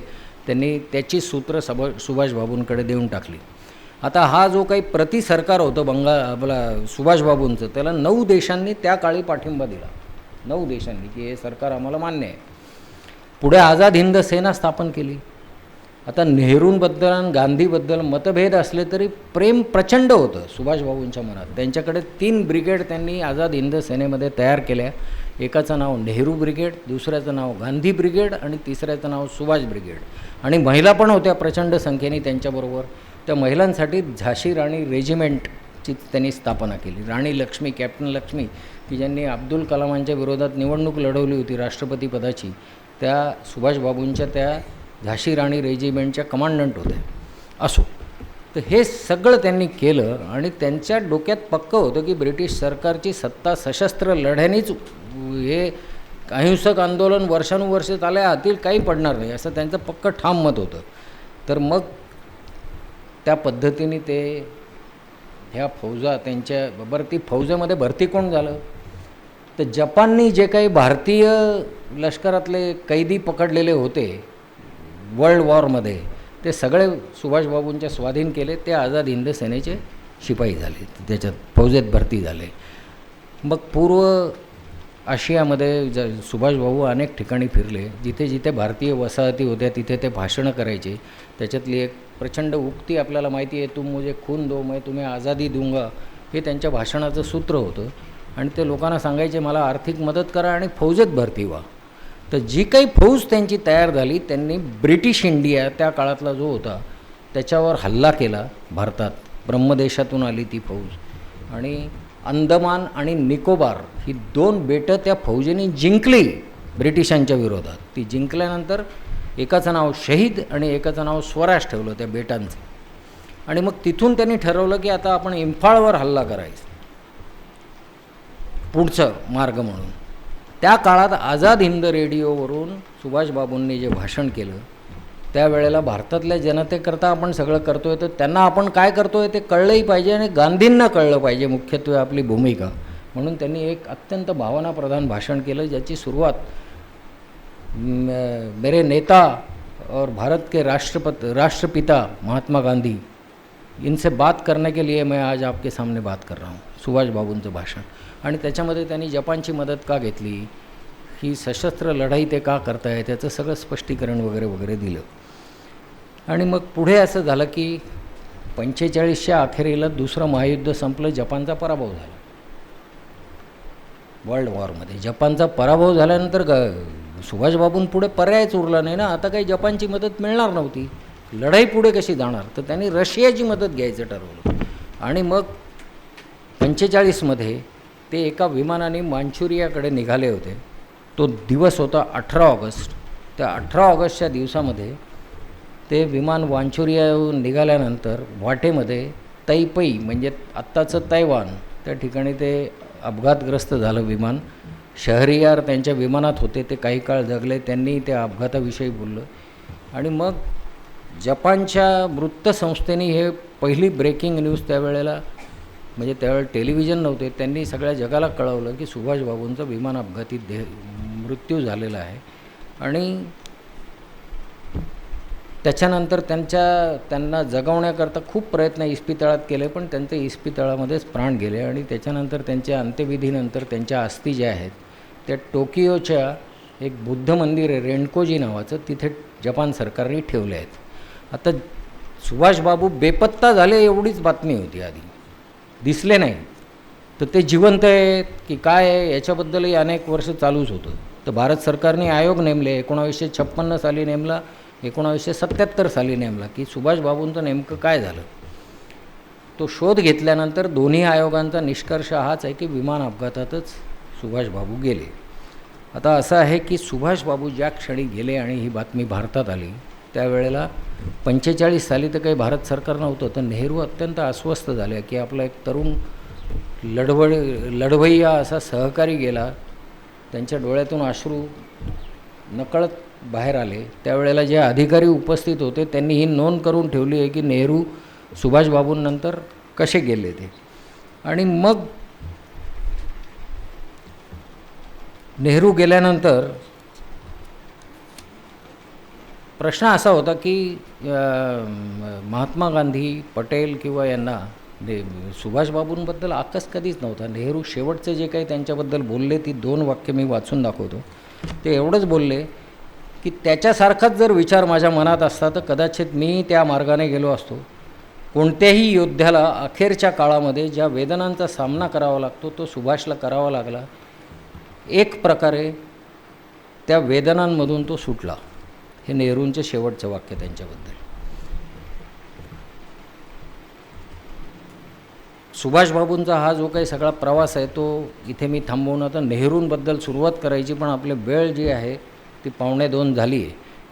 त्यांनी त्याची सूत्र सुभाषबाबूंकडे देऊन टाकली. आता हा जो काही प्रति सरकार होतं आपला सुभाषबाबूंचं, त्याला 9 देशांनी त्या काळी पाठिंबा दिला. 9 देशांनी की हे सरकार आम्हाला मान्य आहे. पुढे आझाद हिंद सेना स्थापन केली. आता नेहरूंबद्दल आणि गांधीबद्दल मतभेद असले तरी प्रेम प्रचंड होतं सुभाषबाबूंच्या मनात. त्यांच्याकडे 3 ब्रिगेड त्यांनी आझाद हिंद सेनेमध्ये तयार केल्या. एकाचं नाव नेहरू ब्रिगेड, दुसऱ्याचं नाव गांधी ब्रिगेड आणि तिसऱ्याचं नाव सुभाष ब्रिगेड. आणि महिला पण होत्या प्रचंड संख्येने त्यांच्याबरोबर. त्या महिलांसाठी झाशी राणी रेजिमेंटची त्यांनी स्थापना केली. राणी लक्ष्मी, कॅप्टन लक्ष्मी, की ज्यांनी अब्दुल कलामांच्या विरोधात निवडणूक लढवली होती राष्ट्रपतीपदाची, त्या सुभाषबाबूंच्या त्या झाशी राणी रेजिमेंटच्या कमांडंट होत्या. असो, तर हे सगळं त्यांनी केलं आणि त्यांच्या डोक्यात पक्कं होतं की ब्रिटिश सरकारची सत्ता सशस्त्र लढ्यानेच, हे अहिंसक आंदोलन वर्षानुवर्षे चालल्या हातील काही पडणार नाही असं त्यांचं पक्कं ठाम मत होतं. तर मग त्या पद्धतीने ह्या फौजा त्यांच्या बरोबर, ती फौजेमध्ये भरती कोण झालं? तर जपाननी जे काही भारतीय लष्करातले कैदी पकडलेले होते वर्ल्ड वॉरमध्ये, ते सगळे सुभाषबाबूंच्या स्वाधीन केले. ते आझाद हिंद सेनेचे शिपाई झाले, त्याच्यात फौजेत भरती झाले. मग पूर्व आशियामध्ये सुभाषबाबू अनेक ठिकाणी फिरले. जिथे जिथे भारतीय वसाहती होत्या तिथे ते भाषणं करायचे. त्याच्यातली एक प्रचंड उक्ती आपल्याला माहिती आहे, तुम मुझे खून दो मैं तुम्हें आझादी दूंगा, हे त्यांच्या भाषणाचं सूत्र होतं. आणि ते लोकांना सांगायचे मला आर्थिक मदत करा आणि फौजेत भरती व्हा. तर जी काही फौज त्यांची तयार झाली, त्यांनी ब्रिटिश इंडिया त्या काळातला जो होता त्याच्यावर हल्ला केला. भारतात ब्रह्मदेशातून आली ती फौज आणि अंदमान आणि निकोबार ही 2 बेटं त्या फौजेने जिंकली ब्रिटिशांच्या विरोधात. ती जिंकल्यानंतर एकाचं नाव शहीद आणि एकाचं नाव स्वराज ठेवलं त्या बेटांचं. आणि मग तिथून त्यांनी ठरवलं की आता आपण इम्फाळवर हल्ला करायचा, पुढचं मार्ग म्हणून. त्या काळात आझाद हिंद रेडिओवरून सुभाषबाबूंनी जे भाषण केलं, त्यावेळेला भारतातल्या जनतेकरता आपण सगळं करतो आहे, तर त्यांना आपण काय करतो आहे ते कळलंही पाहिजे आणि गांधींना कळलं पाहिजे मुख्यत्वे आपली भूमिका. म्हणून त्यांनी एक अत्यंत भावनाप्रधान भाषण केलं, ज्याची सुरुवात मेरे नेता और भारत के राष्ट्रपिता महात्मा गांधी इनसे बात करने के लिए मैं आज आपके सामने बात कर रहा हूँ, सुभाषबाबूंचं भाषण. आणि त्याच्यामध्ये त्यांनी जपानची मदत का घेतली, ही सशस्त्र लढाई ते का करताय, त्याचं सगळं स्पष्टीकरण वगैरे वगैरे दिलं. आणि मग पुढे असं झालं की 45च्या अखेरीला दुसरं महायुद्ध संपलं, जपानचा पराभव झाला वर्ल्ड वॉरमध्ये. जपानचा पराभव झाल्यानंतर सुभाषबाबूंपुढे पर्यायच उरला नाही ना, आता काही जपानची मदत मिळणार नव्हती, लढाई पुढे कशी जाणार. तर त्यांनी रशियाची मदत घ्यायचं ठरवलं. आणि मग 45मध्ये ते एका विमानाने मांचुरियाकडे निघाले होते. तो दिवस होता 18 ऑगस्ट. त्या 18 ऑगस्टच्या दिवसामध्ये ते विमान मांचुरियाहून निघाल्यानंतर वाटेमध्ये तैपई म्हणजे आत्ताचं तैवान, त्या ठिकाणी ते अपघातग्रस्त झालं विमान. शहरीयार त्यांच्या विमानात होते, ते काही काळ जगले. त्यांनी त्या अपघाताविषयी बोललं. आणि मग जपानच्या वृत्तसंस्थेने हे पहिली ब्रेकिंग न्यूज त्यावेळेला, म्हणजे त्यावेळेला टेलिव्हिजन नव्हते, त्यांनी सगळ्या जगाला कळवलं की सुभाषबाबूंचा विमान अपघाती मृत्यू झालेला आहे. आणि त्याच्यानंतर त्यांना जगवण्याकरता खूप प्रयत्न इस्पितळात केले, पण त्यांचे इस्पितळामध्येच प्राण गेले. आणि त्याच्यानंतर त्यांच्या अंत्यविधीनंतर त्यांच्या अस्थी ज्या आहेत त्या टोकियोच्या एक बुद्ध मंदिर आहे रेणकोजी नावाचं, तिथे जपान सरकारने ठेवले आहेत. आता सुभाषबाबू बेपत्ता झाले एवढीच बातमी होती, आधी दिसले नाही. तर ते जिवंत आहेत की काय आहे याच्याबद्दलही अनेक वर्ष चालूच होतं. तर भारत सरकारने आयोग नेमले, 1956 साली नेमला, 1977 साली नेमला, की सुभाषबाबूंचं नेमकं काय झालं. तो शोध घेतल्यानंतर दोन्ही आयोगांचा निष्कर्ष हाच आहे की विमान अपघातातच सुभाषबाबू गेले. आता असं आहे की सुभाषबाबू ज्या क्षणी गेले आणि ही बातमी भारतात आली, त्यावेळेला 45 साली तर काही भारत सरकार नव्हतं. तर नेहरू अत्यंत अस्वस्थ झाले की आपला एक तरुण लढवय्या असा सहकारी गेला. त्यांच्या डोळ्यातून अश्रू नकळत बाहेर आले. त्यावेळेला जे अधिकारी उपस्थित होते त्यांनी ही नोंद करून ठेवली आहे की नेहरू सुभाषबाबूंनंतर कसे गेले ते. आणि मग नेहरू गेल्यानंतर प्रश्न असा होता की महात्मा गांधी, पटेल किंवा यांना सुभाषबाबूंबद्दल आकस कधीच नव्हता. नेहरू शेवटचे जे काही त्यांच्याबद्दल बोलले, ती 2 वाक्य मी वाचून दाखवतो. ते एवढंच बोलले की त्याच्यासारखाच जर विचार माझ्या मनात असता तर कदाचित मी त्या मार्गाने गेलो असतो. कोणत्याही योद्ध्याला अखेरच्या काळामध्ये ज्या वेदनांचा सामना करावा लागतो तो सुभाषला करावा लागला. एक प्रकारे त्या वेदनांमधून तो सुटला. हे नेहरूंचे शेवटचं वाक्य त्यांच्याबद्दल. सुभाषबाबूंचा हा जो काही सगळा प्रवास आहे तो इथे मी थांबवून आता नेहरूंबद्दल सुरुवात करायची, पण आपली वेळ जी आहे ती 1:45 झाली आहे.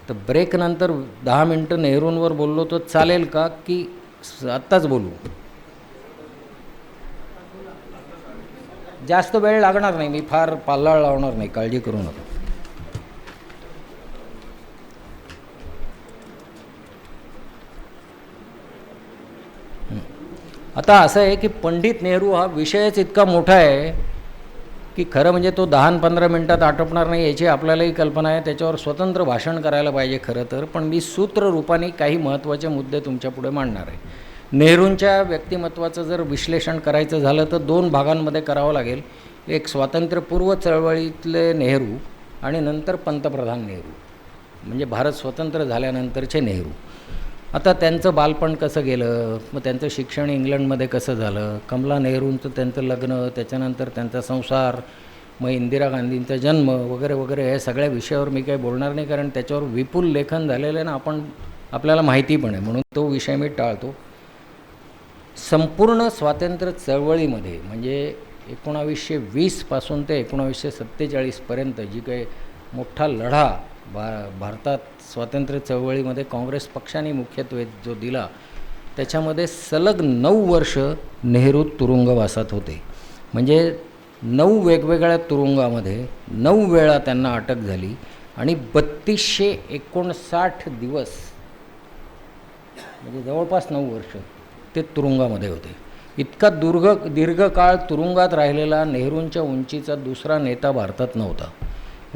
तर ब्रेकनंतर 10 मिनटं नेहरूंवर बोललो तर चालेल का, की आत्ताच बोलू? जास्त वेळ लागणार नाही, मी फार पाल्लाळ लावणार नाही, काळजी करू नका. आता असं आहे की पंडित नेहरू हा विषयच इतका मोठा आहे की खरं म्हणजे तो 10-15 मिनटात आटोपणार नाही याची आपल्यालाही कल्पना आहे. त्याच्यावर स्वतंत्र भाषण करायला पाहिजे खरं तर. पण मी सूत्ररूपाने काही महत्त्वाचे मुद्दे तुमच्यापुढे मांडणार आहे. नेहरूंच्या व्यक्तिमत्त्वाचं जर विश्लेषण करायचं झालं तर 2 भागांमध्ये करावं लागेल. एक स्वातंत्र्यपूर्व चळवळीतले नेहरू आणि नंतर पंतप्रधान नेहरू, म्हणजे भारत स्वतंत्र झाल्यानंतरचे नेहरू. आता त्यांचं बालपण कसं गेलं, मग त्यांचं शिक्षण इंग्लंडमध्ये कसं झालं, कमला नेहरूंचं त्यांचं लग्न, त्याच्यानंतर त्यांचा संसार, मग इंदिरा गांधींचा जन्म वगैरे वगैरे, हे सगळ्या विषयावर मी काही बोलणार नाही, कारण त्याच्यावर विपुल लेखन झालेलं आहे ना, आपल्याला माहिती पण आहे, म्हणून तो विषय मी टाळतो. संपूर्ण स्वातंत्र्य चळवळीमध्ये म्हणजे 1920 पासून ते 1947पर्यंत जी काही मोठा लढा भारतात स्वातंत्र्य चळवळीमध्ये काँग्रेस पक्षाने मुख्यत्वे जो दिला, त्याच्यामध्ये सलग 9 वर्ष नेहरू तुरुंगवासात होते. म्हणजे 9 वेगवेगळ्या तुरुंगामध्ये 9 वेळा त्यांना अटक झाली आणि 3259 दिवस, म्हणजे जवळपास 9 वर्ष ते तुरुंगामध्ये होते. इतका दीर्घकाळ तुरुंगात राहिलेला नेहरूंच्या उंचीचा दुसरा नेता भारतात नव्हता.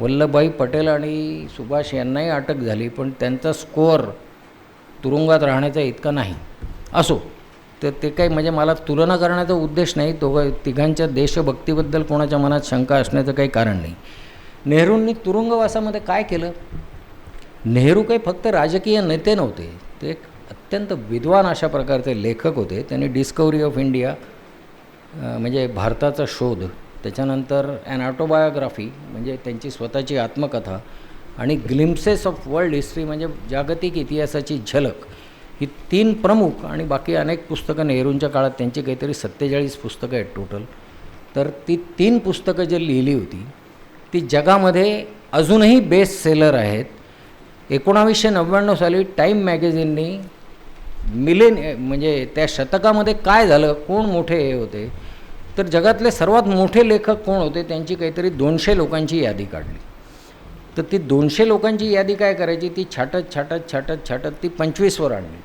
वल्लभभाई पटेल आणि सुभाष यांनाही अटक झाली, पण त्यांचा स्कोअर तुरुंगात राहण्याचा इतका नाही. असो, तर ते काही म्हणजे मला तुलना करण्याचा उद्देश नाही. तिघांच्या देशभक्तीबद्दल कोणाच्या मनात शंका असण्याचं काही कारण नाही. नेहरूंनी तुरुंगवासामध्ये काय केलं? नेहरू काही फक्त राजकीय नेते नव्हते, ते एक अत्यंत विद्वान अशा प्रकारचे लेखक होते. त्यांनी डिस्कवरी ऑफ इंडिया म्हणजे भारताचा शोध, त्याच्यानंतर ॲन ऑटोबायोग्राफी म्हणजे त्यांची स्वतःची आत्मकथा, आणि ग्लिम्सेस ऑफ वर्ल्ड हिस्ट्री म्हणजे जागतिक इतिहासाची झलक, ही 3 प्रमुख, आणि बाकी अनेक पुस्तकं नेहरूंच्या काळात त्यांची काहीतरी 47 पुस्तकं आहेत टोटल. तर ती 3 पुस्तकं जे लिहिली होती ती जगामध्ये अजूनही बेस्ट सेलर आहेत. 1999 साली टाईम मॅगझिननी म्हणजे त्या शतकामध्ये काय झालं, कोण मोठे हे होते, तर जगातले सर्वात मोठे लेखक कोण होते त्यांची काहीतरी 200 लोकांची यादी काढली. तर ती 200 लोकांची यादी काय करायची, ती छाटत ती 25वर आणली.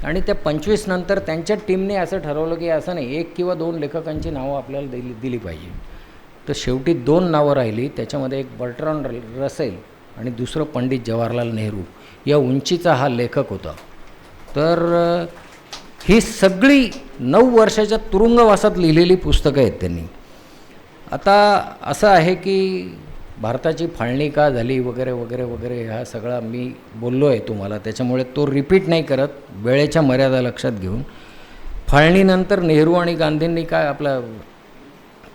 आणि त्या 25 नंतर त्यांच्या टीमने असं ठरवलं की असं नाही, 1 किंवा 2 लेखकांची नावं आपल्याला दिली पाहिजे. तर शेवटी 2 नावं राहिली. त्याच्यामध्ये एक बर्ट्रांड रसेल आणि दुसरं पंडित जवाहरलाल नेहरू या उंचीचा हा लेखक होता. तर ही सगळी 9 वर्षाच्या तुरुंगवासात लिहिलेली पुस्तकं आहेत त्यांनी. आता असं आहे की भारताची फाळणी का झाली वगैरे वगैरे वगैरे, हा सगळा मी बोललो आहे तुम्हाला, त्याच्यामुळे तो रिपीट नाही करत, वेळेच्या मर्यादा लक्षात घेऊन. फाळणीनंतर नेहरू आणि गांधींनी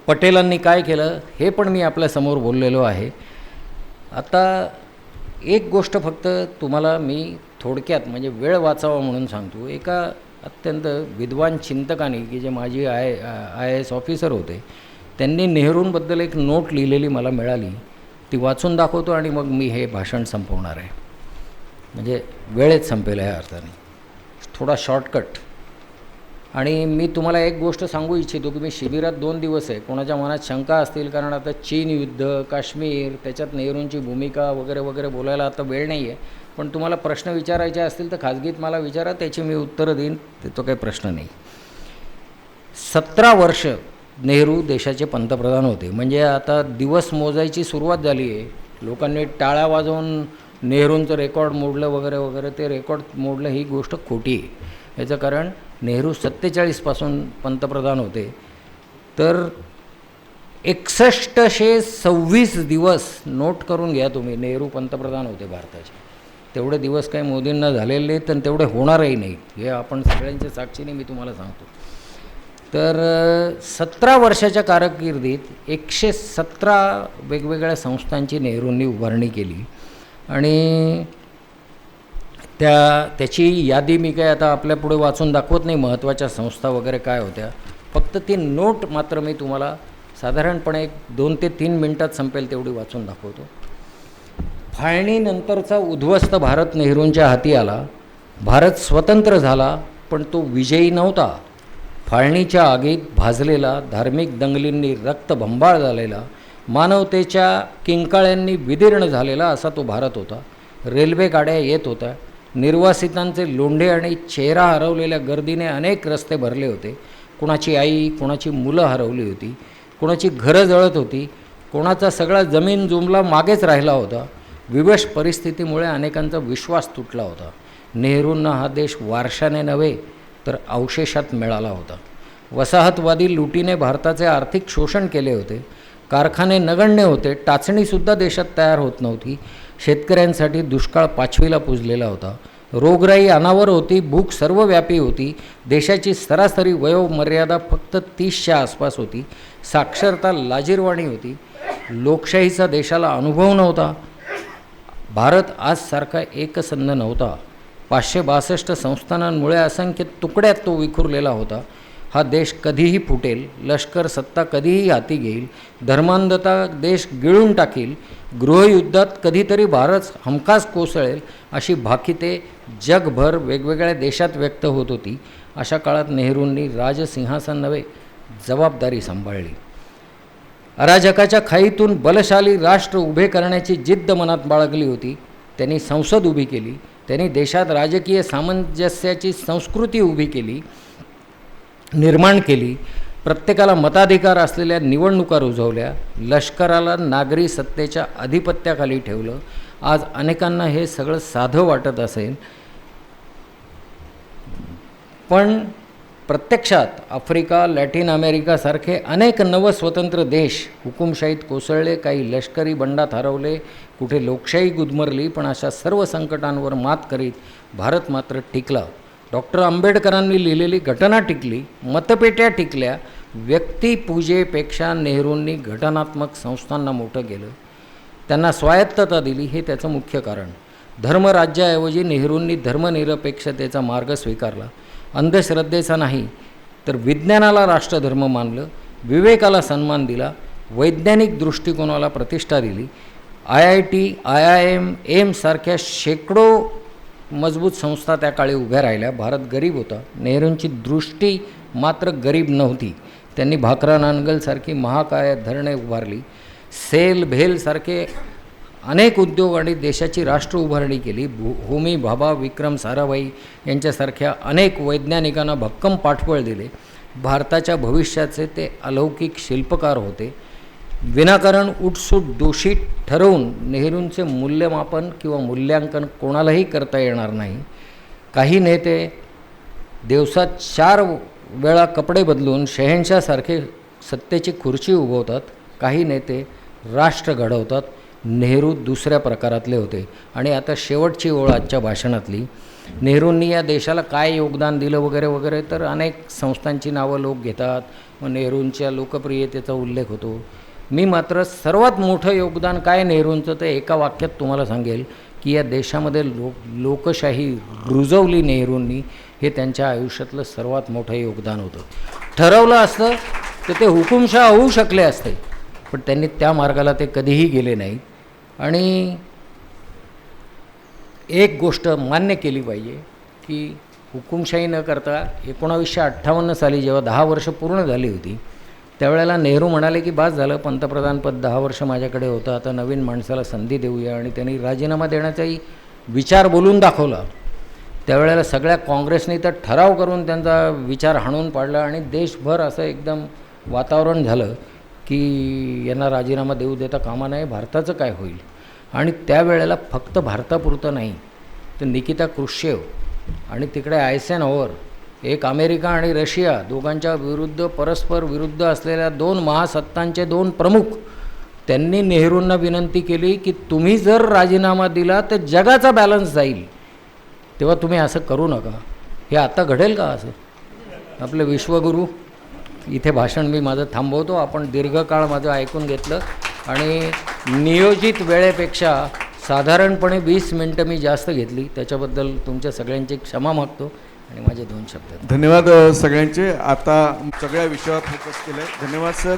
पटेलांनी काय केलं हे पण मी आपल्यासमोर बोललेलो आहे. आता एक गोष्ट फक्त तुम्हाला मी थोडक्यात म्हणजे वेळ वाचावा म्हणून सांगतो. एका अत्यंत विद्वान चिंतकाने की जे माझी IAS ऑफिसर होते, त्यांनी नेहरूंबद्दल एक नोट लिहिलेली मला मिळाली, ती वाचून दाखवतो आणि मग मी हे भाषण संपवणार आहे. म्हणजे वेळेत संपेल ह्या अर्थाने, थोडा शॉर्टकट. आणि मी तुम्हाला एक गोष्ट सांगू इच्छितो की मी शिबिरात 2 दिवस आहे. कोणाच्या मनात शंका असतील, कारण आता चीन युद्ध, काश्मीर, त्याच्यात नेहरूंची भूमिका वगैरे वगैरे बोलायला आता वेळ नाही आहे. पण तुम्हाला प्रश्न विचारायचे असतील तर खाजगीत मला विचारा, त्याची मी उत्तरं देईन, तो काही प्रश्न नाही. 17 वर्ष नेहरू देशाचे पंतप्रधान होते. म्हणजे आता दिवस मोजायची सुरुवात झाली आहे. लोकांनी टाळ्या वाजवून नेहरूंचं रेकॉर्ड मोडलं वगैरे वगैरे, ते रेकॉर्ड मोडलं ही गोष्ट खोटी आहे. याचं कारण नेहरू 47 पासून पंतप्रधान होते, तर 6126 दिवस नोट करून घ्या तुम्ही, नेहरू पंतप्रधान होते भारताचे. तेवढे दिवस काही मोदींना झालेले नाहीत आणि तेवढे होणारही नाहीत, हे आपण सगळ्यांच्या साक्षीने मी तुम्हाला सांगतो. तर 17 वर्षाच्या कारकिर्दीत 117 वेगवेगळ्या संस्थांची नेहरूंनी उभारणी केली. आणि त्याची यादी मी काय आता आपल्यापुढे वाचून दाखवत नाही, महत्त्वाच्या संस्था वगैरे काय होत्या. फक्त ती नोट मात्र मी तुम्हाला साधारणपणे 2 ते 3 मिनटात संपेल तेवढी वाचून दाखवतो. फाळणीनंतरचा उद्ध्वस्त भारत नेहरूंच्या हाती आला. भारत स्वतंत्र झाला, पण तो विजयी नव्हता. फाळणीच्या आगीत भाजलेला, धार्मिक दंगलींनी रक्तबंबाळ झालेला, मानवतेच्या किंकाळ्यांनी विदीर्ण झालेला असा तो भारत होता. रेल्वे गाड्या येत होत्या, निर्वासितांचे लोंढे आणि चेहरा हरवलेल्या गर्दीने अनेक रस्ते भरले होते. कुणाची आई, कुणाची मुलं हरवली होती. कोणाची घरं जळत होती, कोणाचा सगळा जमीन जुमला मागेच राहिला होता. विवश परिस्थितीमुळे अनेकांचा विश्वास तुटला होता. नेहरूंना हा देश वारशाने नव्हे तर अवशेषात मिळाला होता. वसाहतवादी लुटीने भारताचे आर्थिक शोषण केले होते. कारखाने नगण्य होते. टाचणीसुद्धा देशात तयार होत नव्हती. शेतकऱ्यांसाठी दुष्काळ 5वीला पुजलेला होता. रोगराई अनावर होती. भूक सर्वव्यापी होती. देशाची सरासरी वयोमर्यादा फक्त 30च्या आसपास होती. साक्षरता लाजिरवाणी होती. लोकशाहीचा देशाला अनुभव नव्हता. भारत आजसारखा एकसंध नव्हता. 562 संस्थानांमुळे असंख्य तुकड्यात तो विखुरलेला होता. हा देश कधीही फुटेल, लष्कर सत्ता कधीही हाती घेईल, धर्मांधता देश गिळून टाकील, गृहयुद्धात कधीतरी भारत हमखास कोसळेल अशी भाकिते जगभर वेगवेगळ्या देशात व्यक्त होत होती. अशा काळात नेहरूंनी राजसिंहासन नव्हे जबाबदारी सांभाळली. अराजकाच्या खाईतून बलशाली राष्ट्र उभे करण्याची जिद्द मनात बाळगली होती. त्यांनी संसद उभी केली. त्यांनी देशात राजकीय सामंजस्याची संस्कृती उभी केली, निर्माण केली. प्रत्येकाला मताधिकार असलेल्या निवडणुका रुजवल्या. लष्कराला नागरी सत्तेच्या आधिपत्याखाली ठेवलं. आज अनेकांना हे सगळं साधं वाटत असेल, पण प्रत्यक्षात आफ्रिका, लॅटिन अमेरिकासारखे अनेक नवस्वतंत्र देश हुकुमशाहीत कोसळले. काही लष्करी बंडात हरवले, कुठे लोकशाही गुदमरली. पण अशा सर्व संकटांवर मात करीत भारत मात्र टिकला. डॉक्टर आंबेडकरांनी लिहिलेली घटना टिकली. मतपेट्या टिकल्या. व्यक्तिपूजेपेक्षा नेहरूंनी घटनात्मक संस्थांना मोठं केलं. त्यांना स्वायत्तता दिली. हे त्याचं मुख्य कारण. धर्मराज्याऐवजी नेहरूंनी धर्मनिरपेक्षतेचा मार्ग स्वीकारला. अंधश्रद्धेचा नाही तर विज्ञानाला राष्ट्रधर्म मानलं. विवेकाला सन्मान दिला. वैज्ञानिक दृष्टिकोनाला प्रतिष्ठा दिली. IIT, IIM, एम्स सारख्या शेकडो मजबूत संस्था त्या काळी उभ्या राहिल्या. भारत गरीब होता. नेहरूंची दृष्टी मात्र गरीब नव्हती. त्यांनी भाकरा नानगलसारखी महाकाय धरणे उभारली. सेल भेलसारखे अनेक उद्योग आणि देशाची राष्ट्र उभारणी केली. होमी भाभा, विक्रम साराभाई यांच्यासारख्या अनेक वैज्ञानिकांना भक्कम पाठबळ दिले. भारताच्या भविष्याचे ते अलौकिक शिल्पकार होते. विनाकारण उठसूट दोषी ठरवून नेहरूंचे मूल्यमापन किंवा मूल्यांकन कोणालाही करता येणार नाही. काही नेते दिवसात 4 वेळा कपडे बदलून शहेनशाहसारखे सत्तेची खुर्ची उभवतात. काही नेते राष्ट्र घडवतात. नेहरू दुसऱ्या प्रकारातले होते. आणि आता शेवटची ओळ आजच्या भाषणातली. नेहरूंनी या देशाला काय योगदान दिलं वगैरे वगैरे तर अनेक संस्थांची नावं लोक घेतात. मग नेहरूंच्या लोकप्रियतेचा उल्लेख होतो. मी मात्र सर्वात मोठं योगदान काय नेहरूंचं ते एका वाक्यात तुम्हाला सांगेल की या देशामध्ये लोकशाही रुजवली नेहरूंनी. हे त्यांच्या आयुष्यातलं सर्वात मोठं योगदान होतं. ठरवलं असतं तर ते हुकुमशाह होऊ शकले असते, पण त्यांनी त्या मार्गाला ते कधीही गेले नाहीत. आणि एक गोष्ट मान्य केली पाहिजे की हुकुमशाही न करता 1958 साली जेव्हा 10 वर्ष पूर्ण झाली होती त्यावेळेला नेहरू म्हणाले की बस झालं, पंतप्रधानपद 10 वर्ष माझ्याकडे होतं, आता नवीन माणसाला संधी देऊया. आणि त्यांनी राजीनामा देण्याचाही विचार बोलून दाखवला. त्यावेळेला सगळ्या काँग्रेसने तर ठराव करून त्यांचा विचार हाणून पाडला आणि देशभर असं एकदम वातावरण झालं की यांना राजीनामा देऊ देता कामा नये, भारताचं काय होईल. आणि त्यावेळेला फक्त भारतापुरतं नाही तर निकिता क्रुश्चेव आणि तिकडे आयसेनहॉवर, एक अमेरिका आणि रशिया दोघांच्या विरुद्ध परस्पर विरुद्ध असलेल्या 2 महासत्तांचे 2 प्रमुख, त्यांनी नेहरूंना विनंती केली की तुम्ही जर राजीनामा दिला तर जगाचा बॅलन्स जाईल, तेव्हा तुम्ही असं करू नका. हे आता घडेल का असं? आपले विश्वगुरू. इथे भाषण मी माझं थांबवतो. आपण दीर्घकाळ माझं ऐकून घेतलं आणि नियोजित वेळेपेक्षा साधारणपणे 20 मिनटं मी जास्त घेतली. त्याच्याबद्दल तुमच्या सगळ्यांची क्षमा मागतो आणि माझे 2 शब्द. धन्यवाद सगळ्यांचे. आता सगळ्या विषयावर फोकस केलं आहे. धन्यवाद सर.